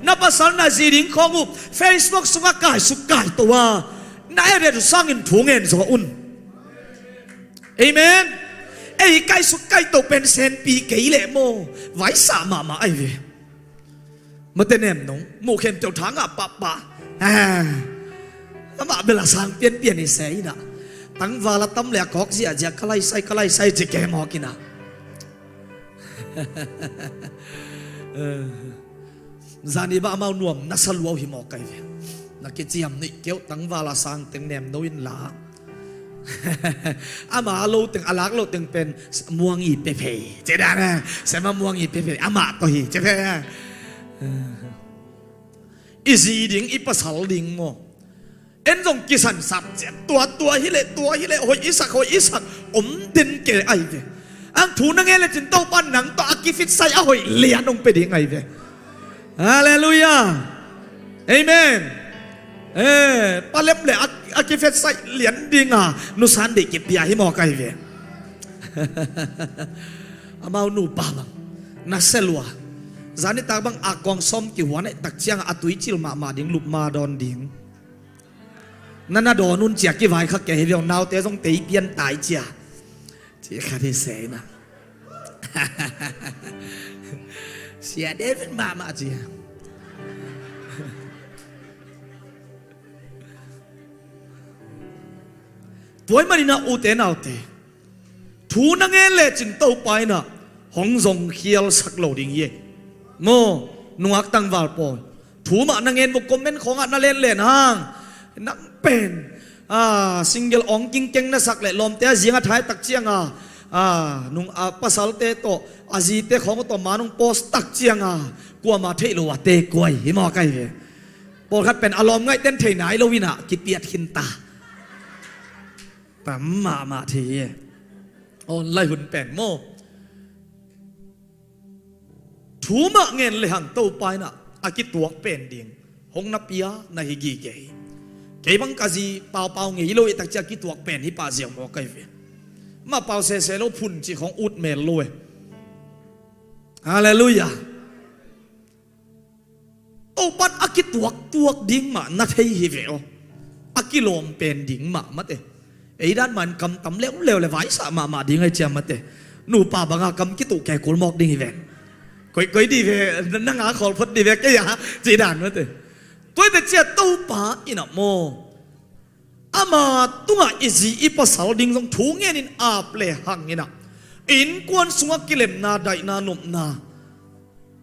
นับภาษาหน้าจีริงของอุบเฟซบุ๊กสุกกายตัวน่าเรียนสร้างอินถุงเงินสอุ่นเอเมนไอ้ไก่สุกไก่ตัวเป็นเซนปีเกยเล่โมไว้สามาไอ้เวมาเต้นแหนมน้องโมเข็มเจ้าทางป่าแล้วมาเวลาสร้างเปลี่ยนไอ้เสียนะตั้งวาลตั้มเหลือกอกเสียจะกลายใส่จะแกมอกินะจานี่บ้ามาหน่วมนัสลัวหิมอไก่นักกิจยามนี่เกี่ยวตั้งวาลาสังตึงแหนมโนวินลาอามาโลตึงอาลักโลตึงเป็นม่วงอีเปเพ่เจดานะเสมาม่วงอีเปเพ่อามาตัวฮีเจเพ่อีซีดิ่งอีปัสสาวดิ่งโมเอ็นจงกิสันสับเจ็บตัวฮิเลโหยอิสักอมดินเกไอเวอังถูนังเงลจินโตปันหนังต่ออากิฟิตไซอาหอยเลียนองไปดิ่งไอเวฮาเลลูยาเอเมนปาเล็บเลยอากิเฟสใส่เหรียญดิ่งนุสันเด็กเก็บยาให้หมอไก่เวอามาหนูป่าบังนักเซลัวจานิตาบังอากองซ้อมกี่หัวเนี่ยตักเชียงอตุยจิลมาดิ่งลุบมาดอนดิ่งนั่นน่ะโดนนุ่นเจียกี่ไว้ข้าแก่เหี่ยวนาวเตะต้องตีเปลี่ยนตายเจียเจียข้าที่เสนะเสียเดวิดมาเจีย ตัวมันน่ะอุเตนเอาเตทูนังเอเลจินเต้าไปน่ะหงจงเขียวสักโลดิ่งเย่โมนวกตั้งวาลปอนทูมานังเอ็นบุกคอมเมนต์ของอันนั่นเล่นห้างนักเป็นซิงเกิลองกิ้งเก่งนะสักเล่ลมเตะเสียงท้ายตักเจียงนุ่งภาษาเตะโตอาจีเตะของตัวมานุ่งโพสตักเจียงกลัวมาเทโลวะเตะกวยหิมะไกลเวปอดคัดเป็นอารมณ์ไงเต้นเทไหนโลวินะกิเปียดขินตาแต่มาเทออนไลน์หุ่นแป่งโมทูมาเงินเลยหังเต้าไปนะอากิตัวเป็นดิ่งหงนับยาในฮิกิเกยเกยบังกาจีเป่าเงี้ยโลยตักจากกิตัวเป็นฮิปาเสียงหมอไกเวมาเป่าเสโลพุ่นจีของอุดเมลโลยฮาเลลูยาโตปัดอากิตัวดิ่งมานัทเฮเวลอากิลมเป็นดิ่งมาเตไอ้ด้านมันกำตำเลี้ยวเลยไว้สามาดิ่งไอ้เจ้ามาเตหนูป่าบางกำกิตุแก่กุลมอกดิ่งเวก้อยดีเวนั่งหาขอพอดีเวก็อย่าจีด่านมาเตตัวเด็กเจ้าตู้ป่าอินะโมอามาตัวอิจีอีภาษาดิ่งส่งถูงเงินอาเปลหังเงินะอินกวนสงกิเลมนาได้นานุมนา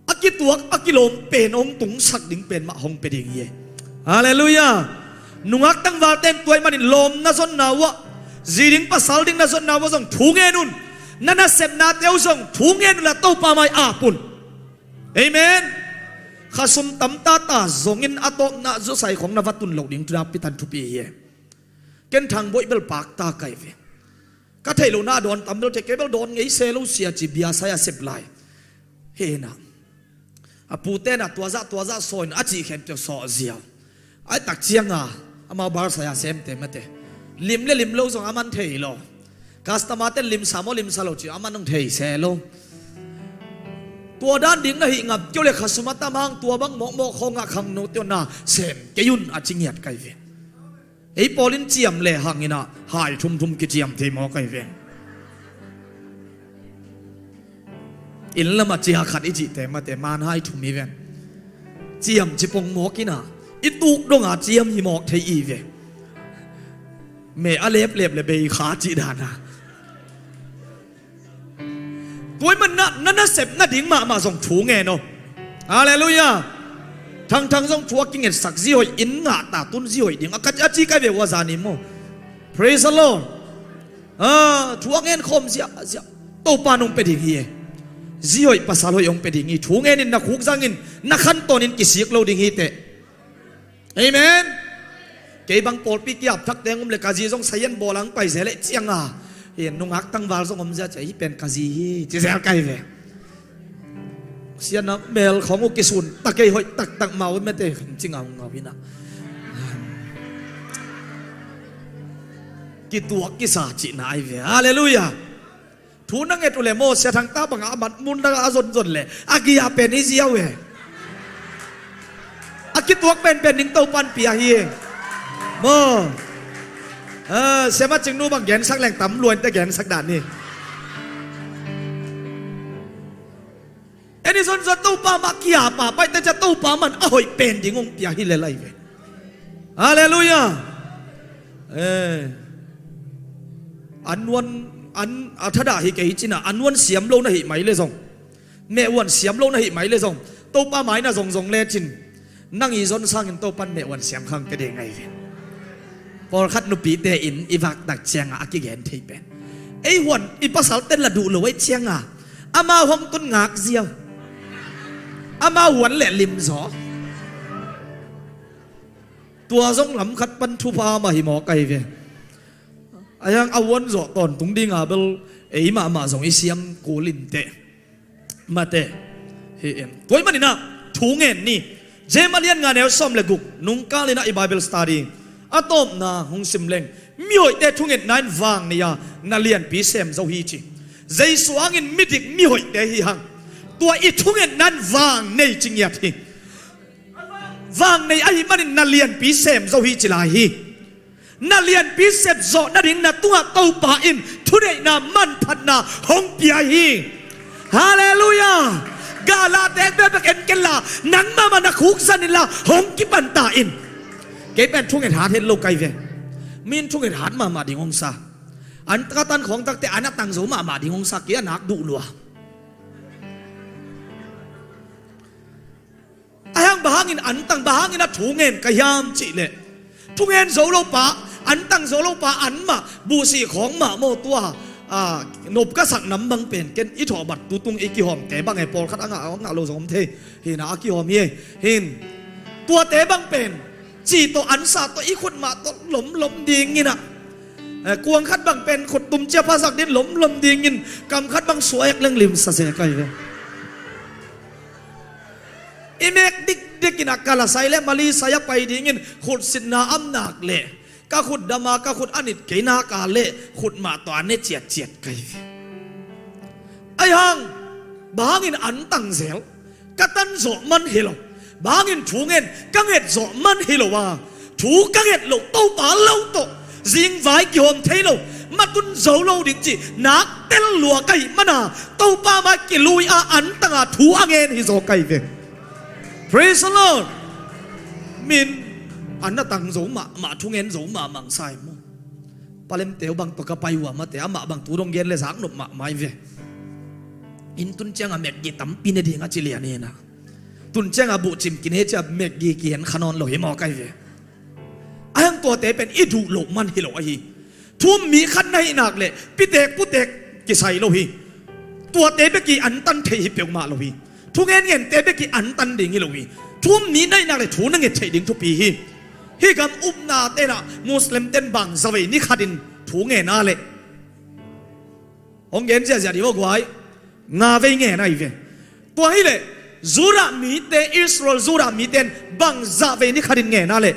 อากิตัวอากิลมเป็นองตุงสักดิ่งเป็นมาหงเป็นดิ่งเย่ฮาเลลูยานุ่งอักตั้งวาเต็มตัวมันลมน่าสนนาวะจีดิ่งภาษาดิ่งน่าสนนาวะส่งถูงเงินุนนั่นน่ะเสพนาเตียวส่งถูงเงินละตู้ป่าไม่อาปุ่นเอเมนข้าสมตั้มตาส่งเงินอัตโตน่าจะใส่ของนวัตุนเหล่าดิ่งทุราพิทันทุปีเย่เกันทางบ่อยเบลปากตาไก่เวก็เทลูน่าโดนตั้มเบลเทเกเบลโดนไงเซลูเสียจีบียาสายเสพไลเฮน่ะปูเต้น่ะตัวจ้าโซนอาจีเข็นเตียวสอเสียวไอ้ตักเชียงอามาบาร์สายเซมเต็มเตลิมเล่ลิมโลส่งอามันเทโลกัสตมาเตลิมสามลิมสาโลจีอามันต้องเทเซโลตัวด้านดิ่งน่ะหิงับเจ้าเล็กขสมัตตามังตัวบังหมอกคงขังโนเตียวน่ะเซมเกยุนอาจิงเงียดไก่เวไอ้ปอลินเจียมเลยหังอินะหายทุ่มกิเจียมเทมอไก่เวอินละมาจีฮัขัดอิจิแต่มาแต่มานหายทุ่มอีเวนเจียมจิปงหมอกินะอิตุกดงอาเจียมหิมอกเทอีเวเมอเล็บเลยเบยขาจีดานะตัวมันนั่นเสพนั่นดิ่งมาส่งถูเงเนาะฮาเลลูยาทั้งส่งชัวกิงเงินสักซิโอยอินงาตาตุนซิโอยดิ่งอาจีกันเบวาซานิโม praise the Lord ชัวเงินคมเสียโตปานงเป็ดดิ่งเฮียซิโอยภาษาลอยองเป็ดดิ่งฮีถูเงินนักขุกซังงินนักขันตอนินกิสิกโลดิ่งฮีเตะเอเมนเก็บังปอดปีกยับทักแดงอมเลกาจีส่งใส่ยันบอลังไปเสร็จเจียงเห็นนุ่งฮักตั้งวาลส่งอมจะให้เป็นกาจีจะเสียไกลเวเสียนะเมลของอุกิสุนตะเกยหอยตักเมาไม่เตะจริงเอาพี่นะกิตัวกิสาจินายเวฮาเลลูยาทูนังเอตุเลโมเสียทางตาบังอาบัดมุนดังอาจนเลยอากิยาเป็นอิเซียวเวอากิตัวเป็นนิ่งเต้าปันเปียเฮียโมเสียมาจึงนู้บางแกนสักแหล่งต่ำรวยแต่แกนสักด่านนี่เอ็นนี่ส่วนตู้ปลามาเกียป่าไปแต่จะตู้ปลามันโอ้ยเป็นดิ่งงเปียฮิเลไลเวฮาเลลูยาอันวันอัธดาฮิเกจินะอันวันเสียมโลนะฮิไหมเลยส่งแม่วันเสียมโลนะฮิไหมเลยส่งตู้ปลาไหมนะส่งเลจินนั่งอีส่วนสร้างตู้ปันแม่วันเสียมข้างก็ได้ไงเวพอคัดนุปีเตอินอีวักตักเชียงอากิเกนที่เป็นไอ้หวนอีภาษาเต้นละดูเลยไว้เชียงอามาห้องต้นงากเสียวอามาหวนแหละลิมสอตัวทรงหลำคัดปันทุพามาหิมอไก่เวอายังเอาวนสอตอนตุงดิ้งเบลไอ้มาส่งไอเสียมกูลินเตมาเตเห็นตัวมันนี่นะถูเงินนี่เจมาเลียนงานเอลซอมเลกุกนุงกาเลยนะไอไบเบิลสตาดีอาตอมนาหงสิมเลงมีหอยแต่ทุ่งเงินนั้นวางนี่ยานาเลียนปีเซมเจ้าฮีจิใจสว่างเงินมิดิกมีหอยแต่ฮีหังตัวอีทุ่งเงินนั้นวางในจริงยัดฮีวางในไอ้มันนาเลียนปีเซมเจ้าฮีจิลาฮีนาเลียนปีเซมโซนาดิงนาตัวเต้าป่าอินทุเรนามันพันนาหงเปียฮีฮาเลลูยากาลาเตกเบเกนเกลานังมานักขุกสันิลาหงกิปันตาอินเก็บเป็นทุ่งเงินหาเทนโลกไกเว มินทุ่งเห็ดหันมาดิ่งองศาอันกตันของตักแต่อันนั้นตั้งโสมาดิ่งองศาเกียนักดุลัวไอ้ยังบางอินอันตั้งบางอินนัดทุ่งเงินกะยามจิเลทุ่งเงินโซโลปะอันตั้งโซโลปะอันมาบูสีของมาโมตัวนบก็สั่งน้ำบังเป็นเกณฑ์อิทอบัตตุตุงอีกิหอมแต่บางไอ้ปอลคัดอ่างโลสมเทเห็นอากิหอมเย่เห็นตัวแต่บางเป็นจีตัวอันสาตัวอีขุดมาตัวหลมดีงินอ่ะกวงคัดบางเป็นขุดตุ่มเจ้าภาษาดินหลมดีงินกำคัดบางสวยเรื่องริมสะเสกเลยอีเมกดิกินักกาลาไซและมาลีไซไปดีงินขุดสินนาอัมนักเล่ก็ขุดดมาก็ขุดอันนี้เกนากาเล่ขุดมาตัวอันนี้เจียดกันไอ้ฮังบางอินอันตั้งเซลก็ตันโซมันเฮโลบางอินถูเงินกังเห็ดโซมันเฮโลว่าถูกังเห็ดโลโตป่าเล่าโตจิงไว้กี่หอมเทโลมาตุนโซโลดิจินักเต้นหลัวไก่มันอ่ะโตป่ามากี่ลุยอันตั้งถูอังเงินฮิโซไก่เว Praise the Lord มินอันนั้นตั้งโสมาทุ่งเงินโสมามังไซมปาเลมเตียวบางตัวก็ไปหัวมาแต่มาบางตัวดงเย็นเลยสักหนุมาไม่เวอินตุนเจ้าเมกกีตั้มปีนดีงั้นจิเลียนี่นะตุนเจ้าบุจิมกินเฮจะเมกกีเกียนขนอนลอยมอไกเวไอ้ยังตัวเตะเป็นอิดูโลมันฮิโลไอฮีทุ่มมีขันในหนักเลยพี่เด็กผู้เด็กกิใส่โลฮีตัวเตะเป็นกี่อันตันเทียบเปียกมาโลฮีทุ่งเงินเตะเป็นกี่อันตันดิ่งฮิโลฮีทุ่มมีในหนักเลยทุ่งนั่งเงินเทียดิ่งทุกปีฮีฮิกำอุบนาเตนะมุสลิมเต้นบังสวัยนี่ขัดินถูเงินน่าเลยองเงินเสียดีว่าไว้งาเวงเงินอะไรเวตัวฮิเลยจูรามีเตอิสราเอลจูรามีเต้นบังสวัยนี่ขัดินเงินน่าเลย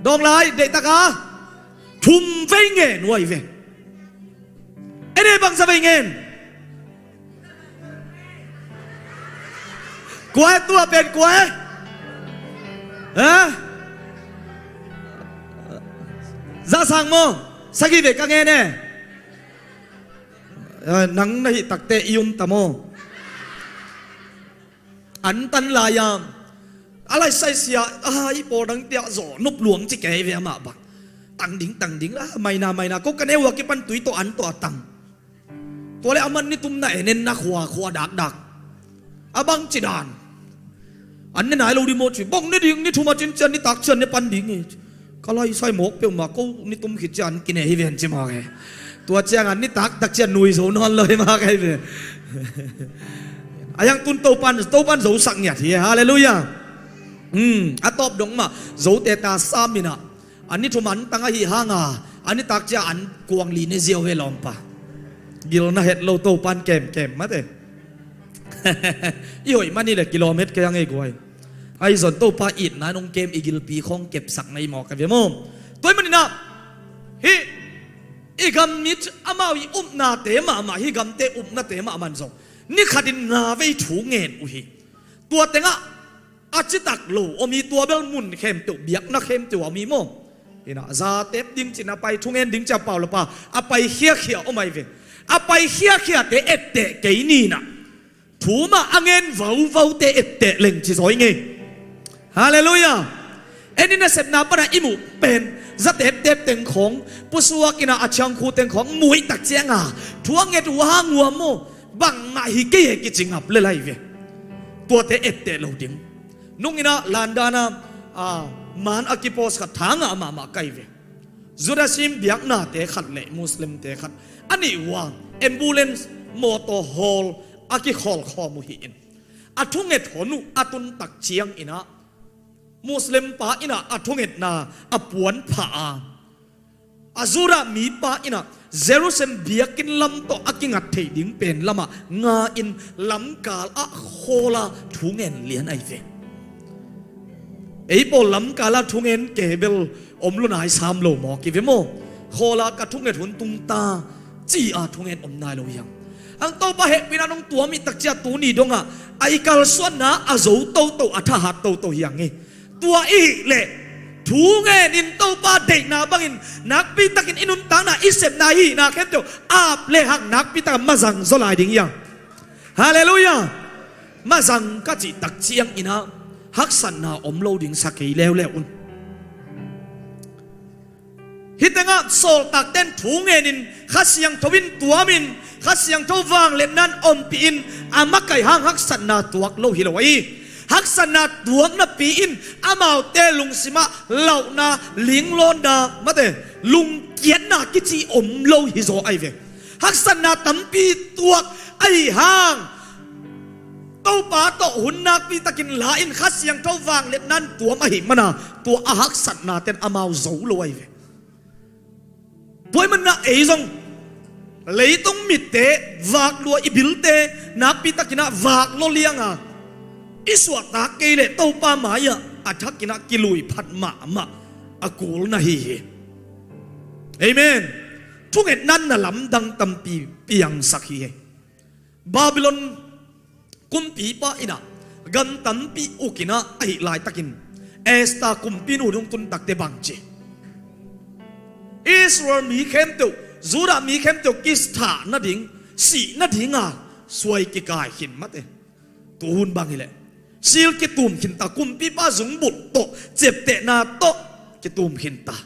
ดองไล่เด็กตะกาทุ่มเวงเงินไว้เวเอเดบังสวัยเงินกวยตัวเป็นกวยza sang mo sagi ve ka nge ne nang nahi takte ium tamo an tan la yam alai sai sia ai po dang tia zo nup luang chi ke ve ma ba tang ding mai na ko ka ne wa ki pan tui to an to tang to le aman ni tum na enen na khwa dak abang chi danอันนี้นายเราดิโมจิบ้องนี่ดิ่งนี่ทุ่มจินจันนี่ตักจันนี่ปันดิ่งก็ไล่ใส่หมกเปียวมาก็นี่ตุ้มขิดจันกินเฮเวนจิมาไงตัวเจ้าอันนี้ตักจันนุยโซนอนเลยมาไงเลยยังตุนโตปันโซสักเนี่ยทีฮาเลลูยาอัตบดงมาโซเตตาสามินะอันนี้ทุ่มอันตั้งหิฮางาอันนี้ตักจ้าอันกวางลีนี่เจียวเวลอมปะกิโลน่าเห็ดโลโตปันเก็มมาเต้ย่อยมันนี่แหละกิโลเมตรก็ยังไงกวยไอ้ส่วนตัวปลาอิดนะน้องเกมอีกิลปีของเก็บสักในหมอกกันเวียมมตัวมันนี่นะฮิอีกำมิดอามาวิอุบนาเตมาฮิกำเตอุบนาเตมามันส่งนี่ขัดินนาไว้ถูเงินอุฮิตัวเต็งอ่ะอาจิตักโลอมีตัวเบลมุนเข้มตัวเบียกนักเข้มตัวมีโมเห็นอ่ะซาเตปดิ้งจินะไปถูเงินดิ้งจะเป่าหรือเปล่าอาไปเขี้ยโอ้ไม่เวอาไปเขี้ยเตเอเตเกนี่นะถูมาอังเงินว้าวเตเอเตเล่งจีสอยไงฮาเลลูยาเอ็นนี่นะเสพนาปนะอิมุเป็นจัดเด็บเต็งของผู้สวกินะอาชังคูเต็งของมวยตักเจียงอ่ะทั่วเงตวางหัวโมบังมาฮิเกยกิจิงับเลยไรเวตัวเตเอเตโลดิงนุ่งอินะลันดานามันอากิโปสขัดทางอ่ะมาไกเวจุดซิมเบียกนาเตขัดเละมุสลิมเตขัดอันนี้ว่าแอมบูเลนส์มอเตอร์ฮอลอากิฮอลข้อมุหินอาทุ่งเงตหนุอาตุนตักเจียงอินะมุสลิมป้าอินะอาทุ่งเอ็ดนาอาปวนผาอาจูระมีป้าอินะเจรูซาเล็มเบียกินลำโตอากิงัดเทดิ่งเป็นลำมางาอินลำกาลอาโคลาทุ่งเอ็นเลียนไอเวไอโปลำกาลาทุ่งเอ็นเกเบลอมลุนายสามโลมอกิเวโมโคลากระทุ่งเอ็ดหุนตุงตาจีอาทุ่งเอ็นอมนายโลยังอังโตปะเหตุปีนั้นน้องตัวมีตักเจ้าตูนี่ดงอ่ะไอกาลส่วนนะอาโจโตอัฐหัดโตยังไงตัวอีเล่ถูเงินอินโตปาเด็กนาบังอินนักปีตักินอินุนตังนาอิเซมนาฮีนาเข้มเดียวอาบเลหักนักปีตักมาสั่งโซลายดิ่งยังฮาเลลูยามาสั่งก็จีตักเจียงอินะฮักสันนาอมโลดิ่งสักกี่แล้วอุน ฮิตงะโซลตักเต้นถูเงินข้าเสียงทวินตัวมินข้าเสียงทวางเล่นนั้นอมปีอินอามักไก่หางฮักสันนาตัวโลหิโลไอฮักสันนาตัวนับปีอินอามาเตลุงสิมาเหล่านาลิงโลนดามาเตลุงเกียนนากิจิอมโลหิโซไอเวฮักสันนาตั้มปีตัวไอหางเต้าป่าโตหุ่นนักปีตะกินหลาอินข้าเสียงทวางเล่นนั้นตัวมาหิมานาตัวอาฮักสันนาเต้นอามาโซโลไอเวพวยมันน่ะเอซงเลยต้องมิดเตะวากลัวอิบิลเตะนับปีตะกินะวากโลเลียงอ่ะอิสวตาเกเลเต้าป่ามายะอาทักกินะกิลุยพัดมาอากูลนะฮีเอเมนทุกเหตุนั้นน่ะลำดังตัมปีเปียงสักฮีบาบิลอนกุมปีป้าอินะกันตัมปีอุกินะไอลายตะกินเอสตากุมปีนูดงตุนตักเตบังเจอิสราเอลมีเข้มเตียวจูดามีเข้มเตียวกิสถานาดิ่งสีนาดิ่งอ่ะสวยกิกายหินมัดเอตัวหุ่นบางทีแหละซิลกิตุมหินตากุมปีป้าจุงบุตโตเจ็บเตะนาโตกิตุมหินตา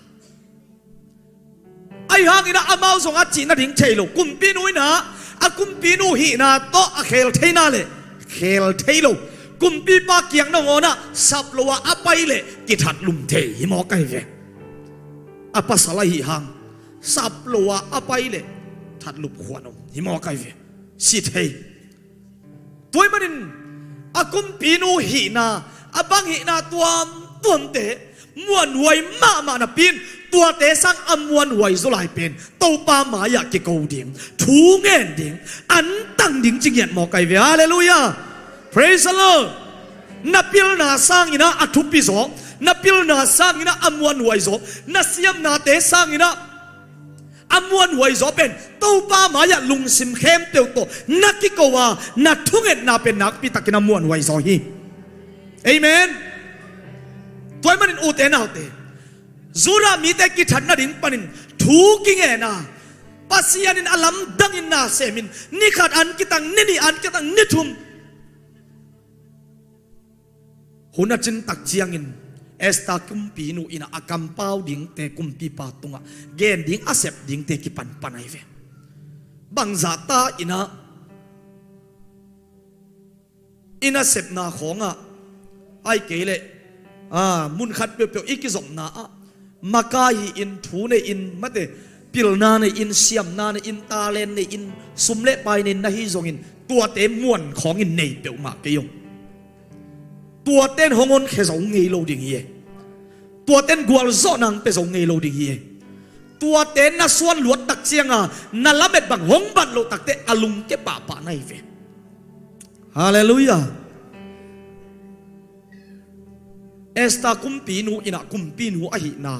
ไอ้หางอินะอามาส่งอาจีนาดิ่งเชยโลกุมปีนุยนะอากุมปีนุหินาโตอาเคลเทนาเลยเคลเทโลกุมปีป้าเกียงนงอนะสับโลวะอาไปเลยกิทัดลุมเทหิมอไกเวอาปัสสาวะหิหางสับโลวะอาไปเลยทัดลุบขวานหิมอไกเวสิเทตัวมันอากุมปีนูหินาอาบังหินาตัวเตมวนหวยมานาปีนตัวเตสังอมวนหวยสุไลเป็นโตปามายะกิโกดิ่งทูเงินดิ่งอันตั้งดิ่งจิงเงียนมอไกเวฮาเลลูยา praise the Lord นับพิลนาสังอินะอัทุปิโซนับพิลนาสังอินะอมวนหวยโซนัสยามนาเตสังอินะอมวนหวยโซเป็นโตปามายะลุงซิมเข้มเตียวโตนักกิโกวานักทุเงินนาเป็นนักปีตักกินอมวนหวยโซฮีเอเมนตัวมันอุเตนาอุเตจูรามีแต่กิทันนาดิ่งปนินทูกิเงนาปัสยานินอลัมดังอินนาเซมินนิขัดอันกิตังนิอันกิตังนิทุมหุนจินตักเจียงอินเอสตาคุมปีนูอินะอากัมเปาดิ่งเตคุมปีปาตุงะเกนดิ่งอาเซปดิ่งเตกิปันปันไอเวบังซาตาอินะเซปนาของอ่ะไอเกเลมุนขัดเปียวๆอีกิสมนามาคายอินทูเนอินมาเตปิลนาเนอินเซียมนาเนอินตาเลนเนอินสุมเลไปเนนะฮิซงอินตัวเต็มม้วนของอินเนเปียวมากเกยงตัวเต้นหงอนแค่สองเงยโลดิ่งเย่ตัวเต้นกวลโซนังเป็นสองเงยโลดิ่งเย่ตัวเต้นน่ะส่วนหลวดตักเชียงน่ะละเม็ดบังหงบันโลตักเตอลุงเก็บป่าในเวฮาเลลูยาเอสตาคุมปีนูอินะคุมปีนูอหินา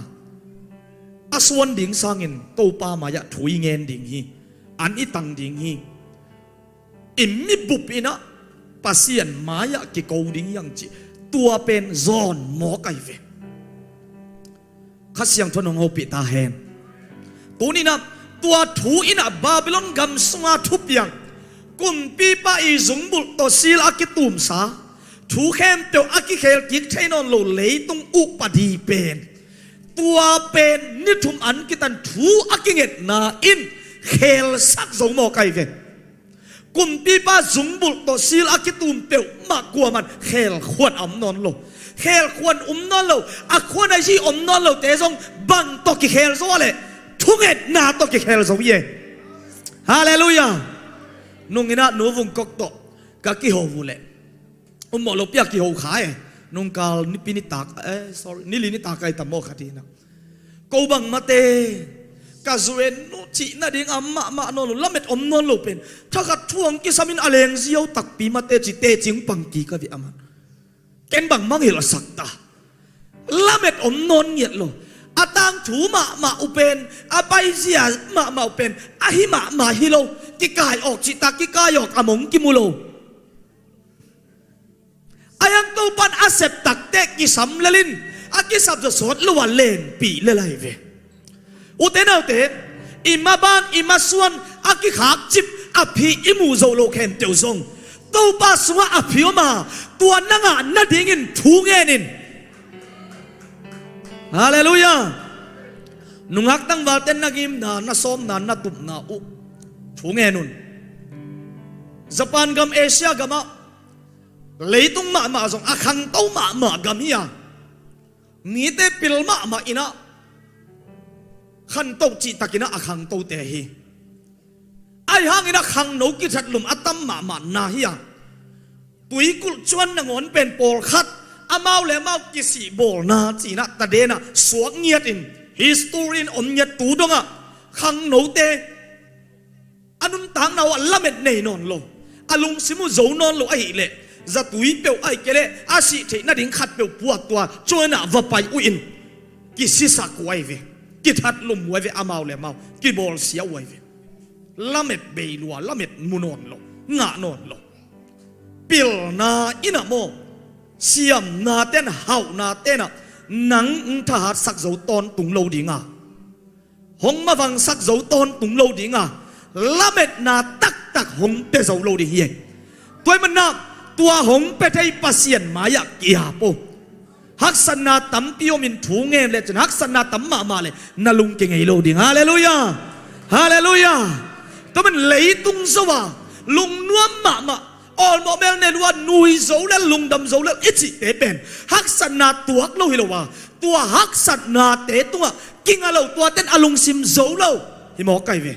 อาส่วนดิ่งสังอินโตปามายะถุยเงินดิ่งฮีอันอีตังดิ่งฮีอิมมิบุบอินะปัสยันมายะกิโกดิ่งยังจีตัวเป็นซอนหมอไกเวข้าเสียงทนงเอาปิตาแหนตัวนี้นะตัวถูอินะบาบิลอนกำสงาทุบยังกุมปีปะอีจุงบุตตัวซีลอากิตุมสาถูเข้มเตียวอากิเคลกิกใช้นอนโลเลยต้องอุปดีเป็นตัวเป็นนิทุมอันกิตันถูอากิเงตนาอินเคลสักสงโมไกเวกุมปีป้าจุงบุตตัวซีลอากิตุมเตียวมากกว่ามันเคลควรอมนอนโลเคลควรนอนโลอาควรไอชีอมนอนโลแต่ทรงบังตกิเคลโซเลยทุกเงตนาตกิเคลโซเย่ฮาเลลูยานุ่งอินะนูวุงกกโตกะกิโฮวุเลหมอลบยากิโฮขายนุ่งกาลนิปินิตากsorry นิลินิตากไอตามโมขัดีนะกูบังมาเตกาซเวนนุจินาดิ่งอามาโนลุละเม็ดอมนอนลุเป็นถ้ากัดช่วงกิสามินอเลงเซียวตักปีมาเตจิเตจิงปังกีกะวิอามันเก็นบังมังเฮลสักตาละเม็ดอมนอนเงียดโลอาตังถูมาอุเป็นอาไปเสียมาอุเป็นอาหิมาฮิโลกิกายออกจิตากิกายออกอมงกิมุโลอายังตัวปันอาเซปตักเตกิสัมเลลินอากิสับจะสดลวันเลนปีเลไลเวอุเตนเอาเตอิมาบางอิมาส่วนอากิขากจิบอภิอิมูโซโลเคนเตียวซงตัวปัสวะอภิโอมาตัวนังานนาดิ่งินทูเงินินฮาเลลูยา nungak tang valten nagim na som na tup na u thungenun Japan gam Asia gama leitung ma zong akhang tau ma gamia ni te pil ma ina khan tau chi takina akhang tau te hi ai hang ina khang no ki that lum atam ma na hiya tui kul chuan na ngon pen pol khat amau le mau ki si bol na chi na ta de na suak nghiat in historian om nyat tu donga khang no te anun tang naw lamet nei non lo alung simu zo non lo ai le za tui pe ai kele asi the na ding khat pe puat tua chuana va pai u in ki si sa kwai ve ki that lum wa ve amau le mau ki bol sia wa ve lamet be lua lamet munon lo nga non lo pil na ina mo siam na ten hau na ten nang tha hat sak zo ton tung lo dinga hong ma wang sak zo ton tung lo dinga lamet na tak tak hong pe zo lo ding ye toy man na tua hong pe thai pasien maya kia po haksan na tam pio min thu nge le chen haksan na tam ma le na lung ke ngei lo ding hallelujah hallelujah to man leitung zawa lung nuam ma all mo mel ne wa nui zo le lung dam zo le ichi te pen haksan na tuak lo hilowa tua haksan na te tua kinga lo tua ten alung sim zo lo hi mo kai ve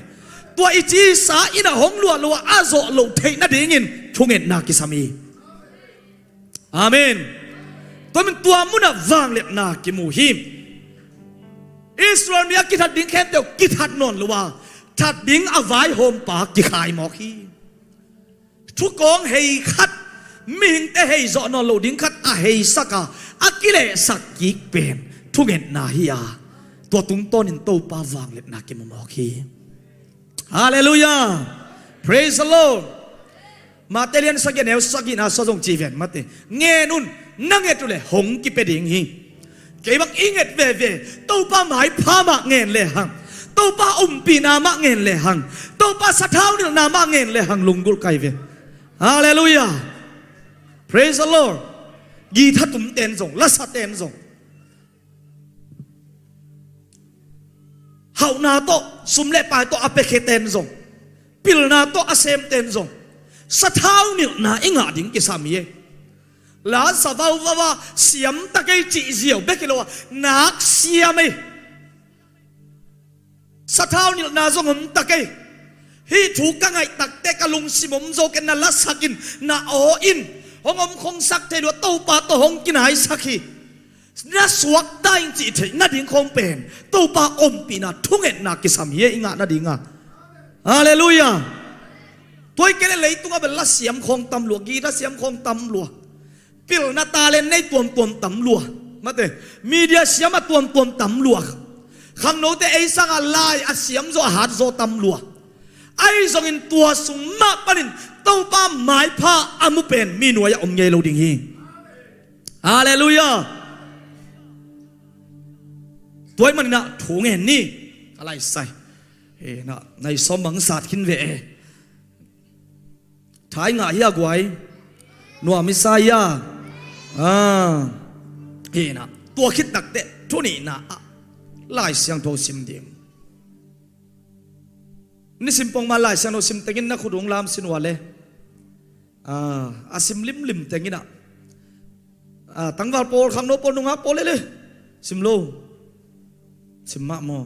tua ichi sa ina hong lua azo lo thei na dingin thungen na kisami amen to min tua muna wang le na ki mu him Israel mi ki that ding khem te ki that non lua that ding avai hom pa ki khai mo khi thu kong hei khat ming te hei zo non lo ding khat a hei saka akile sakki pen thungen na hiya to tung ton in to pa wang le na ki mo khi hallelujah praise the Lord Matelian sagin el sagin a so jong chi ven mate nge nun nanget tu le hong ki pe ding hi ke bang inget ve to pa mai pha ma ngen le hang to pa pi na ma ngen le hang to pa sa thau ni na ma ngen le hang lungul kai ve hallelujah praise the Lord gi tha tum ten jong la sa ten jong hau na to sum le pa to apekhe ten jong pil na to asem ten jong sa thau ni na inga ding ki samie la sa vau va siam ta kai chi ziau bekilo nak siame sa thau ni na zong ta kai hi thu ka ngai tak te ka lung simom zo ken na la sakin na o in hongom khong sak te do to pa to hong kin hai sakhi na suak dai chi the na ding khong pen to pa om pi na thungen na ki samie inga na dinga hallelujah toy kele leitunga bella siam khong tam lu gi da siam khong tam lu pil na talent nei tuam tam lu mate media siam tuam tam lu khang no te ei sanga lai a siam zo hat zo tam lu ai zong in tua sung ma panin to pa mai pha amu pen mi no ya om nge lo ding hi hallelujah toy man na thu nge ni alai sai e na nai som mang sat khin ve thái ngã hiya guai nuo misaya he na tua khit tak te thuni na lai siang tho sim dim ni sim pong ma lai siang no sim tengin na khudung lam sin wale asim lim tengina tangwal pol khang no pol nunga pol le sim lo sim ma mo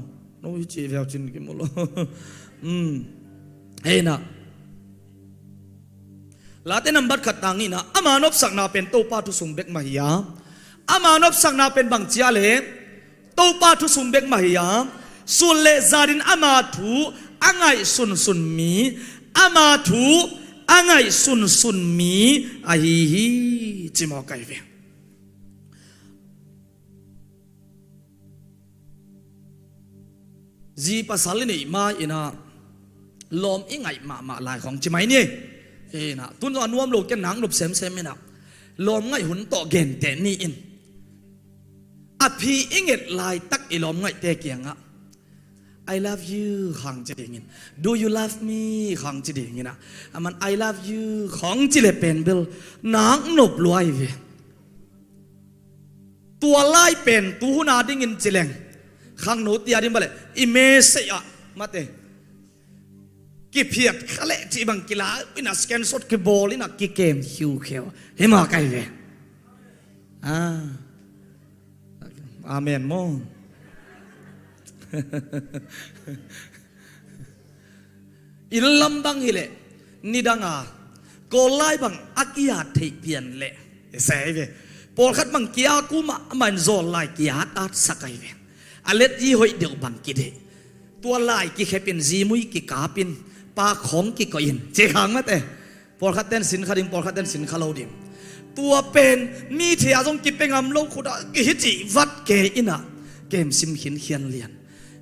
no chi veo chin ki mo lo he na late number khatangi na amanop sakna pen to pa tu sungbek mahiya amanop sakna pen bang chia le to pa tu sungbek mahiya sun le zarin ama thu angai sun mi ama thu angai sun mi ahi hi chimo kai ve ji pasal ni ma ina lom ingai ma lai khong chimai ni na tun zo anuam lo ken nang lop sem na lom ngai hun to gen te ni in a phi inget lai tak i lom ngai te kianga I love you khang chi ding in do you love me khang chi ding ina aman I love you khong chi le pen bel nang nop luai ve tua lai pen tu na ding in chileng ข้างโน้ตยาดิมาเลยอิเมสยะมาเตกิเพียดขะเละที่บังกีฬาอินาสแกนสดกิบอลอินากิเกมฮิวเขียวเฮมาไกเวอาเมนโมอิลลัมบังฮิเลนิดังอาโกไลบังอักยาเทียนเละเสยเวปอลขัดบังกียากูมามันโซไลกียาตัดสักไอเวอเล็ดยี่หอยเดียวบังกีเดตัวไลกีแค่เป็นจีมุยกีกาปินปาของกีกอินเจ้าขังมาเตปอลขัดเต้นสินขาดิมปอลขัดเต้นสินขาโลดิมตัวเป็นมีเทียจงกิเป็นงามโลกุดากิฮิจิวัดเกอินะเกมซิมขินเขียนเลียน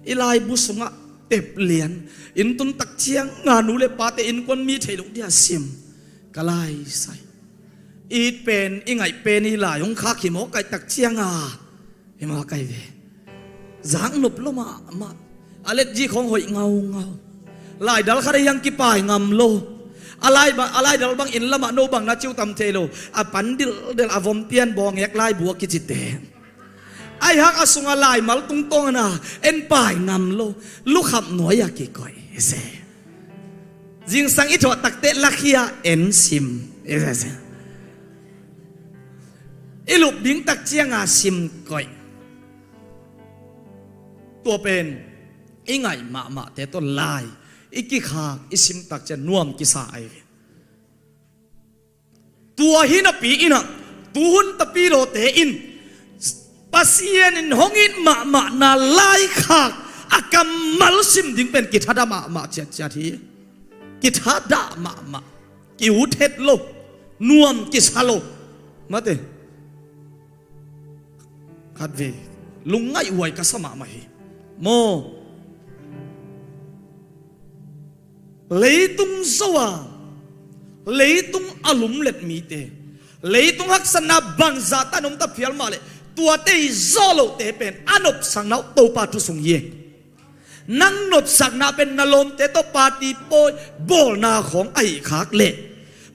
อีไลบุษงะเต็บเลียนอินตุนตักเชียงงานูเลปาเตอินคนมีเทลุเดียซิมกลายใส่อีเป็นอีไงเป็นอีหลายองข้าขีโมไก่ตักเชียงอ่ะเห็นมาไก่เวจางหนุบลมาอเล็ดจีของหอยเงาลายดัลคาได้ยังกิปายงามโลอะไรดัลบังอินละมาโนบังนาจิวตำเทโลอปันดิลเดลอวมเตียนบองเอกลายบัวกิจิตเตไอฮักอสุงอะไรมาตุงตงนะเอ็นปายงามโลลูกขับหน่วยอยากกิก่อยเสจิงสังอิทวตักเตลักฮียเอ็นซิมเสอิลูกดิ้งตักเจียงอาซิมก่อยตัวเป็นอีไงมาแต่ต้นลายอีกิขากอีซิมตักจะน่วมกิสาไอตัวหินปีอินะตัวหุ่นตะปีโรเตอินปัสเยนินหงอินมานาลายขากอากามัลซิมดิ้งเป็นกิทัดมาเจ็ดทีกิทัดมากิวเทศโลน่วมกิสาโลมาเตขัดเวลุงไงอวยกัสมาไม่โมเลยตุงสว่าเลยตุงอารมณ์เล็ดมีเตเลยตุงฮักษณะบังซาตานมตะเพียลมาเลยตัวเตยโซโลเตเป็นอนุสังนาโตปาทุสงเยนังนบสักนาเป็นนลมเตโตปาตีโปยโบนาของไอ้ขากเละ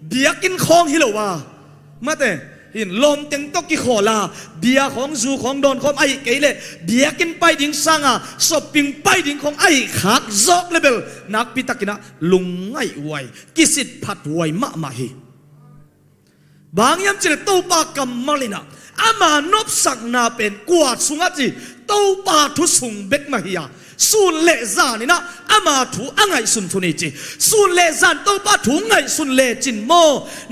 เบียกินของฮิโลวามาเตหินลมเต็งตกิขอลาเบียของจูของโดนของไอ้เกยเล่เบียกินไปดิ่งสังอ่ะสบปิงไปดิ่งของไอ้ขากซอกเลเบลนักพิตักนะลุงไอ้ไวกิสิทผัดไวมาฮีบางยามเจริญตู้ปากำมาลินะอามานบสักนาเป็นกวาดสุงจีตู้ปาทุสุงเบกมาฮียสุนเลจานี่นะอามาถูอ่างไงสุนทุนิจิสุนเลจานตู้ปาถูไงสุนเลจินโม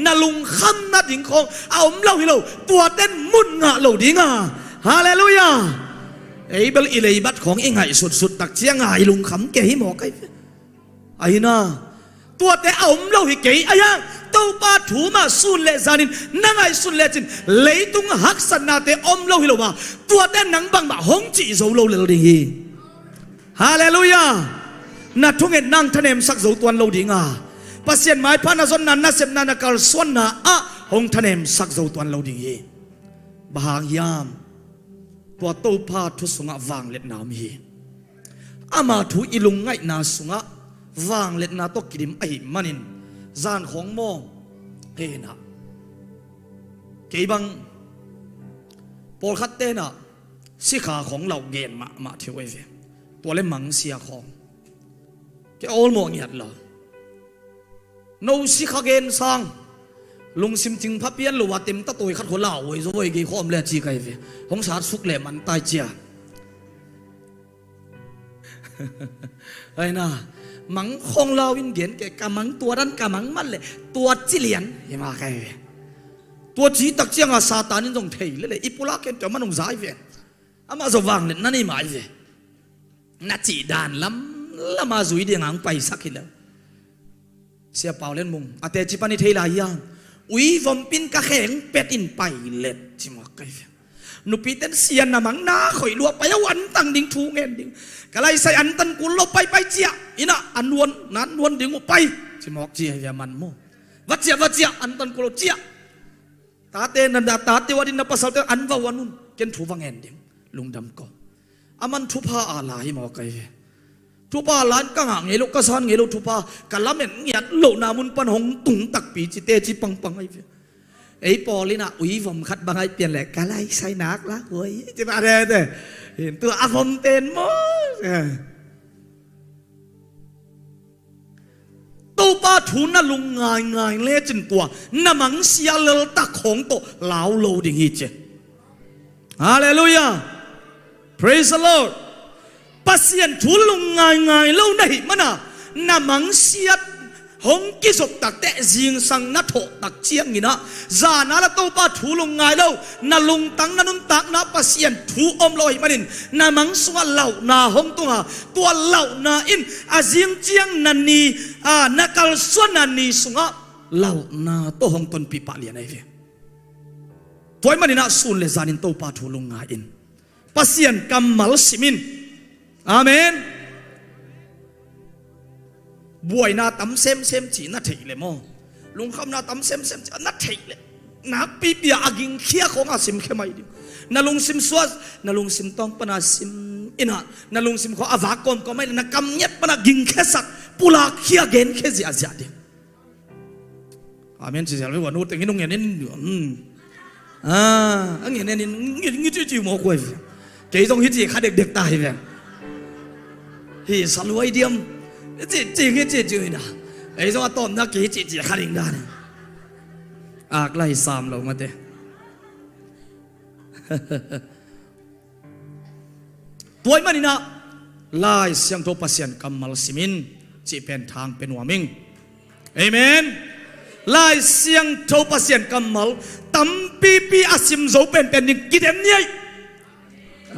นาลุงคำนัดดิ่งของเอาเล่าให้เราตัวเต้นมุนงะเราดิ่งอ่ะฮาเลลูยาไอ้เบลอิเลบัตของไอ้ไงสุดตักเชียงไงลุงคำเกยหมอไก่ไอ้น่ะตัวแต่เอาเล่าให้เกยไอ้ยังตู้ปาถูมาสุนเลจานินนั่งไงสุนเลจินเลยตุงฮักษณะแต่อมเล่าให้เราว่าตัวแต่นังบังมาหงจีโซโลเลดิ่งฮาเลลูยานัดทุ่งเอ็นนั่งทะเนมสักโจตัวนโลดิงาปัสเซียนไม้พานาซอนนันนัเซมนันนักการสวนนาอะหงทะเนมสักโจตัวนโลดิงบางยามตัวโตพาทุสุงะวางเล็ดนามีอามาถูอิลุงไงนาสุงะวางเล็ดนาตกิดิมไอมันินจานของโมเฮนะเกี่บังปอลคัตเตนะสิขาของเราเกณฑ์มาเทวเวตัวเล่มังเสียของแกโอลมองเงียดละโนสิขาเกนสังลุงซิมจิงพับเปียนหรือว่าเต็มตะตุยขัดหัวเหล่าไว้ซวยกี่ข้อมเล่จีไกเวของสาสุกเล่มันตายเจียไอ้น่ะมังคงเราวินเดียนแกกำมังตัวนั้นกำมังมันเลยตัวจิเลียนยังมาไกเวตัวจีตักเจียงอาซาตานินตรงเทยเลยอีปุระเกนจะมันองสายเวอามาจะวางเนี่ยนั่นนี่หมายเวนัดจีดานล้ำมาจุยเดียงอังไปสักทีแล้วเสียเป่าเล่นมุงอาเตจิปานิเทลายยังอุยฟอมปินกะแข็งเป็ดอินไปเล็ดจิมอกไกนุปีเต้นเสียนนะมังนาข่อยลัวไปวันตั้งดิ่งทูเงินดิ่งกะไรใส่อันตันกุลลบไปเจียอินะอันวนนั้นวนดิ่งไปจิมอกเจียยามันโมวัดเจียอันตันกุลเจียตาเตนันดาตาเตวดินนับภาษาเตอันว่าวันนู้นเกณฑ์ทูฟังเงินดิ่งลุงดำก็อามันทุพาอะไรหมอไก่ทุพาล้านกังหางเงลูกกษัตริย์เงลูทุพากะละเม็ดเงียดโลนามุนปันหงตุงตักปีจิเตจิปังไอ้ปอลินะอุ้ยผมคัดบางไอเปลี่ยนแหละกะไรใส่นักละเฮ้ยจะมาอะไรเด้ เห็นตัวอาผมเต้นมั้งตัวป้าทุนน่ะลุงง่ายเล่จนตัวน้ำมังเสียเลลตะของโตเหลาโลดิ่งฮิตเจฮาเลลูยา praise the Lord ปัสยันทุนลุงง่ายเล่าในมันน่ะน้ำมังเสียหงกิจกตักแต่จิงสังนัทโถตักเชียงนี่นะจานาละตัวป้าทุลุงง่ายเล่านาลุงตังนานุนตักนาปัสยันทุอมลอยมันนินน้ำมังสวเหล่านาหงตัวตัวเหล่านาอินอาจิงเจียงนันนีนักลส่วนนันนีสุงะเหล่านาตัวหงตนปีปะเลียนไอเวตัวมันนี่นะสุนเลจานินตัวป้าทุลุงง่ายอินปัสยันกัมมัลสิมินอาเมนบวยนาตำเซมจีนัดเทเลยมั้งลุงคำนาตำเซมจีนัดเทเลยนักปีเปียอากิงเขียของอาซิมเข้ามาดินาลุงซิมสวสนาลุงซิมต้องปนาซิมอินะนาลุงซิมขออาวากอนก็ไม่นักกำเงียบปนากิงแค่สักปุลาเขียเกนแค่เสียดิอาเมนเสียเลยว่าโน้ตแต่งี้นุ่งเงี้ยนี่เงี้ยนี่จิ้วหมอกวยเกี่ยต้องฮิตจีข้าเด็กตายไปฮิสลวยเดียมจริงนะไอ้สว่าต้มนักกี่จีขัดอิงได้อากไล่สามเรามาเตะตัวมันนี่นะไล่เสียงโทปัสยันกัมมัลสิมินจีเป็นทางเป็นวามิงเอเมนไล่เสียงโทปัสยันกัมมัลตั้มปีอาซิมโซเป็นนิกิเดมเนี่ย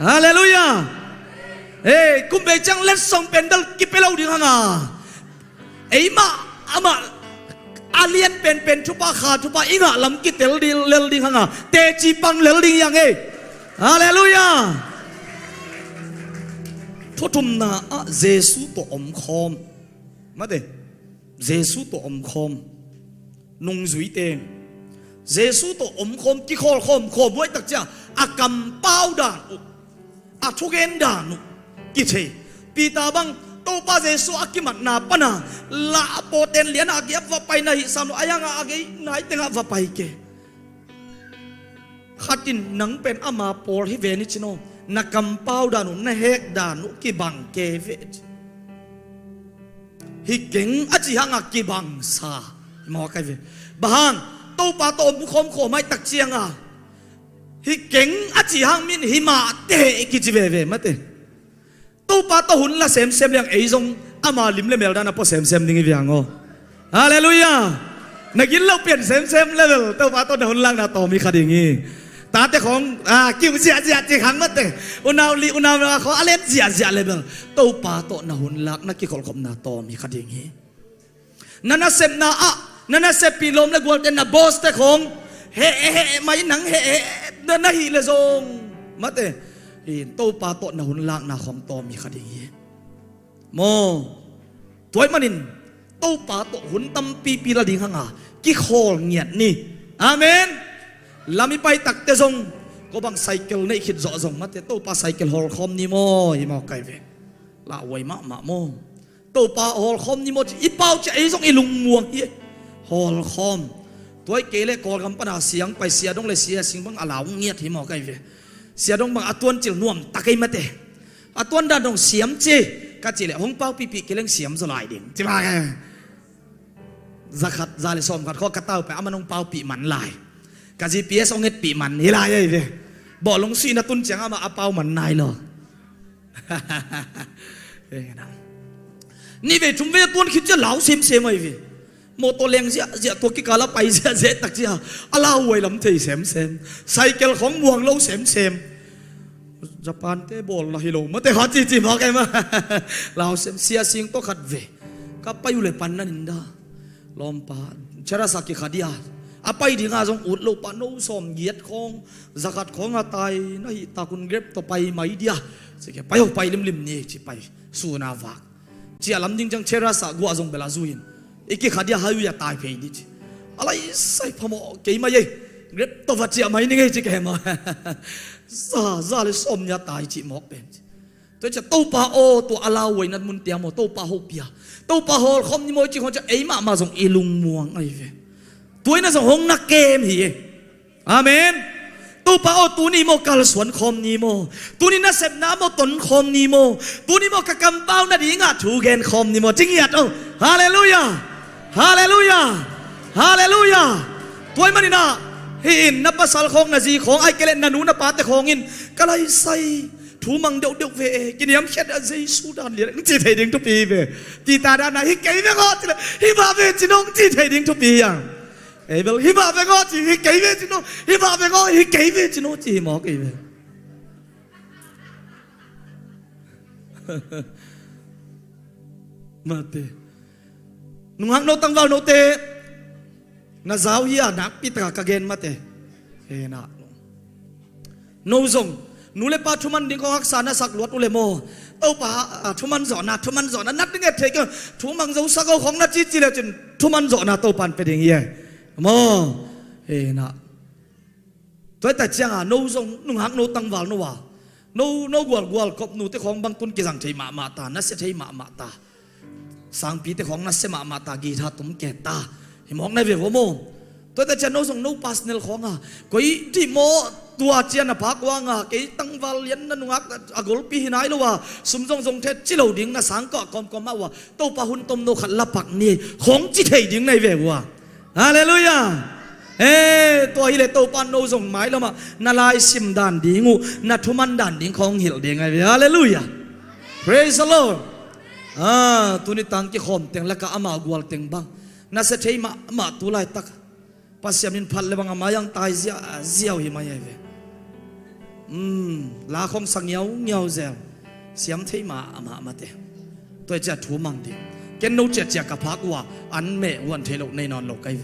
ฮาเลลูยากุมเบจังเล็ดส่งเป็นดัลกิเปล่าดิ่งห่างไอ้มาอาเลียนเป็นชุบาขาชุบาอิงะลำกิเตลดิเลลดิ่งห่างเตจีปังเลลดิ่งยังไงฮาเลลูยาทุกทุมนาเยซูตัวอมคอมมาเดเยซูตัวอมคอมนุ่งจุยเตงเยซูตัวอมคอมกิคอลคอมไว้ตักจ้าอากัมเป้าด่านทุกเอ็นด่านกิเทปีตาบังตัวป้าเยซูอากิมันนาปนาลาโปเตนเลียนอาเกียบว่าไปในสามอายังอาเกยนายเตงว่าไปเกขัดินนังเป็นอามาโปลที่เวนิชโนนักกำเป้าดานุนเฮกดานุกิบังเกเวฮิเก่งอาจิฮังอากิบังซาหมอไกเวบางตัวป้าตัวมุขมโคไม่ตักเชียงฮิเก่งอาจิฮังมินหิมาเตกิจิเวมาเตตัวป้าตัวหุ่นละเซมเลี้ยงไอ้ทรงอามาลิมเลเมลดานะพอเซมนิ่งเวียงฮาเลลูยานักกินเราเปลี่ยนเซมเลเวลตัวป้าตัวหุ่นล่างนาโตมีคดีงี้ตาแต่ของกิ้วเสียจีขังมาเตอุณาวเขาอะไรเสียเลเวลตัวป้าตัวนาหุ่นลักนักกินของขมนาโตมีคดีงี้นั่นน่ะเซมนานั่นน่ะเซปีลมและกวนเป็นนาบอสแต่ของเฮไม่หนังเฮเดินนาฮีเลยทรงมาเตตัวป้าตัวนาหุ่นลักนาของโตมีคดีงี้โมตัวมันนินตัวป้าตัวหุ่นตั้มปีละดิ่งห่างกี่โคลเงียดนี่อาเมนลามิไปตักเตซงก็บังไซเคิลในขิดจ่อซงมาเตตัวป้าไซเคิลฮอลคอมนี่โมอีโมไกเวลาไว้มาโมตัวป้าฮอลคอมนี่โมอีเป้าจะไอ้ซงอีลุงม่วงอีฮอลคอมตัวไอ้เกเรกอลกำปนาเสียงไปเสียดงเลยเสียสิงบังอาลาวเงียดอีโมไกเวเสียดงบังอัตวนจิลน่วมตะไกมาเตอัตวนด้านดงเสียมเจกัจจิเลหงเป้าปีเกลังเสียมสลายดิ่งจิมาไงzakat zale som kat kho katau pe amanong pau pi man lai ka GPS onget pi man hilai ai ve bo long si na tun chang ama apau man nai lo ni ve tum ve tuan khit cha lau sem ai ve mo to leng sia to ki kala pai sia tak sia ala wai lam thei sem cycle khong muang lo sem Japan te bol la hilo ma te hot chi ma kai ma lau sem sia sing to khat ve ka payu le pan na nindaลอมปาชราสักกิขาดีอาไปดีงาจงอุดโลปาโนสมเยียดของจักรของอาตายนั่นตาคุณเก็บต่อไปไม่ดีอ่ะสิแกไปออกไปลิมนี่จิไปสู้นาวากเจียลำจริงจังชราสักกัวจงเบลาซุยนอีกขาดีหาอยู่อย่าตายเพย์ดิอะไรใส่พมอเกี่ยมาเย่เก็บตัววัดเจียไม่นี่ไงจิแกมาซาเลยสมอย่าตายจิหมอกเป็นตัวจะตู้ปลาโอตัวอาลาไว้นั่นมุนเตียมตู้ปลาโฮเปียตู้ปลาโฮคอมนิโมจิเขาจะเอ้ยมาส่งอีลุงม่วงไอ้เว้ตัวนั้นส่งหงนักเกมหีอาเมนต ตัวป้าโอตัวนี้โมกัลสวนคอมนี้โมตัวนี้น่าเสพน้ำโมตนคอมนี้โมตัวนี้โมกะกำเป้านาดีงาถูเกนคอมนี้โมจริงเหรอฮาเลลูยาฮาเลลูยาฮาเลลูยาตัวมันนี่นะหินนับภาษาของนาจีของไอเกเลนนานูนับปาแต่ของอินก็เลยใส่ถูมังเดียวเวกินยำเช็ดอะไรสูดานเลี้ยงจีไทยดิ้งทุกปีเวจีตาดานาฮิเกย์เวก็จีเลยฮิบาเวจีน้องจีไทยดิ้งทุกปีอย่างเอเบลฮิบาเวก็จีฮิเกย์เวจีน้องฮิบาเวก็ฮิเกย์เวจีน้องจีหมอเกย์เวมาเตนุ่งหักโนตังวาโนเตน่าเจ้าเฮียนักปิดกากเกนมาเตเฮน่ะโนซงนูเลป้าทุมันดิ้งของฮักษานะสักลวดอุเลโมเอาป้าทุมันจอนะทุมันจอนะนัดดิ้งเทกันทุมังเจ้าสักของนัดจีจีเลยจนทุมันจอนะตัวปันเป็นอย่างเงี้ยโมเฮน่ะตัวแต่เจ้าโนซงนุ่งหักโนตังวาลโนวาโนกวลกบนูเตของบางตุนกิจังเทมาตานัสเซเทมาตาสังปีเตของนัสเซมาตากีธาตุมเกตาเห็นมองในเวรโมตัวแต่เจ้าโนซงโนพาสเนลของอ่ะก็อีที่โมตัวเจียนพักว่างอ่ะเกยตั้งวาเลียนนั่นงักอากลปีหินายรู้ว่าสมจงเทจิโลดิ่งนะสังก็กอมมาว่าตัวปะหุนตมโนขัดละปักนี่ของจิตเฮดิ่งในเวรว่าฮาเลลูยาตัวฮิเลตัวปานโนซงหมายแล้วมานาลายซิมดันดิ่งูนาทุมันดันดิ่งของหิลดิ่งไงฮาเลลูยา praise the Lord ตัวนี้ตั้งกี่คมเต็งแล้วก็อามากวลเต็งบังน่าเสถียมาตัวไล่ตักปัสยามินพันเลยบางอามายังตายเสียวหิมายเวลาของสังเงียวเซลเสียมเทมาอามาเตตัวจะถูมังดิเกนโนเจจะกับพักว่าอันเมวันเทโลในนอนโลกไกเว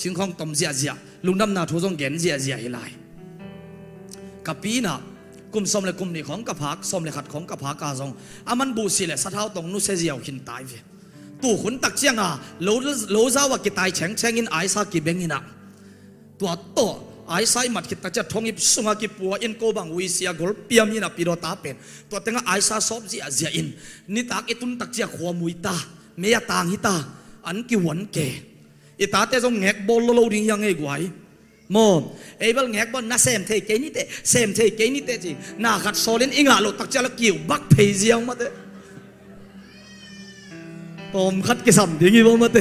สิ่งของตมเสียลุงดำนาทูทรงเกนเสียฮิไลกับปีน่ะกุมสมเลยกุมนี่ของกับพักสมเลยขัดของกับพักกาซองอามันบูสิเลยสัทเท้าตรงนู้เสียวหินตายเวตัวขุนตักเชียงอ่ะโลซาว่ากิตายแฉงอินไอซากิเบงินะตัวโตไอซามัดกิตาจะทงอิบสุงากิปัวอินโกบังวิเซียกอลเปียมินะปิโรตาเป็นตัวเต็งไอซาซอบเสียอินนี่ตักอิตุนตักเชียขวามุยตาเมียตางฮิตาอันกิวันเกอิตาเตจงแงกบอลโลดิ้งยังไงกวยโมเอเบลแงกบอลน่าเซมเทเกนิเตเซมเทเกนิเตจีน่าขัดโซลินอิงาโลตักเชียละกิวบักเพย์เซียงมาเตผมคัดกิสัมดิ้งอีบ้างมาเต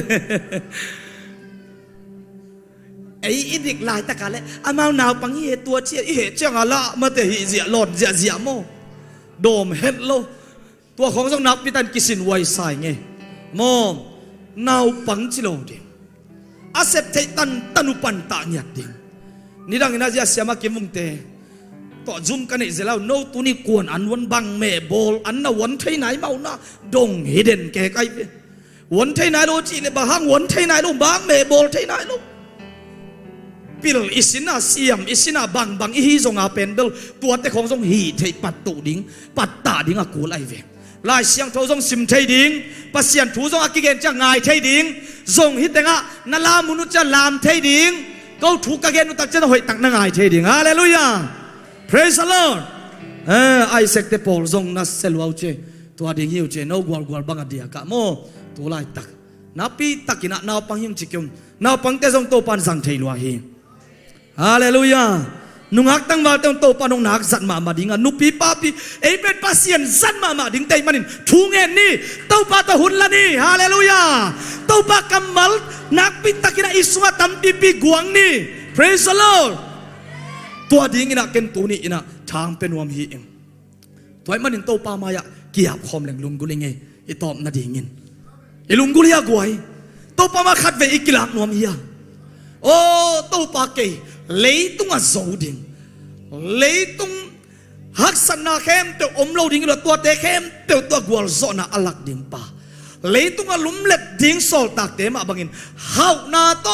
ไอ้อิดิกลายตะการเลยอามาหนาวปังเฮตัวเชี่ยเหตุเจ้าอะไรมาเตะหิเสียหลอดเสียโมโดมเฮ็ดโลตัวของสองนับพิตันกิสินไวใส่ไงโมหนาวปังจิโลดิอาเซปเทตันุปันตาเนี่ยดินี่ดังนั้นจะเสียมากิมุงเตต่อจุ่มกันนี่เสร็จแล้วโนตัวนี้กวนอันวันบังเมบอลอันน่ะวันที่ไหนเมาหน้าดงเฮเดนแกไกวันที่ไหนโลจีเลยบะฮังวันที่ไหนโลบังเมบอลที่ไหนโลปิลอิสินาเสียมอิสินาบังอิฮิซงอาเป็นเบลตัวแต่ของทรงฮีเทปัตตุดิ้งปัตตาดิ้งอากูไลเวลายเสียงทรงซิมเทดิ้งปัสเซียนถูทรงอากิเกนจะง่ายเทดิ้งทรงฮิตเตงะนาลามุนุจะลามเทดิ้งก็ถูกกะเกนอุตักจะหอยตักนง่ายเทดิ้งฮาเลลูยา praise the Lord ไอเซกเตปอลทรงนัสเซลวาเจตัวดิ้งฮิวเจโนกวลบังอเดียกะโมตัวไล่ตักนับปีตักินะนาวปังยิมจิกุมนาวปังเตทรงโตปันสังเทลวาฮีฮาเลลูยานุ่งหักตั้งวาลเต็มโตปานงนักสัตมามาดิ้งนุปีป้าปีเอเป็นปัสเซียนสัตมาดิ้งเตยมันินทูเงินนี่เต้าปาตะหุนละนี่ฮาเลลูยาเต้าปากำมัลนักปิตะกินะอิสวาตัมปีปีกวางนี่ praise the Lord ตัวดิ้งอินะเกนตูนี่อินะทางเป็นวามฮีเองตัวมันนินเต้าปามายะเกียบคอมแหลงลุงกุลิงเงอิตอมนาดิ้งินอิลุงกุลิยากวยเต้าปามาขัดเวอิกิลักนวมฮียโอ้เต้าปาเกเลยตุงอ่ะโจดิ่งเลยตุงฮักษณะเข้มเตออมโลดิ่งเราตัวเตะเข้มเตอตัวกวลโซน่ะอลักดิ่งป่าเลยตุงอ่ะลุ่มเล็ดดิ่งโซลตักเตะมาบังอินฮาวนาโต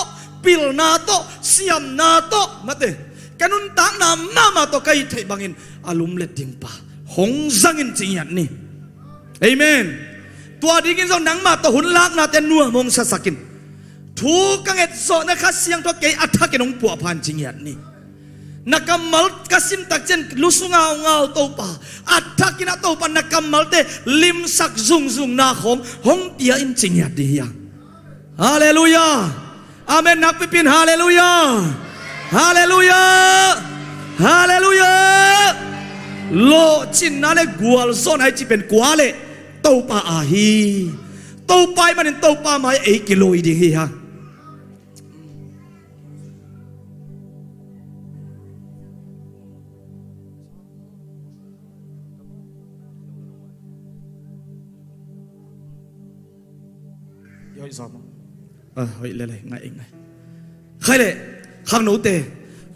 ปิลนาโตเสียมนาโตมาเตะกันนุนตังนามาโตใครเทบังอินอาลุ่มเล็ดดิ่งป่าหงสังอินจริงอย่างนี้เอเมนตัวดิ่งอินโซนังมาโตหุ่นลักนาเตนัวมงสัสกินถูกกังเอ็ดโซนะครับเสียงตัวเกยอัฐกินองปัวพันจริงอย่างนี้นักมัลกัสิมตักเจนลุสุงเอาตัวป่าอัฐกินตัวป่านักมัลเตลิมสักซุงนาของหงเตียอินจริงอย่างนี้ฮาเลลูยาอาเมนนักพิพินฮาเลลูยาฮาเลลูยา ฮาเลลูยาโลจินนั่นเลยกัวโซนให้จีเป็นกัวเลยเต้าป่าอาฮีเต้าไปมันเต้าป่ามากิโลอีดีฮีฮะย่อยสอบเฮ้ยเลยไงเองไงใครเลยข้างโน้ตเต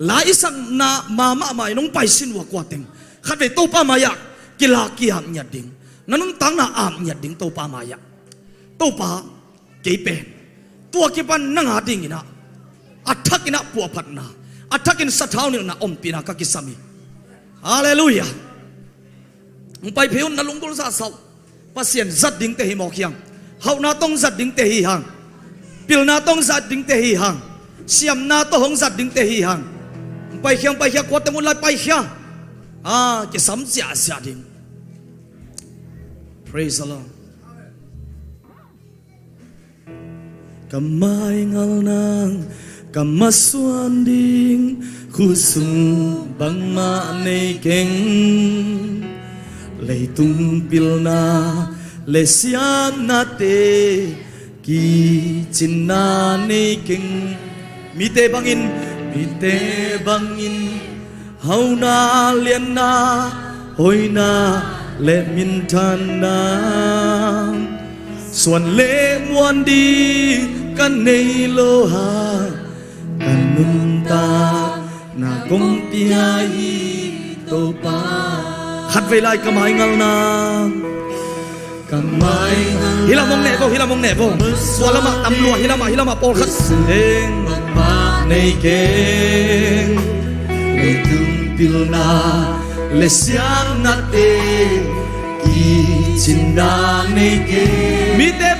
หลายสังนามาใหม่น้องไปสินว่ากว่าเต็งขัดไปตู้ป้ามายะกีฬากีฬาหยัดดิ่งนั้นน้องตั้งนาอามหยัดดิ่งตู้ป้ามายะตู้ป้าเกี่ยเป็นตัวกี่ปันนั่งหาดิ่งนะอัฐกินะปัวพัดนาอัฐกินสัตว์เท้านี่นะอมปีนากักิสามีฮาเลลูยามึงไปเพียวนั่งลงตัวซาเศร้าปัสเซียนจัดดิ่งเตหิหมอกยังเฮานาต้องจัดดิ่งเตหิหังปิลนาต้องจัดดิ่งเตหิหังเสียมนาต้องจัดดิ่งเตหิหังไปเขียงกวาดตะมุนไล่ไปเขียงจะสำเสียเสียดิ่ง Praise the Lord กำไม้เงาหนางกำมาสวนดิ่งคู่สูงบังมาในเก่งเลยตุ้งปิลนาเลยเสียนาเตกีจินนาในเก่งมีเตบังอินมีเตบังอินเฮานาเลียนนาหอยนาและมินทันนาส่วนเล่มวนดีกันในโลหะกันมุนตานากงปียอีโตปาขัดเวลากำไมเงานาhilang mong nebo wala mak tamlua hilang mak pol khat seng mak nei keng le tung pilna le siang na te ki chinda nei ke mi te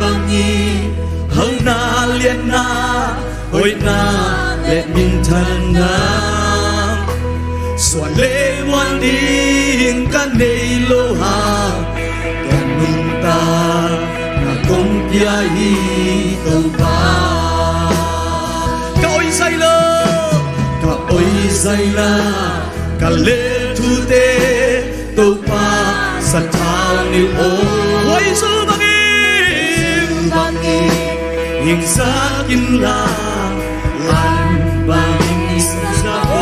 bangin hau na lian na hoi na le min than naส่วนเลวันดิ่งกันในโลหะกันนุ่งตาหน้าคงเปียฮีตัวป้ากะโอยใส่ละกะโอยใส่ละกะเลทุเตตัวป้าสัทธานิโอไว้สู้บังอิงหิงสากินลาลันบังอิงสาโอ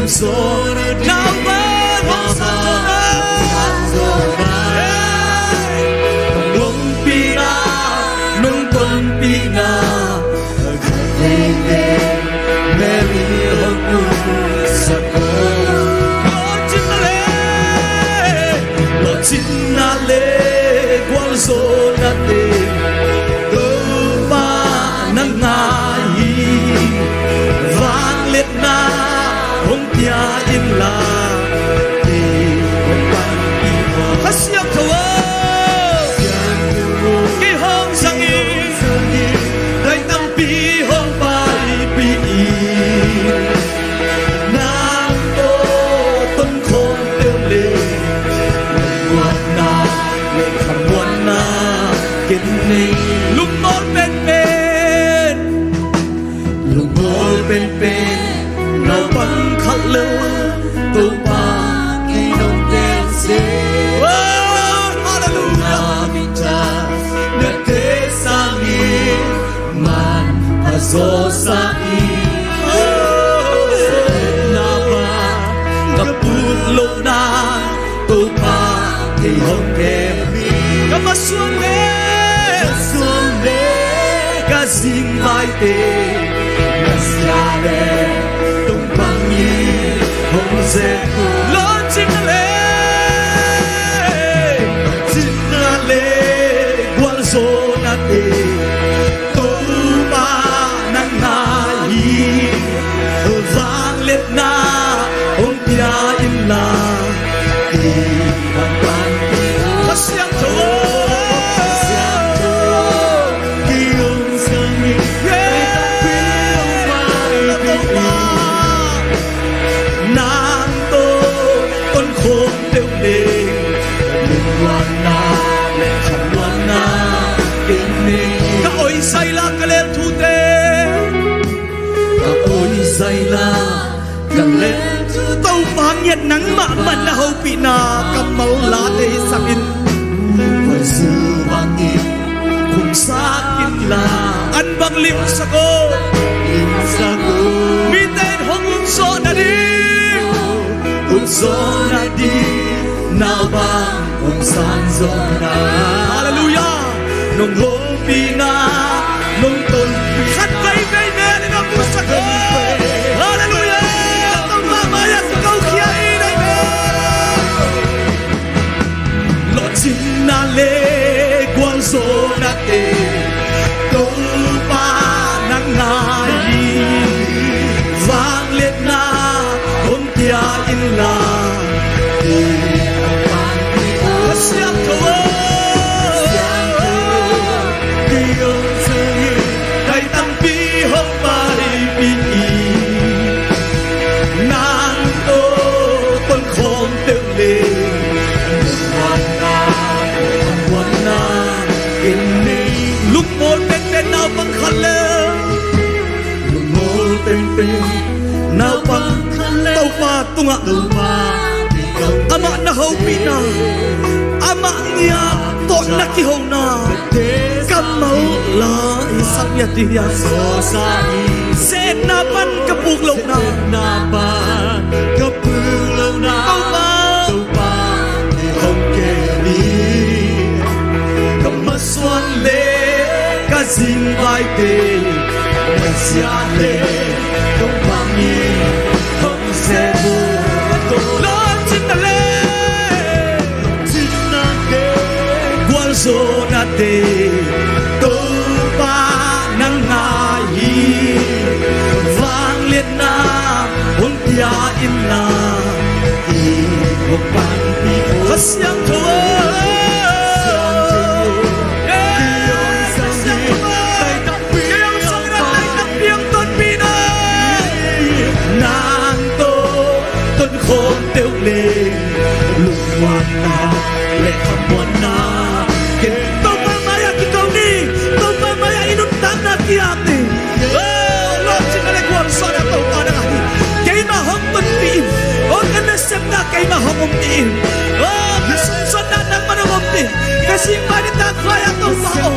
Zora Namba Nung pina Nung pun pina Mary Hoku Sako Lo Chinale Kual Zona Te Tuba Nangayi Vang Let Na Hong Tia In La Di Hong Pan Di Ho Khasiak Thawa Ki Hong Sang I Dai Tam Pi Hong Pai Pi I Nam To Ton Khong Teo Le Wat Na Le Kham Wan Na Kin Ni Lung Mol Ben Ben Lung Mol Ben Ben Nào bằng khát lưu tu ba khi đông đen xế Hallelujah Vita Nè thế sa mi Man ha zo sa i Na ba Kaput lục na tu ba khi hông kèm mi Kama xuân lê Ka zing vai tê Nga xa đê Lo Chinale Gual Zona Te Tuba Nangayi Vang Let Na Hong Pia In La Ki Hong Pan Khasiak Thawa Ki Hong Sang I Pi Hong Pai Pi Nam To Ton Khong Teo Le Lung Wan Na Le Kham Wan Na Kin Ni Ka Oi Sai La Ka Le Thu Te say la cần lên tàu vàng nhiệt nắng mạ mặn hầu bị nà cầm máu lá đầy sang in hồi dư vang in cùng xa in la ăn bằng lim sa cô mi tên hong so na đi gió na đi nào bang san gió na hallelujah nông hô pi na nông tôn khát vây vây nè để ngắm sa cô hallelujah tông ma maya câu kia đi đây lo chim na lê quang gió na tê câu ba nắng ngài vang lên na hôm tia in la siap kau Dio seri Kai tampi hong pai pi nang to ton khom teu le wan na in ni lúc một bên nào bằng khăn lê lu mo pen nào bằng tàu pa tunga ama na hau pi na ama nia to na ki hau na kamau la isap ya dia so sa se na pan kapuk lo na ba kapu lo na tàu pa không kể đi cầm mắt xuân lê cả dinh vai tê ngày xia lê không vang đi không sẽ buồn lo chin na le quan số na tê tô ba nắng ngài vang lên na hôn tia in na thì một bàn bi phát xiang thôi khôn tiêu lên lục ngoan na lệ không muốn na kiến tông ba maya ki kau ni tông ba maya inut tam na kiam ni lo chin na le kuam so na tông pa na ni kay ma hong tun pi o kan na sem na kay ma hong um pi bisun so na nang manong pi kasi ma ni ta khaya tông pa o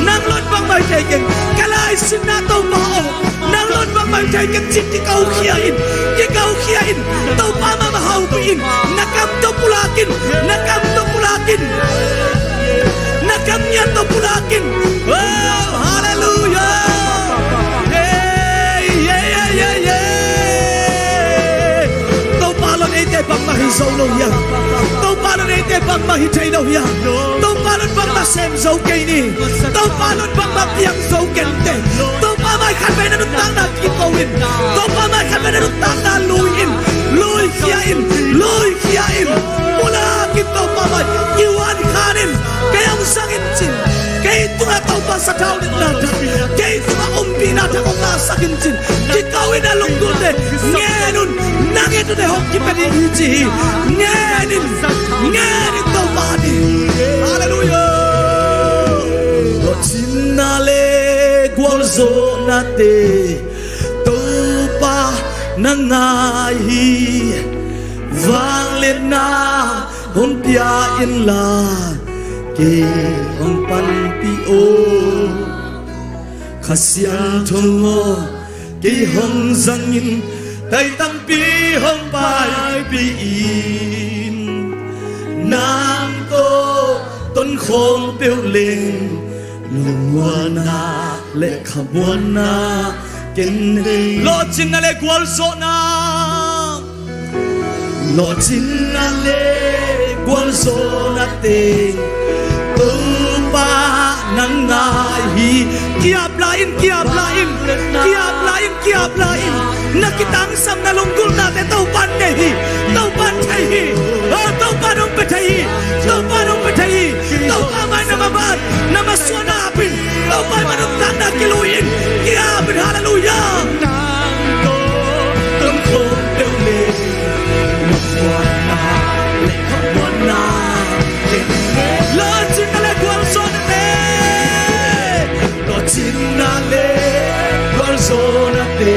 nang lon bang mai kay ken kalai sin na tông pa o nang lon bang mai kay ken chit ki kau khia in tau pa ma hau pi nakam to pulakin nakam nya to pulakin oh hallelujah yeah tau pa lon ete bang ma hi zo lo ya tau pa lon ete bang ma hi thai lo ya tau pa lon bang ma sem zo ke ni tau pa lon bang ma piang zo ken te tau pa mai khan ve na nu tang na ki ko win tau pa mai khan ve na nu tang na lui in lôi kia in mula kita pamai iwan kanin kaya ang sangin chin kaya ito nga tao pa sa tao nit nata kaya ito nga umpi nata kung nasakin chin kikawin na lungkul de ngenun nangito de hok kipani ichi ngenin tao padi hallelujah lo chin na le gwal zo na te to pa nang ngai vang lên na hôn tia in la ke hong pan pi o khasian thong o ke hong zang in tay tăng pi hong pai pi in nam to tôn khom tiêu lên lùa na lệ kham na ken lo chin na le gwal so na lo chin na le gwal so na te tu pa nang ngai kiap lain nakitang sam na longgul na te tau pan thai tau pa nong pe thai tau pa mai na mabat na maswana pin tau pa manong tan na kiluin kiap hallelujah tôn khôn tiêu lên lục ngoan na lệ không muốn na lo chin na le gwal so na te lo chin na le gwal so na te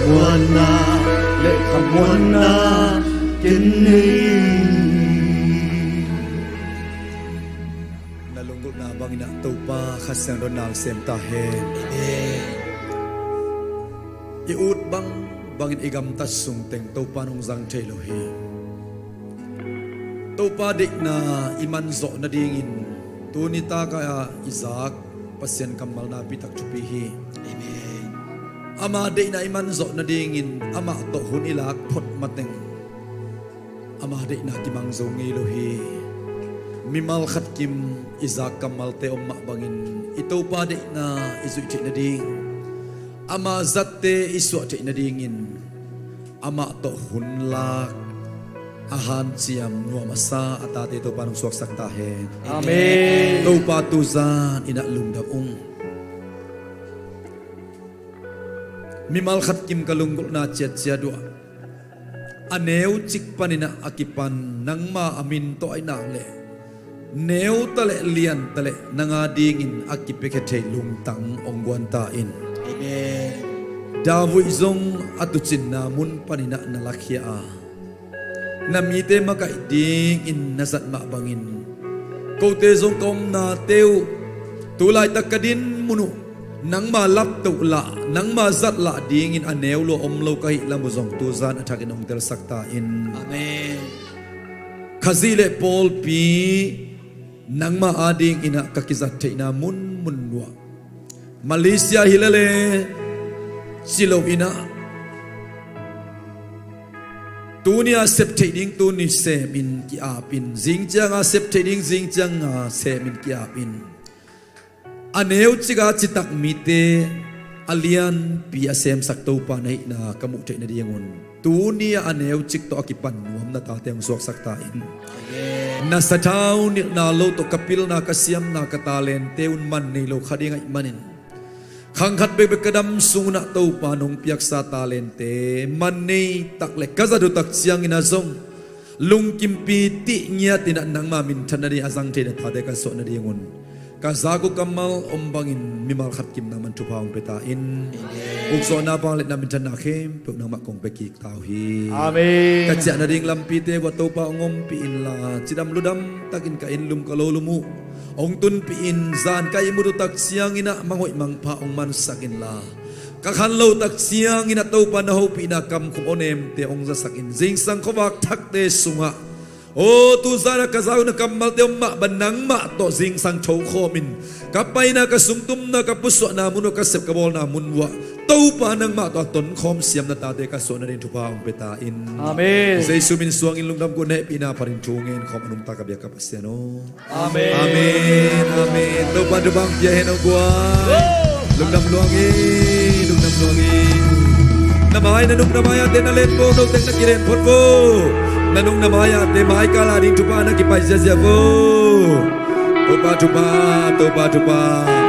mwana lệ kham mwana kiến ni na lungkut na bang ina tupa khasang ronal sem ta he iut bangin igam ta sung teng tupa nong zang thelo hi tupa dik na iman zo na dingin tunita ka Isaac pasien kamal na pitak chupi hi ama de na iman zo na dingin ama to hun ilak phot mateng ama de na kimang zo ngilo hi mimal khat kim Isaac kamal te omma bangin ito pa de na isu chi na ding ama zatte isu chi na dingin ama to hun lak ahan siam nuwa masa atate to panong suak sakta he amen to pa tu zan ina lungda mimal khat kim kalunggol na chet sia dua aneu chik panina akipan nangma amin to ai nang le neu tale lian tale nanga dingin akipeke the lungtang ongwan ta in amen davui zong atuchin na mun panina nalakhia a namite makai ding in nasat ma bangin kote zong kom na teu tulai takadin munu nang ma lap tu la nang ma zat la ding in aneu lo om lo kai lamu zong tu zan athakin ong tel sakta in amen khazile pol pi nang ma ading ina kakizat theina mun munwa Malaysia hilale silo ina tunia septading tuni semin ki apin jingchang a septading jingchang a semin ki apin aneu chiga chitak mite alian pia sem sakto pa nei na kamu the na diangon tunia aneu chik to akipan nuam na ta teng suak sakta in na satau ni na lo to kapil na kasiam na katalen teun man nei lo khadinga manin khang khat be kadam sungna to panong piak sa talente manei takle kazadu tak siang ina zong lungkim pi ti nya tina nang ma min thanari azang the ta de ka so na dingun kazaku kamal ombangin mimal khat kim na man thupaung peta in ukso na pang let na min thana khem pu na ma kong pe ki tau hi amen ka cha na ding lampi te wa to pa ngom pi in la chidam ludam takin ka in lum ka lo lumu ong tun pi in zan kai mudu tak siang ina mangoi mangpa ong man sakin la kakhan lo tak siang ina to pa na ho pi na kam khum onem te ong za sakin jing sang khowak thak te sunga o tu zara kazaw na kamal te ma banang ma to jing sang chou khomin kapay na kasungtum na kapuso na muno kasep kabol na munwa to pa nang ma to ton khom siam na ta te ka so na rin thupa ong peta in amen jesu min suang in lungdam ko ne pina parin chungen khom anum ta ka bia ka pasiano amen amen amen to pa dubang pia hen ong kwa lungdam luangi namay nanung namaya te na len po no tek na kiren pot po nanung namaya te mai kala ding thupa na ki pai zia zia po to pa